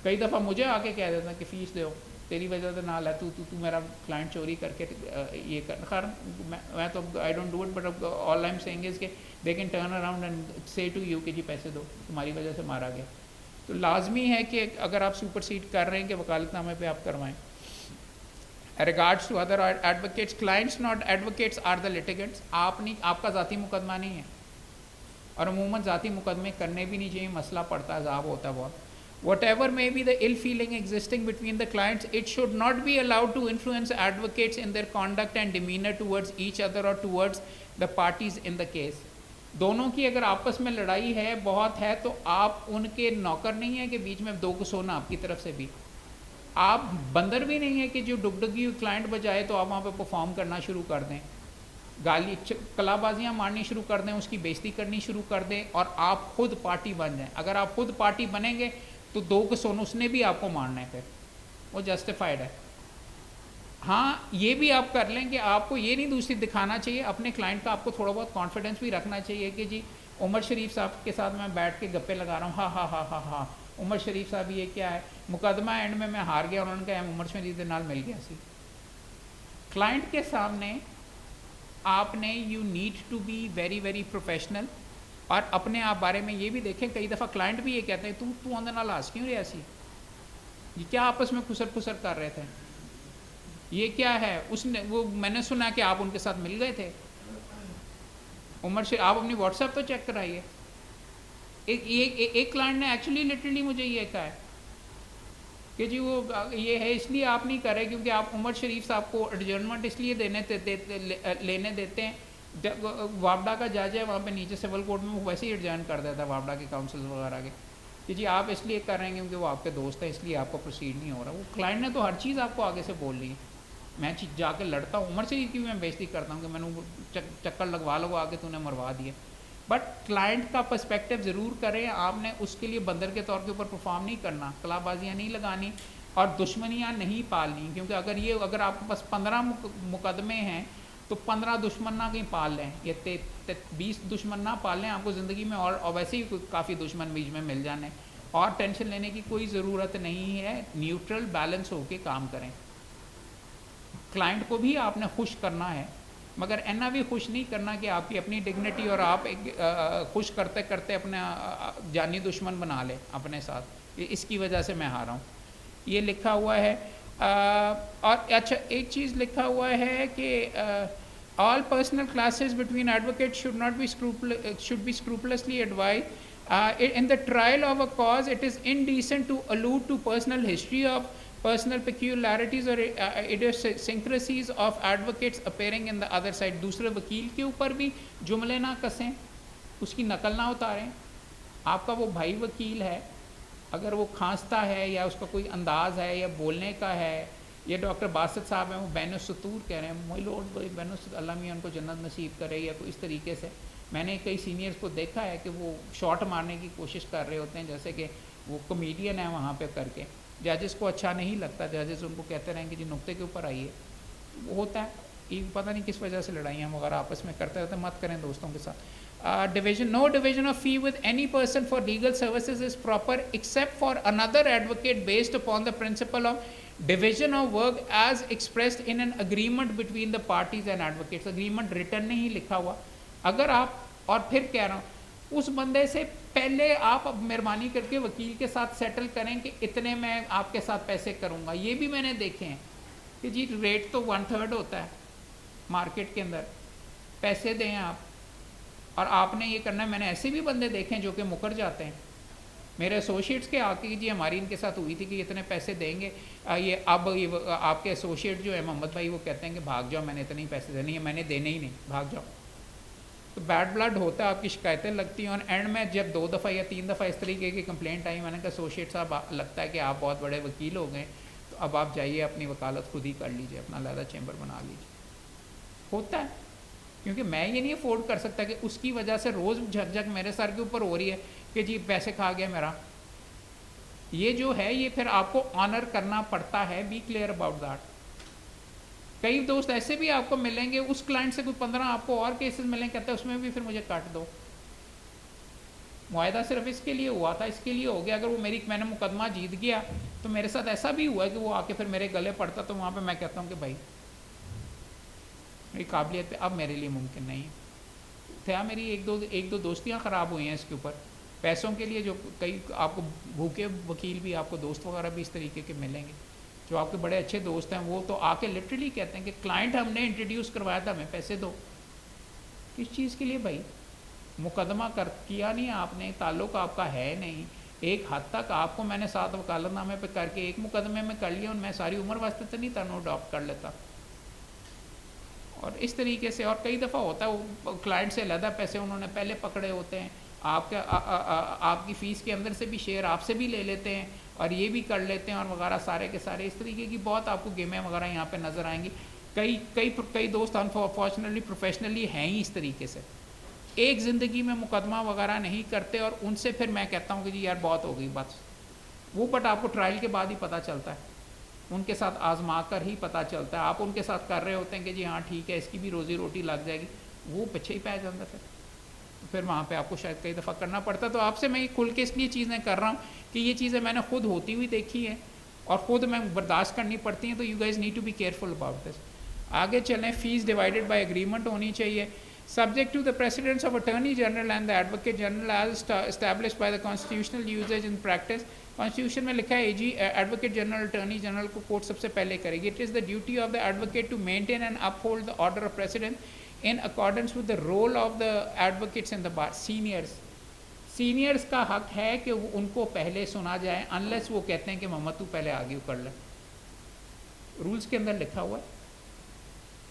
Speaker 1: کئی دفعہ مجھے آ کے کہہ دیتا کہ فیس دو, تیری وجہ سے نال ہے, تو میرا کلائنٹ چوری کر کے یہ کر. خیر میں تو I don't do it, but all I am seeing is کہ they can turn around and say to you کہ جی پیسے دو, تمہاری وجہ سے مارا گیا. تو لازمی ہے کہ اگر آپ سپر سیڈ کر رہے ہیں کہ وکالت نامے پہ آپ کروائیں. Regards to other advocates, clients not advocates are the litigants. آپ کا ذاتی مقدمہ نہیں ہے, اور عموماً ذاتی مقدمے کرنے بھی نہیں چاہیے, مسئلہ پڑتا ہے, عذاب ہوتا ہے بہت. Whatever may be the ill feeling existing between the clients, it should not be allowed to influence advocates in their conduct and demeanor towards each other or towards the parties in the case. دونوں کی اگر آپس میں لڑائی ہے, بہت ہے, تو آپ ان کے نوکر نہیں ہیں کہ بیچ میں دو کو سونا آپ کی طرف سے بھی. آپ بندر بھی نہیں ہے کہ جو ڈگڈگی کلائنٹ بجائے تو آپ وہاں پہ پرفارم کرنا شروع کر دیں, گالی کلا بازیاں مارنی شروع کر دیں, اس کی بےزتی کرنی شروع کر دیں, اور آپ خود پارٹی بن جائیں. اگر آپ خود پارٹی بنیں گے تو دو کو سون اس نے بھی آپ کو مارنا ہے, پھر وہ جسٹیفائڈ ہے. ہاں یہ بھی آپ کر لیں کہ آپ کو یہ نہیں دوسری دکھانا چاہیے، اپنے کلائنٹ کا آپ کو تھوڑا بہت کانفیڈنس بھی رکھنا چاہیے کہ جی عمر شریف صاحب کے ساتھ میں بیٹھ کے گپے لگا رہا ہوں، ہاں ہاں ہاں ہاں ہاں عمر شریف صاحب یہ کیا ہے، مقدمہ اینڈ میں ہار گیا، انہوں نے کہا عمر شریف کے نال مل گیا سی. کلائنٹ کے سامنے آپ نے you need to be very very professional, اور اپنے آپ بارے میں یہ بھی دیکھیں، کئی دفعہ کلائنٹ بھی یہ کہتے ہیں تو اندر نال ہاس کیوں رہا سی، یہ کیا آپس میں خسر پھسر کر رہے تھے، یہ کیا ہے، اس نے وہ میں نے سنا کہ آپ ان کے ساتھ مل گئے تھے. عمر سے آپ اپنی واٹس ایپ تو چیک کرائیے. ایک کلائنٹ نے ایکچولی لٹرلی مجھے یہ کہا ہے کہ جی وہ یہ ہے اس لیے آپ نہیں کر رہے کیونکہ آپ عمر شریف صاحب کو ایڈجرنمنٹ اس لیے لینے دیتے ہیں، وابڈا کا جج ہے وہاں پہ نیچے سول کورٹ میں، وہ ویسے ہی ایڈجرن کر دیتا ہے وابڈا کے کاؤنسل وغیرہ کے، کہ جی آپ اس لیے کر رہے ہیں کیونکہ وہ آپ کے دوست ہیں اس لیے آپ کو پروسیڈ نہیں ہو رہا. وہ کلائنٹ نے تو ہر چیز آپ کو آگے سے بول لی ہے. میں جا کے لڑتا ہوں عمر شریف کی بھی میں بےزتی کرتا ہوں کہ میں نے چکر لگوا کے تو نے مروا دیا. بٹ کلائنٹ کا پرسپیکٹو ضرور کریں، آپ نے اس کے لیے بندر کے طور کے اوپر پرفارم نہیں کرنا، کلا بازیاں نہیں لگانی اور دشمنیاں نہیں پالنی، کیونکہ اگر آپ کے پاس 15 مقدمے ہیں تو 15 دشمن نہ کہیں پال لیں، یہ 20 دشمن نہ پال لیں، آپ کو زندگی میں اور ویسے ہی کافی دشمن بیچ میں مل جانے، اور ٹینشن لینے کی کوئی ضرورت نہیں ہے. نیوٹرل بیلنس ہو کے کام کریں. کلائنٹ کو بھی آپ نے خوش کرنا ہے، مگر اینا بھی خوش نہیں کرنا کہ آپ کی اپنی ڈگنیٹی اور آپ خوش کرتے کرتے اپنا جانی دشمن بنا لیں اپنے ساتھ. اس کی وجہ سے میں ہارا ہوں. یہ لکھا ہوا ہے. اور اچھا ایک چیز لکھا ہوا ہے کہ all personal clashes between advocates should be scrupulously advised. In the trial of a cause, it is indecent to allude to personal history of personal peculiarities or idiosyncrasies of advocates appearing in the other side. دوسرے وکیل کے اوپر بھی جملے نہ کسیں، اس کی نقل نہ اتاریں. آپ کا وہ بھائی وکیل ہے، اگر وہ کھانستا ہے یا اس کا کوئی انداز ہے یا بولنے کا ہے، یہ ڈاکٹر باسط صاحب ہیں وہ بین السطور کہہ رہے ہیں، مائی لارڈ بین السطور، اللہ میاں ان کو جنت نصیب کرے، یا کوئی اس طریقے سے. میں نے کئی سینئرز کو دیکھا ہے کہ وہ شاٹ مارنے کی کوشش کر رہے ہوتے ہیں، جیسے کہ وہ کمیڈین ہیں وہاں پہ کر کے، ججز کو اچھا نہیں لگتا، ججز ان کو کہتے رہیں کہ جی نقطے کے اوپر آئیے. وہ ہوتا ہے، یہ پتہ نہیں کس وجہ سے لڑائیاں وغیرہ آپس میں کرتے رہتے، مت کریں دوستوں کے ساتھ. No division of fee with any person for legal services is proper except for another advocate based upon the principle of division of work as expressed in an agreement between the parties and advocates. Agreement written نہیں لکھا ہوا. اگر آپ، اور پھر کہہ رہا ہوں، اس بندے سے پہلے آپ مہربانی کر کے وکیل کے ساتھ سیٹل کریں کہ اتنے میں آپ کے ساتھ پیسے کروں گا. یہ بھی میں نے دیکھے ہیں کہ جی ریٹ تو 1/3 ہوتا ہے مارکیٹ کے اندر، پیسے دیں آپ اور آپ نے یہ کرنا ہے. میں نے ایسے بھی بندے دیکھے ہیں جو کہ مکر جاتے ہیں. میرے ایسوسیٹس کے آ کے جی ہماری ان کے ساتھ ہوئی تھی کہ اتنے پیسے دیں گے، یہ اب یہ آپ کے ایسوسیٹ جو ہے محمد بھائی وہ کہتے ہیں کہ بھاگ جاؤ، میں نے اتنے ہی پیسے دینے ہیں، میں نے دینے ہی نہیں، بھاگ جاؤ. تو بیڈ بلڈ ہوتا ہے، آپ کی شکایتیں لگتی ہیں، اور اینڈ میں جب 2 دفعہ یا 3 دفعہ اس طریقے کی کمپلینٹ آئی، میں نے کہا ایسوسیٹ صاحب لگتا ہے کہ آپ بہت بڑے وکیل ہو گئے، تو اب آپ جائیے اپنی وکالت خود ہی کر لیجیے، اپنا علیحدہ چیمبر بنا لیجیے. ہوتا ہے، کیونکہ میں یہ نہیں افورڈ کر سکتا کہ اس کی وجہ سے روز جھک جھک میرے سر کے اوپر ہو رہی ہے کہ جی پیسے کھا گیا میرا. یہ جو ہے یہ پھر آپ کو آنر کرنا پڑتا ہے. Be clear about that. کئی دوست ایسے بھی آپ کو ملیں گے، اس کلائنٹ سے کوئی 15 آپ کو اور کیسز ملیں، کہتے ہیں اس میں بھی پھر مجھے کاٹ دو. معاہدہ صرف اس کے لیے ہوا تھا، اس کے لیے ہو گیا. اگر وہ میں نے مقدمہ جیت گیا تو میرے ساتھ ایسا بھی ہوا ہے کہ وہ آ کے پھر میرے گلے پڑتا، تو وہاں پہ میں کہتا ہوں کہ بھائی میری قابلیت پہ اب میرے لیے ممکن نہیں تھا. میری ایک دو دوستیاں خراب ہوئی ہیں اس کے اوپر پیسوں کے لیے. جو کئی آپ کو بھوکے وکیل بھی، آپ کو دوست وغیرہ بھی اس طریقے کے ملیں گے جو آپ کے بڑے اچھے دوست ہیں، وہ تو آ کے لٹرلی کہتے ہیں کہ کلائنٹ ہم نے انٹروڈیوس کروایا تھا، ہمیں پیسے دو. کس چیز کے لیے بھائی؟ مقدمہ کیا نہیں آپ نے، تعلق آپ کا ہے نہیں. ایک حد تک آپ کو میں نے 7 وکالت نامے پہ کر کے ایک مقدمے میں کر لیا، اور میں ساری عمر واسطے تو نہیں تھا نو ڈاپٹ کر لیتا. اور اس طریقے سے، اور کئی دفعہ ہوتا ہے وہ کلائنٹ سے علیحدہ پیسے انہوں نے پہلے پکڑے ہوتے ہیں، آپ کی فیس کے اندر سے بھی شیئر آپ سے بھی لے لیتے ہیں، اور یہ بھی کر لیتے ہیں، اور وغیرہ سارے کے سارے. اس طریقے کی بہت آپ کو گیمیں وغیرہ یہاں پہ نظر آئیں گی. کئی دوست انفارچونیٹلی پروفیشنلی ہیں ہی اس طریقے سے، ایک زندگی میں مقدمہ وغیرہ نہیں کرتے، اور ان سے پھر میں کہتا ہوں کہ جی یار بہت ہو گئی بات وہ. بٹ آپ کو ٹرائل کے بعد ہی پتہ چلتا ہے ان کے ساتھ آزما کر ہی پتہ چلتا ہے. آپ ان کے ساتھ کر رہے ہوتے ہیں کہ جی ہاں ٹھیک ہے اس کی بھی روزی روٹی لگ جائے گی, وہ پیچھے ہی پہ جاتا پھر وہاں پہ آپ کو شاید کئی دفعہ کرنا پڑتا. تو آپ سے میں یہ کھل کے اس لیے چیزیں کر رہا ہوں کہ یہ چیزیں میں نے خود ہوتی ہوئی دیکھی ہیں اور خود میں برداشت کرنی پڑتی ہیں. تو you guys need to be careful about this. آگے چلیں. فیس ڈیوائڈیڈ بائی اگریمنٹ ہونی چاہیے. Subject to the precedents of attorney general and the advocate general as establish by the constitutional usage in practice. Constitution میں لکھا ہے جی advocate general attorney general کو court سب سے پہلے کرے گی. It is the duty of the advocate to maintain and uphold the order of president in accordance with the role of the advocates in the bar. Seniors کا حق ہے کہ وہ ان کو پہلے سنا جائے انلیس وہ کہتے ہیں کہ محمد تو پہلے آگے کر لے. رولز کے اندر لکھا ہوا ہے.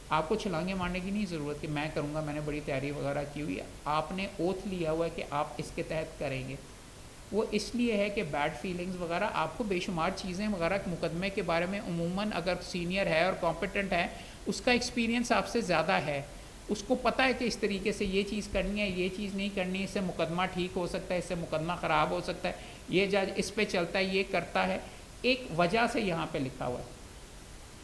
Speaker 1: آپ کو چھلانگیں مارنے کی نہیں ضرورت کہ میں کروں گا, میں نے بڑی تیاری وغیرہ کی ہوئی ہے. آپ نے اوتھ لیا ہوا ہے کہ آپ اس کے تحت کریں گے. وہ اس لیے ہے کہ بیڈ فیلنگز وغیرہ آپ کو بے شمار چیزیں وغیرہ مقدمے کے بارے میں عموماً اگر سینئر ہے اور کمپیٹنٹ ہے اس کا ایکسپیرینس آپ سے زیادہ ہے, اس کو پتہ ہے کہ اس طریقے سے یہ چیز کرنی ہے, یہ چیز نہیں کرنی, اس سے مقدمہ ٹھیک ہو سکتا ہے, اس سے مقدمہ خراب ہو سکتا ہے, یہ جج اس پہ چلتا ہے, یہ کرتا ہے. ایک وجہ سے یہاں پہ لکھا ہوا ہے.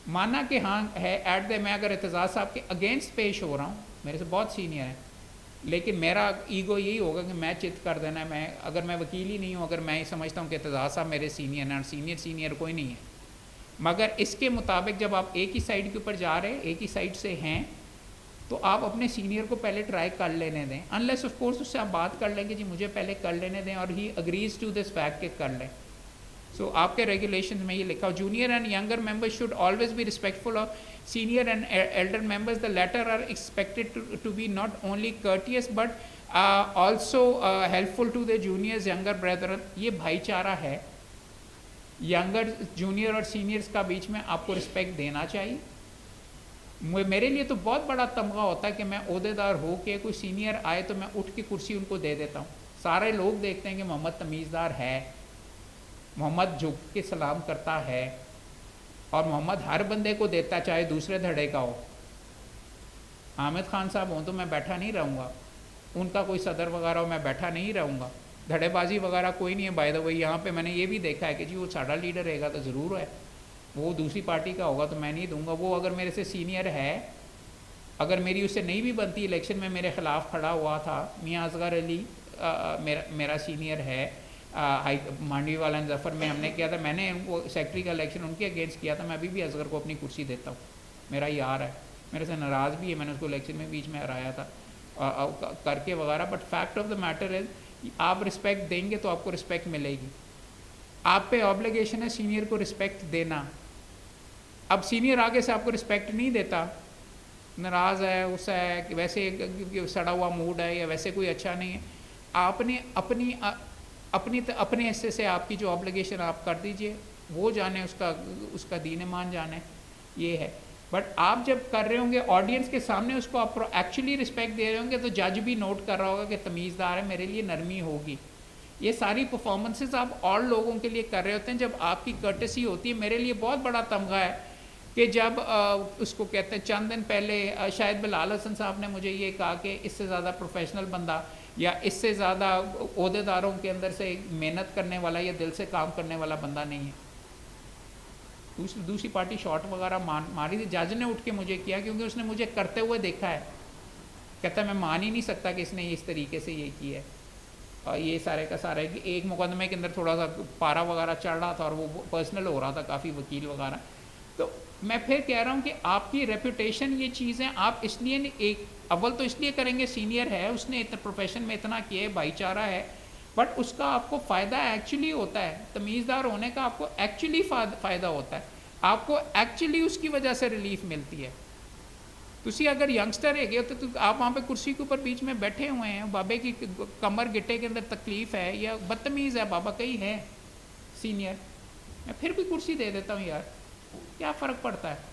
Speaker 1: مانا کہ ہاں ہے ایٹ دے میں اگر اعتزاز صاحب کے اگینسٹ پیش ہو رہا ہوں, میرے سے بہت سینئر ہیں, لیکن میرا ایگو یہی ہوگا کہ میں چت کر دینا ہے. میں اگر میں وکیل ہی نہیں ہوں, اگر میں ہی سمجھتا ہوں کہ اعتزاز صاحب میرے سینئر ہیں اور سینئر کوئی نہیں ہے, مگر اس کے مطابق جب آپ ایک ہی سائڈ کے اوپر جا رہے, ایک ہی سائڈ سے ہیں, تو آپ اپنے سینئر کو پہلے ٹرائی کر لینے دیں. انلیس آف کورس اس سے آپ بات کر لیں کہ جی مجھے پہلے کر لینے دیں اور ہی اگریز ٹو دس فیکٹ کہ کر لیں. سو آپ کے ریگولیشنز میں یہ لکھا ہو junior and younger members should always be respectful of senior and elder members. The latter are expected to be not only courteous but also helpful to their juniors, younger brethren. یہ بھائی چارہ ہے. Younger junior اور seniors کا بیچ میں آپ کو respect دینا چاہیے. میرے لیے تو بہت بڑا تمغہ ہوتا ہے کہ میں عہدیدار ہو کے کوئی سینئر آئے تو میں اٹھ کے کرسی ان کو دے دیتا ہوں. سارے لوگ دیکھتے ہیں کہ محمد تمیزدار ہے, محمد جھک کے سلام کرتا ہے, اور محمد ہر بندے کو دیتا چاہے دوسرے دھڑے کا ہو. حامد خان صاحب ہوں تو میں بیٹھا نہیں رہوں گا, ان کا کوئی صدر وغیرہ ہو میں بیٹھا نہیں رہوں گا. دھڑے بازی وغیرہ کوئی نہیں ہے. بائی دا وے یہاں پہ میں نے یہ بھی دیکھا ہے کہ جی وہ ساڑا لیڈر رہے گا تو ضرور ہے, وہ دوسری پارٹی کا ہوگا تو میں نہیں دوں گا. وہ اگر میرے سے سینئر ہے, اگر میری اس سے نہیں بھی بنتی, الیکشن میں میرے خلاف کھڑا ہوا تھا میاں اصغر علی, میرا سینئر ہے, مانڈوی والا ظفر میں ہم نے کیا تھا, میں نے وہ سیکٹری کا الیکشن ان کے اگینسٹ کیا تھا. میں ابھی بھی اصغر کو اپنی کرسی دیتا ہوں, میرا یار ہے, میرے سے ناراض بھی ہے, میں نے اس کو الیکشن میں بیچ میں ہرایا تھا کر کے وغیرہ. But fact of the matter is آپ رسپیکٹ دیں گے تو آپ کو رسپیکٹ ملے گی. آپ پہ آبلیگیشن ہے سینئر کو رسپیکٹ دینا. اب سینئر آگے سے آپ کو رسپیکٹ نہیں دیتا, ناراض ہے, غصہ ہے, کہ ویسے سڑا ہوا موڈ ہے یا ویسے کوئی اچھا نہیں ہے, آپ نے اپنے حصے سے آپ کی جو آبلیگیشن آپ کر دیجئے, وہ جانے اس کا دین مان جانے, یہ ہے. بٹ آپ جب کر رہے ہوں گے آڈینس کے سامنے, اس کو آپ ایکچولی رسپیکٹ دے رہے ہوں گے, تو جج بھی نوٹ کر رہا ہوگا کہ تمیزدار ہے, میرے لیے نرمی ہوگی. یہ ساری پرفارمنسز آپ اور لوگوں کے لیے کر رہے ہوتے ہیں جب آپ کی کرٹسی ہوتی ہے. میرے لیے بہت بڑا تمغہ ہے کہ جب اس کو کہتے ہیں چند دن پہلے شاید بلال حسن صاحب نے مجھے یہ کہا کہ اس سے زیادہ پروفیشنل بندہ یا اس سے زیادہ عہدیداروں کے اندر سے محنت کرنے والا یا دل سے کام کرنے والا بندہ نہیں ہے. دوسری پارٹی شاٹ وغیرہ ماری تھی, جج نے اٹھ کے مجھے کیا کیونکہ اس نے مجھے کرتے ہوئے دیکھا ہے. کہتا ہے میں مان ہی نہیں سکتا کہ اس نے اس طریقے سے یہ کیا ہے. اور یہ سارے کا سارا ہے. ایک مقدمے کے اندر تھوڑا سا پارا وغیرہ چڑھ رہا تھا اور وہ پرسنل ہو رہا تھا کافی, وکیل وغیرہ. تو میں پھر کہہ رہا ہوں کہ آپ کی ریپوٹیشن یہ چیزیں آپ اس لیے ایک اول تو اس لیے کریں گے, سینئر ہے, اس نے اتنا پروفیشن میں اتنا کیا ہے, بھائی چارہ ہے, بٹ اس کا آپ کو فائدہ ایکچولی ہوتا ہے. تمیزدار ہونے کا آپ کو ایکچولی فائدہ ہوتا ہے, آپ کو ایکچولی اس کی وجہ سے ریلیف ملتی ہے. تسی اگر ینگسٹر ہے گئے تو آپ وہاں پہ کرسی کے اوپر بیچ میں بیٹھے ہوئے ہیں, بابے کی کمر گٹے کے اندر تکلیف ہے یا بدتمیز ہے, بابا کئی ہے سینئر, میں پھر بھی کرسی دے دیتا ہوں یار, کیا فرق پڑتا ہے.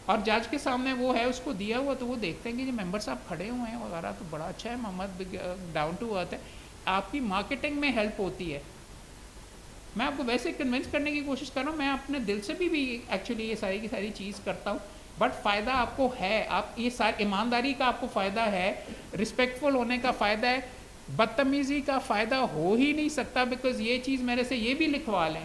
Speaker 1: اور جج کے سامنے وہ ہے, اس کو دیا ہوا, تو وہ دیکھتے ہیں کہ جو ممبر صاحب کھڑے ہوئے ہیں وغیرہ, تو بڑا اچھا ہے, محمد ڈاؤن ٹو ارتھ ہے. آپ کی مارکیٹنگ میں ہیلپ ہوتی ہے. میں آپ کو ویسے کنونس کرنے کی کوشش کر رہا ہوں, میں اپنے دل سے بھی ایکچولی یہ ساری کی ساری چیز کرتا ہوں, بٹ فائدہ آپ کو ہے. آپ یہ ساری ایمانداری کا آپ کو فائدہ ہے, رسپیکٹفل ہونے کا فائدہ ہے, بدتمیزی کا فائدہ ہو ہی نہیں سکتا. بیکاز یہ چیز میرے سے یہ بھی لکھوا لیں,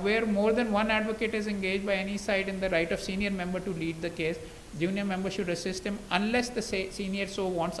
Speaker 1: Where more than one advocate is engaged by any side in the right of senior member to lead the case, junior member should assist him unless the senior so wants.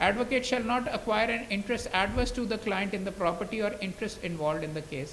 Speaker 1: Advocate shall not acquire an interest adverse to the client in the property or interest involved in the case.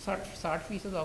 Speaker 1: 60%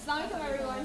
Speaker 5: Assalamualaikum everyone.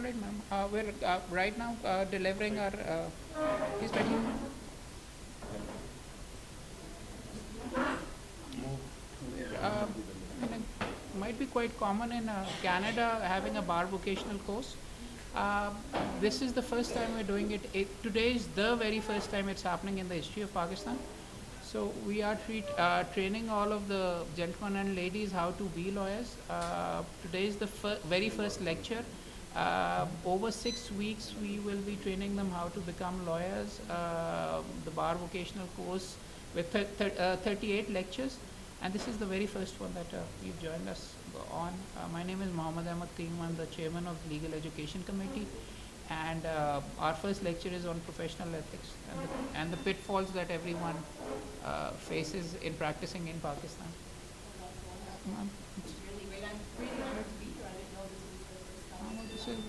Speaker 1: all right, ma'am. We're right now delivering our. He's waiting. Might be quite common in Canada having a bar vocational course. This is the first time we're doing it. Today is the very first time it's happening in the history of Pakistan. So we are training all of the gentlemen and ladies how to be lawyers. Today is the very first lecture. Over 6 weeks, we will be training them how to become lawyers. The bar vocational course with 38 lectures. And this is the very first one that you've joined us on. My name is Mohammed Ahmad Kaim. I'm the chairman of the Legal Education Committee. And our first lecture is on professional ethics and the pitfalls that everyone faces in practicing in Pakistan. Ma'am,
Speaker 5: It's really great. I'm really honored to be here. I didn't know this was the first time.
Speaker 1: this is-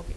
Speaker 1: okay.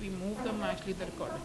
Speaker 1: we move them, actually the recording.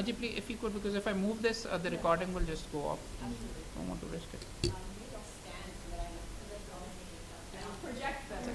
Speaker 1: Ajay, please, if you could, because if I move this, the recording will just go off. Don't want to risk it.
Speaker 5: Project better.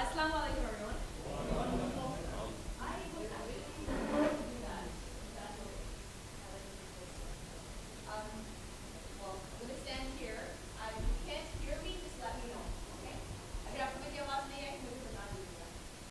Speaker 5: Assalamu alaikum everyone.